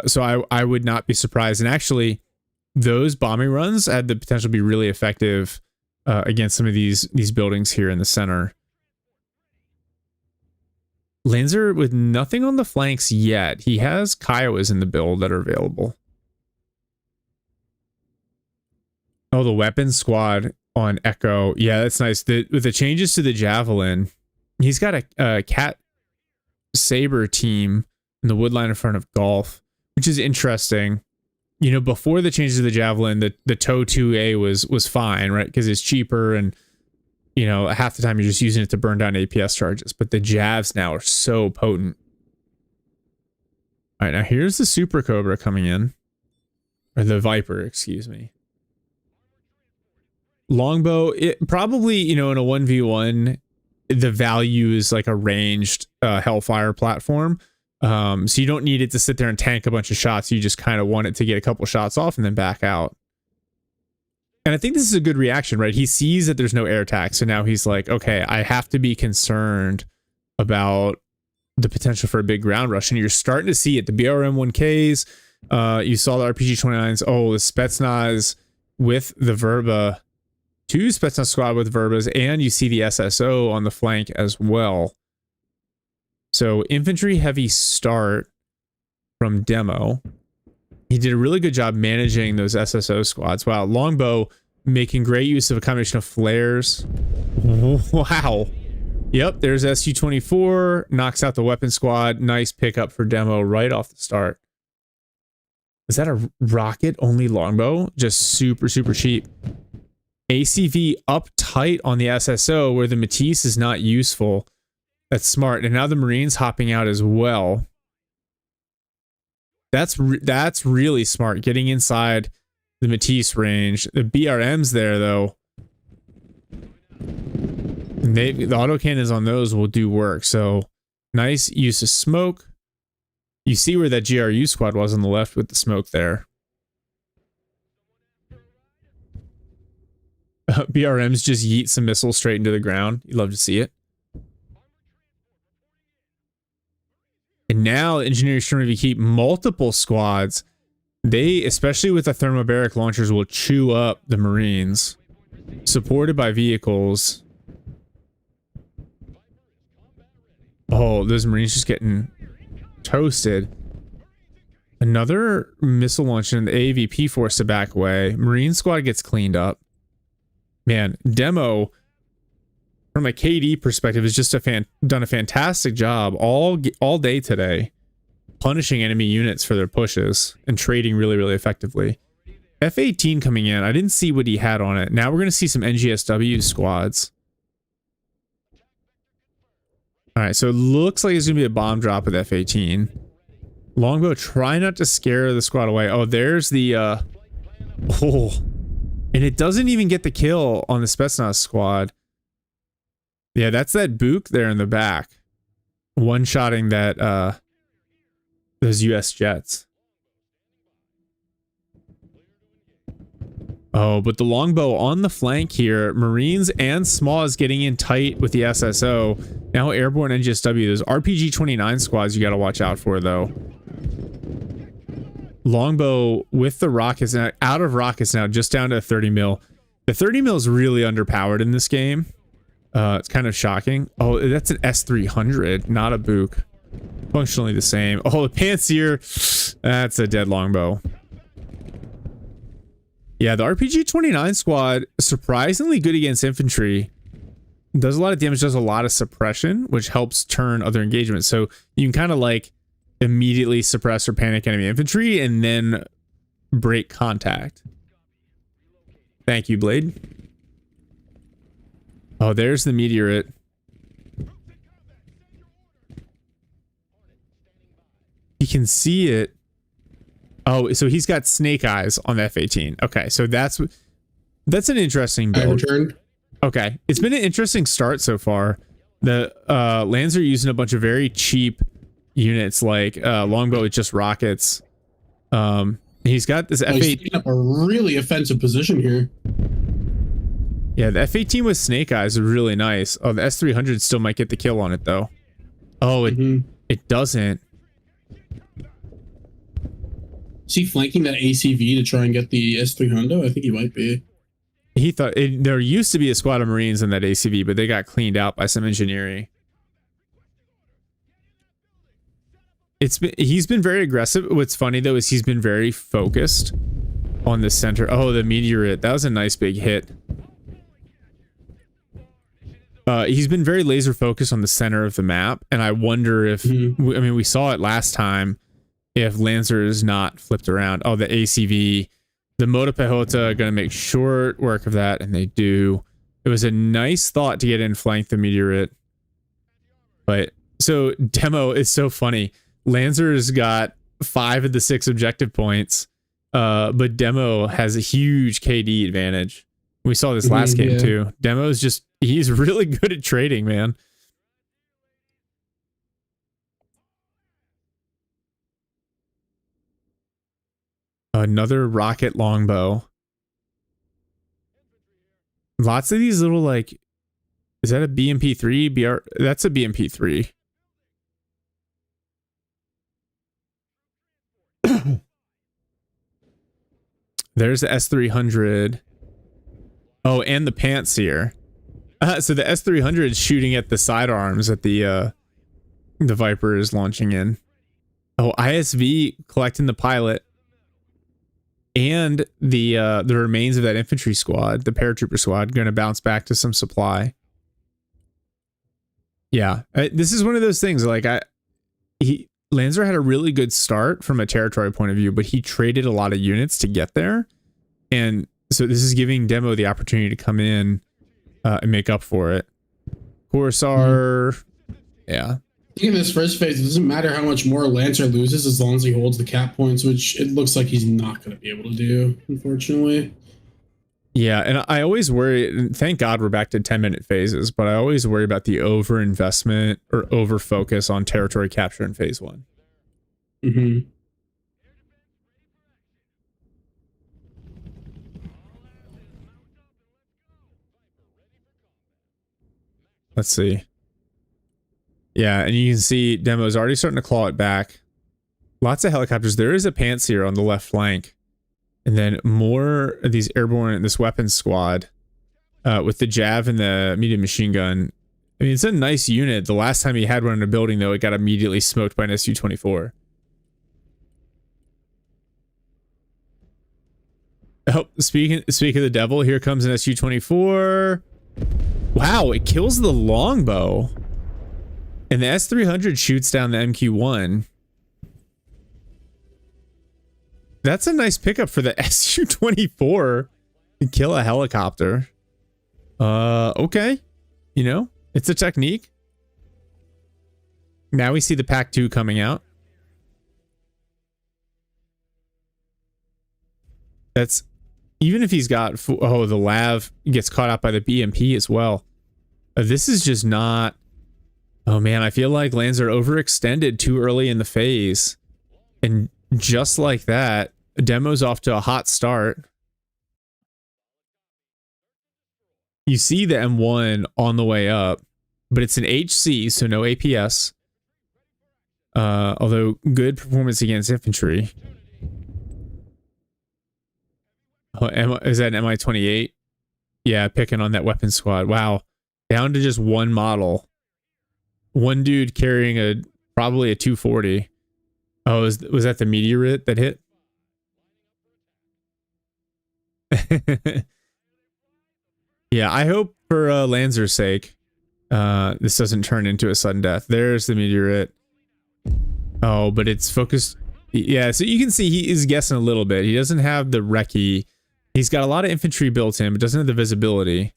So I would not be surprised. And actually, those bombing runs had the potential to be really effective against some of these buildings here in the center. Lanzer with nothing on the flanks yet. He has Kiowas in the build that are available. Oh, the weapons squad on Echo. Yeah, that's nice. With the changes to the Javelin, he's got a Cat Saber team in the wood line in front of Golf, which is interesting. You know, before the changes to the Javelin, the TOW 2A was fine, right? Because it's cheaper and, you know, half the time you're just using it to burn down APS charges. But the Javs now are so potent. All right, now here's the Super Cobra coming in. Or the Viper, excuse me. Longbow, it probably, you know, in a 1v1, the value is like a ranged Hellfire platform. So you don't need it to sit there and tank a bunch of shots. You just kind of want it to get a couple shots off and then back out. And I think this is a good reaction, right? He sees that there's no air attack. So now he's like, okay, I have to be concerned about the potential for a big ground rush. And you're starting to see it. The BRM 1Ks, you saw the RPG 29s. Oh, the Spetsnaz with the Verba. 2 Spetsnaz squad with Verbas, and you see the SSO on the flank as well. So infantry heavy start from Demo. He did a really good job managing those SSO squads. Wow, Longbow making great use of a combination of flares. Wow. Yep, there's SU-24, knocks out the weapon squad. Nice pickup for Demo right off the start. Is that a rocket-only Longbow? Just super, super cheap. ACV up tight on the SSO where the Matisse is not useful. That's smart. And now the Marines hopping out as well. That's really smart. Getting inside the Matisse range. The BRM's there though. And the autocannons on those will do work. So nice use of smoke. You see where that GRU squad was on the left with the smoke there. BRMs just yeet some missiles straight into the ground. You love to see it. And now engineers trying to keep multiple squads. They, especially with the thermobaric launchers, will chew up the Marines. Supported by vehicles. Oh, those Marines just getting toasted. Another missile launch and the AVP forced to back away. Marine squad gets cleaned up. Man, Demo, from a KD perspective, has just done a fantastic job all day today, punishing enemy units for their pushes and trading really, really effectively. F-18 coming in. I didn't see what he had on it. Now we're going to see some NGSW squads. All right, so it looks like it's going to be a bomb drop with F-18. Longbow, try not to scare the squad away. Oh, there's the... Oh... And it doesn't even get the kill on the Spetsnaz squad. Yeah, that's that Book there in the back. One-shotting that, those US jets. Oh, but the Longbow on the flank here. Marines and SMAWs getting in tight with the SSO. Now Airborne NGSW. Those RPG-29 squads you got to watch out for, though. Longbow with the rockets now, out of rockets now, just down to 30 mil. The 30 mil is really underpowered in this game. It's kind of shocking. Oh, that's an S300, not a Book. Functionally the same. Oh, the Pantsier, that's a dead Longbow. Yeah, the RPG-29 squad, surprisingly good against infantry. Does a lot of damage, does a lot of suppression, which helps turn other engagements. So you can kind of like immediately suppress or panic enemy infantry and then break contact. Thank you, Blade. Oh, there's the meteorite. You can see it. Oh, so he's got snake eyes on the F-18. Okay, so that's an interesting build. I returned. Okay, it's been an interesting start so far. The Lands are using a bunch of very cheap units like Longbow with just rockets. He's got this F-18. He's taking up a really offensive position here. Yeah, the F-18 with snake eyes is really nice. Oh, the S-300 still might get the kill on it though. Oh, it doesn't. Is he flanking that ACV to try and get the S300? I think he might be. He thought there used to be a squad of Marines in that ACV, but they got cleaned out by some engineering. He's been very aggressive. What's funny though is he's been very focused. on the center. Oh, the meteorite. That was a nice big hit. He's been very laser focused on the center of the map, and I wonder if I mean, we saw it last time, if Lancer is not flipped around. Oh, the ACV, the Moto Pehota are going to make short work of that, and they do. It was a nice thought to get in flank the meteorite, but so Demo is so funny. Lancer's got 5 of the 6 objective points, but Demo has a huge KD advantage. We saw this last game too. Demo's just, he's really good at trading, man. Another rocket longbow. Lots of these little, like, is that a BMP3? BR? That's a BMP3. There's the S300. Oh, and the Pantseer. So the S300 is shooting at the sidearms that the Viper is launching in. Oh, ISV collecting the pilot. And the remains of that infantry squad, the paratrooper squad, going to bounce back to some supply. Yeah, this is one of those things. Like Lancer had a really good start from a territory point of view, but he traded a lot of units to get there, and so this is giving Demo the opportunity to come in and make up for it. Corsair, yeah. In this first phase, it doesn't matter how much more Lancer loses as long as he holds the cap points, which it looks like he's not going to be able to do, unfortunately. Yeah, and I always worry, and thank God we're back to 10-minute phases, but I always worry about the over-investment or over-focus on territory capture in phase 1. Mm-hmm. Let's see. Yeah, and you can see Demo's already starting to claw it back. Lots of helicopters. There is a Pantseer on the left flank. And then more of these airborne, this weapons squad with the Jav and the medium machine gun. I mean, it's a nice unit. The last time he had one in a building, though, it got immediately smoked by an Su-24. Oh, speaking of the devil, here comes an Su-24. Wow, it kills the longbow. And the S-300 shoots down the MQ-1. That's a nice pickup for the Su-24 to kill a helicopter. Okay. You know, it's a technique. Now we see the PAC-2 coming out. That's, even if he's got, oh, the Lav gets caught out by the BMP as well. This is just not, oh man, I feel like Lancer overextended too early in the phase. And just like that, Demo's off to a hot start. You see the M1 on the way up, but it's an HC, so no APS. Although good performance against infantry. Oh, is that an Mi-28? Yeah, picking on that weapon squad. Wow. Down to just one model. One dude carrying probably a 240. Oh, was that the meteorite that hit? Yeah, I hope for Lancer's sake this doesn't turn into a sudden death. There's the meteorite. Oh, but it's focused. Yeah, so you can see he is guessing a little bit. He doesn't have the recce. He's got a lot of infantry built in, but doesn't have the visibility.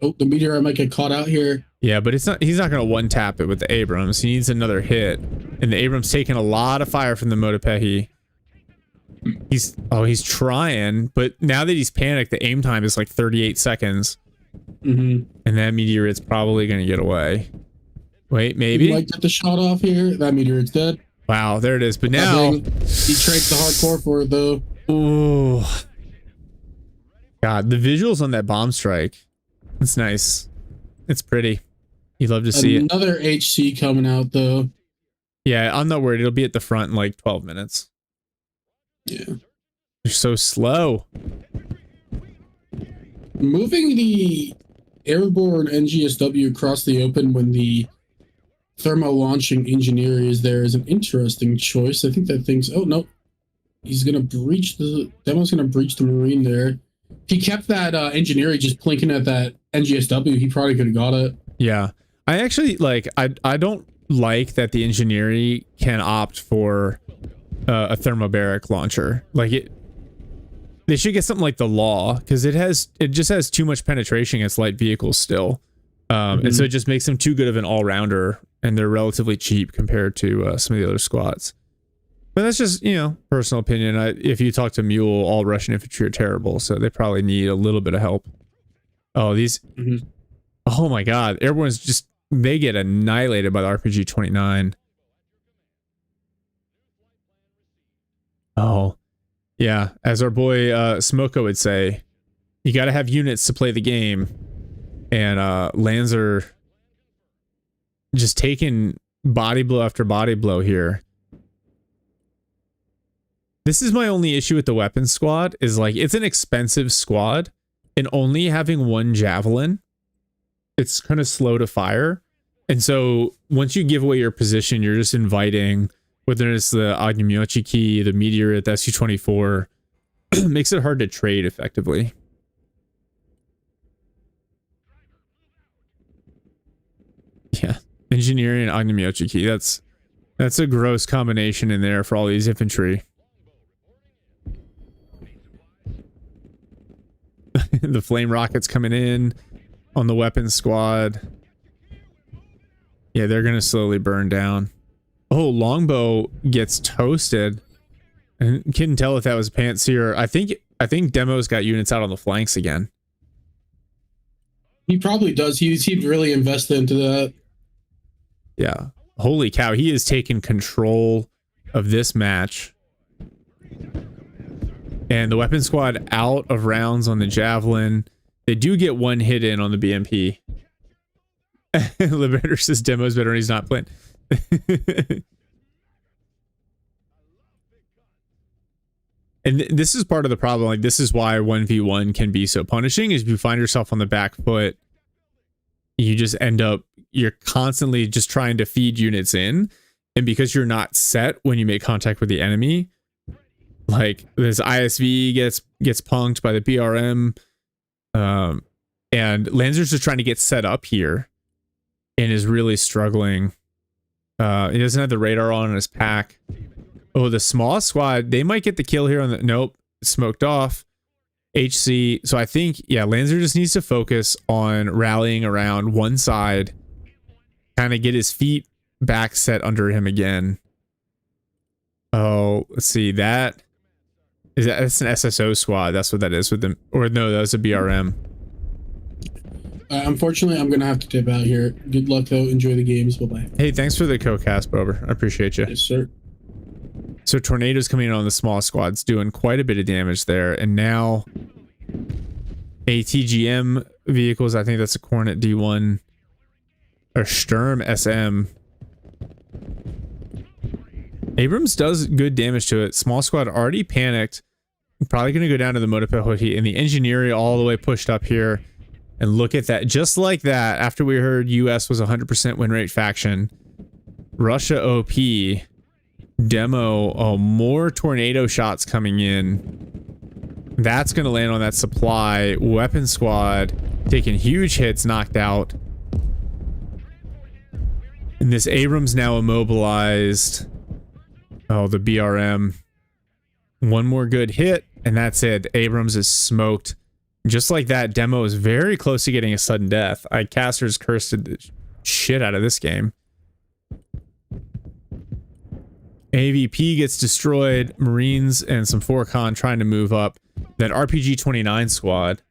Oh, the meteorite might get caught out here. Yeah, but it's not. He's not going to one-tap it with the Abrams. He needs another hit. And the Abrams taking a lot of fire from the Motopehi. He's trying, but now that he's panicked, the aim time is like 38 seconds. Mm-hmm. And that meteorite's probably going to get away. Wait, maybe? He might get the shot off here. That meteorite's dead. Wow, there it is. But now... He trades the hardcore for it, though. Ooh. God, the visuals on that bomb strike. It's nice. It's pretty. You love to see it. Another HC coming out, though. Yeah, I'm not worried. It'll be at the front in like 12 minutes. Yeah. They're so slow. Moving the airborne NGSW across the open when the thermo launching engineer is there is an interesting choice. I think that thing's... Oh, no. He's gonna breach the Demo's gonna breach the Marine there. If he kept that engineer just plinking at that NGSW, he probably could have got it. Yeah. I actually like I don't like that the engineering can opt for a thermobaric launcher. Like they should get something like the Law, because it just has too much penetration against light vehicles still. And so it just makes them too good of an all-rounder, and they're relatively cheap compared to some of the other squads. But that's just, personal opinion. If you talk to Mule, all Russian infantry are terrible, so they probably need a little bit of help. Oh, these... Oh my god, Airborne's just... They get annihilated by the RPG-29. Oh. Yeah, as our boy Smoko would say, you gotta have units to play the game. And Lanzer just taking body blow after body blow here. This is my only issue with the weapons squad, is like, it's an expensive squad, and only having one javelin, it's kind of slow to fire. And so once you give away your position, you're just inviting, whether it's the Ognjemyochiki, the Meteor, the SU-24, makes it hard to trade effectively. Yeah, engineering and Ognjemyochiki, that's a gross combination in there for all these infantry. The flame rockets coming in on the weapons squad. Yeah, they're gonna slowly burn down. Oh, longbow gets toasted. I couldn't tell if that was Pantsir. I think Demo's got units out on the flanks again. He probably does. He'd really invest into that. Yeah. Holy cow, he has taken control of this match. And the weapon squad out of rounds on the javelin. They do get one hit in on the BMP. Liberator says Demo's better when he's not playing. And this is part of the problem. Like, this is why 1v1 can be so punishing, is if you find yourself on the back foot, you just end up, you're constantly just trying to feed units in. And because you're not set when you make contact with the enemy, like this ISV gets punked by the BRM, and Lanzer's just trying to get set up here and is really struggling. He doesn't have the radar on his pack. Oh, the small squad, they might get the kill here on the... Nope, smoked off. HC. So I think, yeah, Lanzer just needs to focus on rallying around one side, kind of get his feet back set under him again. Oh, let's see. That's an SSO squad. That's what that is with them. Or no, that was a BRM. Unfortunately, I'm going to have to tip out here. Good luck, though. Enjoy the games. Bye-bye. Hey, thanks for the co-cast, Bober. I appreciate you. Yes, sir. So Tornado's coming in on the small squads, doing quite a bit of damage there. And now ATGM vehicles, I think that's a Cornet D1 or Sturm SM. Abrams does good damage to it. Small squad already panicked. Probably going to go down to the Motopehoti, and the engineering all the way pushed up here. And look at that. Just like that, after we heard US was 100% win rate faction, Russia OP, Demo, oh, more tornado shots coming in. That's going to land on that supply. Weapon squad taking huge hits, knocked out. And this Abrams now immobilized. Oh, the BRM. One more good hit, and that's it. Abrams is smoked. Just like that, Demo is very close to getting a sudden death. Caster's cursed the shit out of this game. AVP gets destroyed. Marines and some 4Con trying to move up. That RPG-29 squad.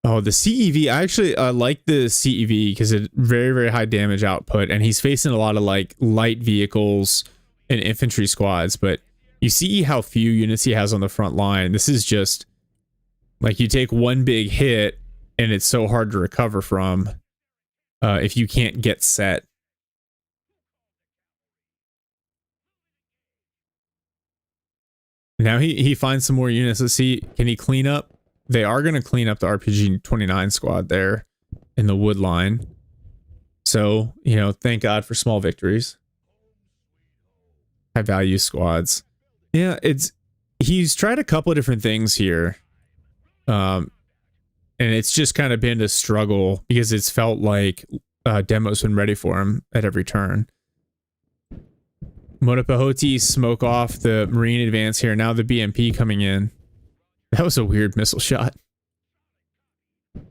Oh, the CEV. I actually like the CEV because it's very, very high damage output. And he's facing a lot of like light vehicles and infantry squads. But you see how few units he has on the front line. This is just like you take one big hit and it's so hard to recover from. If you can't get set. Now he finds some more units. Let's see. Can he clean up? They are going to clean up the RPG-29 squad there in the wood line. So, thank God for small victories. high value squads. Yeah, he's tried a couple of different things here. And it's just kind of been a struggle because it's felt like demo's been ready for him at every turn. Monopahoti smoke off the Marine advance here. Now the BMP coming in. That was a weird missile shot.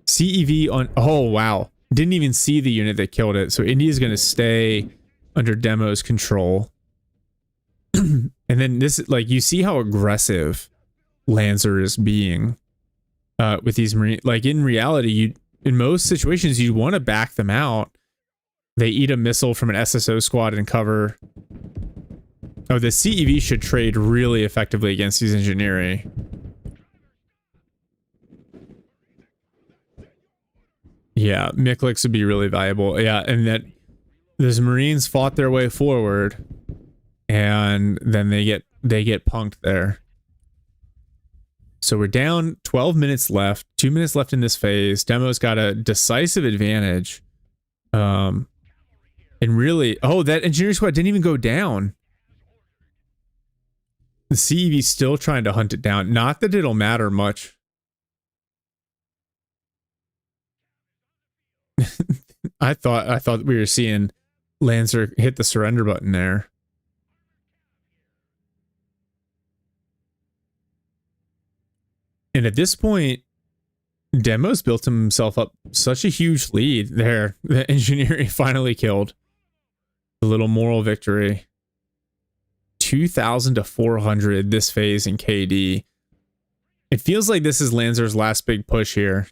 CEV on... Oh, wow. Didn't even see the unit that killed it. So India's going to stay under demo's control. And then this, like, you see how aggressive Lancer is being with these Marine... Like, in reality, in most situations, you want to back them out. They eat a missile from an SSO squad and cover. Oh, the CEV should trade really effectively against these engineering. Yeah, Miklix would be really valuable. Yeah, and that those Marines fought their way forward, and then they get punked there. So we're down 12 minutes left, 2 minutes left in this phase. Demo's got a decisive advantage. And really, oh, that engineering squad didn't even go down. The CEV's still trying to hunt it down. Not that it'll matter much. I thought we were seeing Lancer hit the surrender button there. And at this point, Demo's built himself up such a huge lead there. The engineering finally killed. A little moral victory. 2,000 to 400 this phase in KD. It feels like this is Lancer's last big push here.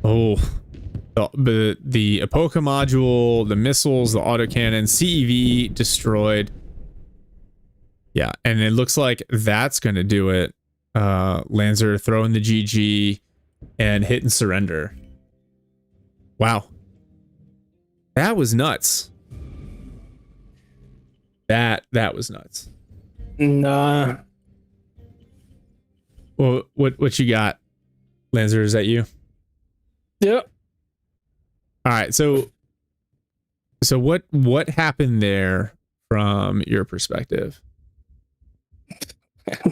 Oh, the Apoca module, the missiles, the autocannon, CEV destroyed. Yeah, and it looks like that's going to do it. Lancer throwing the GG and hit and surrender. Wow. That was nuts. That was nuts. Nah. Well, what you got, Lancer? Is that you? Yeah. All right. So what happened there from your perspective?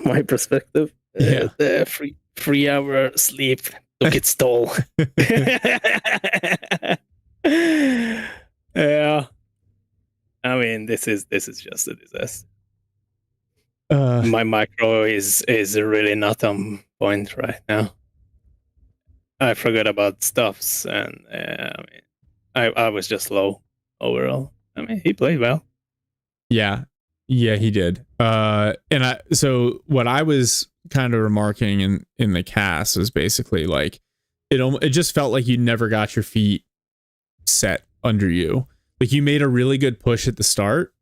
My perspective. Yeah. The 3 hour sleep took its toll. Yeah. I mean, this is just a disaster. My micro is really not on point right now. I forgot about stuffs, and I mean, I was just low overall. I mean, he played well. Yeah, he did. So what I was kind of remarking in the cast was basically like it just felt like you never got your feet set under you. Like you made a really good push at the start,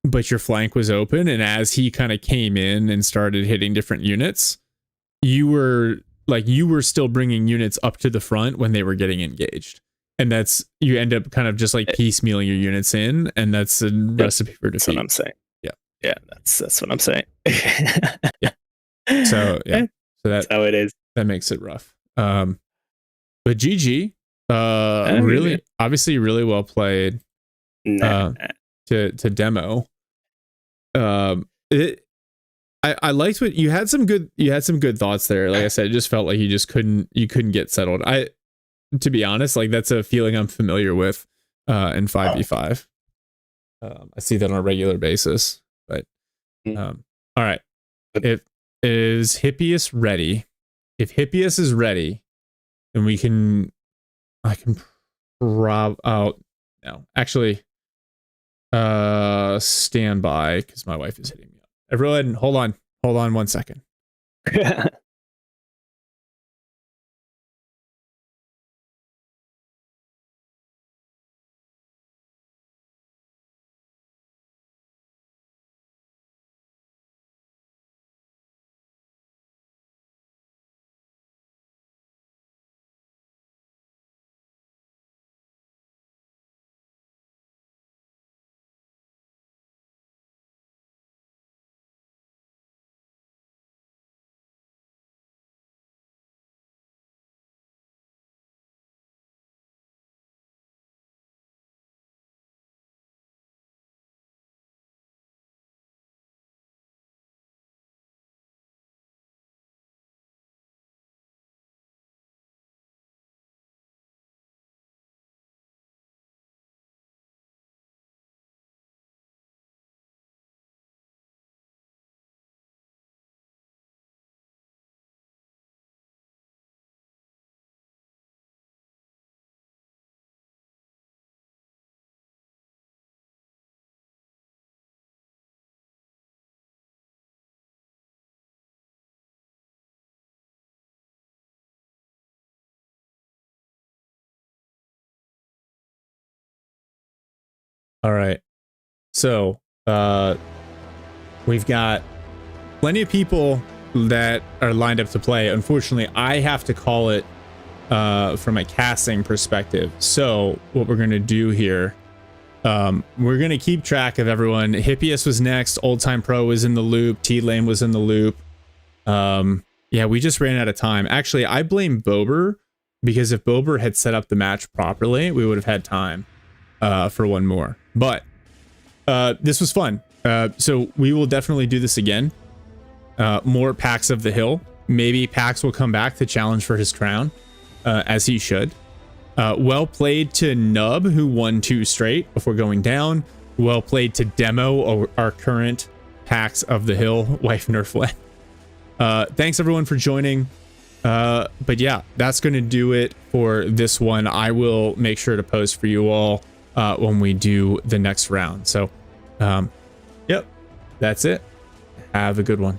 but your flank was open, and as he kind of came in and started hitting different units, you were still bringing units up to the front when they were getting engaged. And you end up kind of just like piecemealing your units in, and that's a recipe for defeat. That's what I'm saying. Yeah, that's what I'm saying. Yeah. So that's how it is. That makes it rough. But GG, really, obviously, really well played. To demo. I liked what you had some good thoughts there. Like I said, it just felt like you couldn't get settled. To be honest, like that's a feeling I'm familiar with in 5v5. I see that on a regular basis. But all right. If Hippias ready? If Hippias is ready, then I can no. Actually, stand by because my wife is hitting me up. Everyone, hold on 1 second. All right. So, we've got plenty of people that are lined up to play. Unfortunately, I have to call it from a casting perspective. So what we're going to do here, we're going to keep track of everyone. Hippias was next. Old Time Pro was in the loop. T-Lane was in the loop. Yeah, we just ran out of time. Actually, I blame Bober, because if Bober had set up the match properly, we would have had time for one more. But this was fun. So we will definitely do this again. More PAX of the Hill. Maybe PAX will come back to challenge for his crown, as he should. Well played to Nub, who won 2 straight before going down. Well played to Demo, our current PAX of the Hill, wife Nerflet. Thanks everyone for joining. But yeah, that's going to do it for this one. I will make sure to post for you all when we do the next round. So, yep, that's it. Have a good one.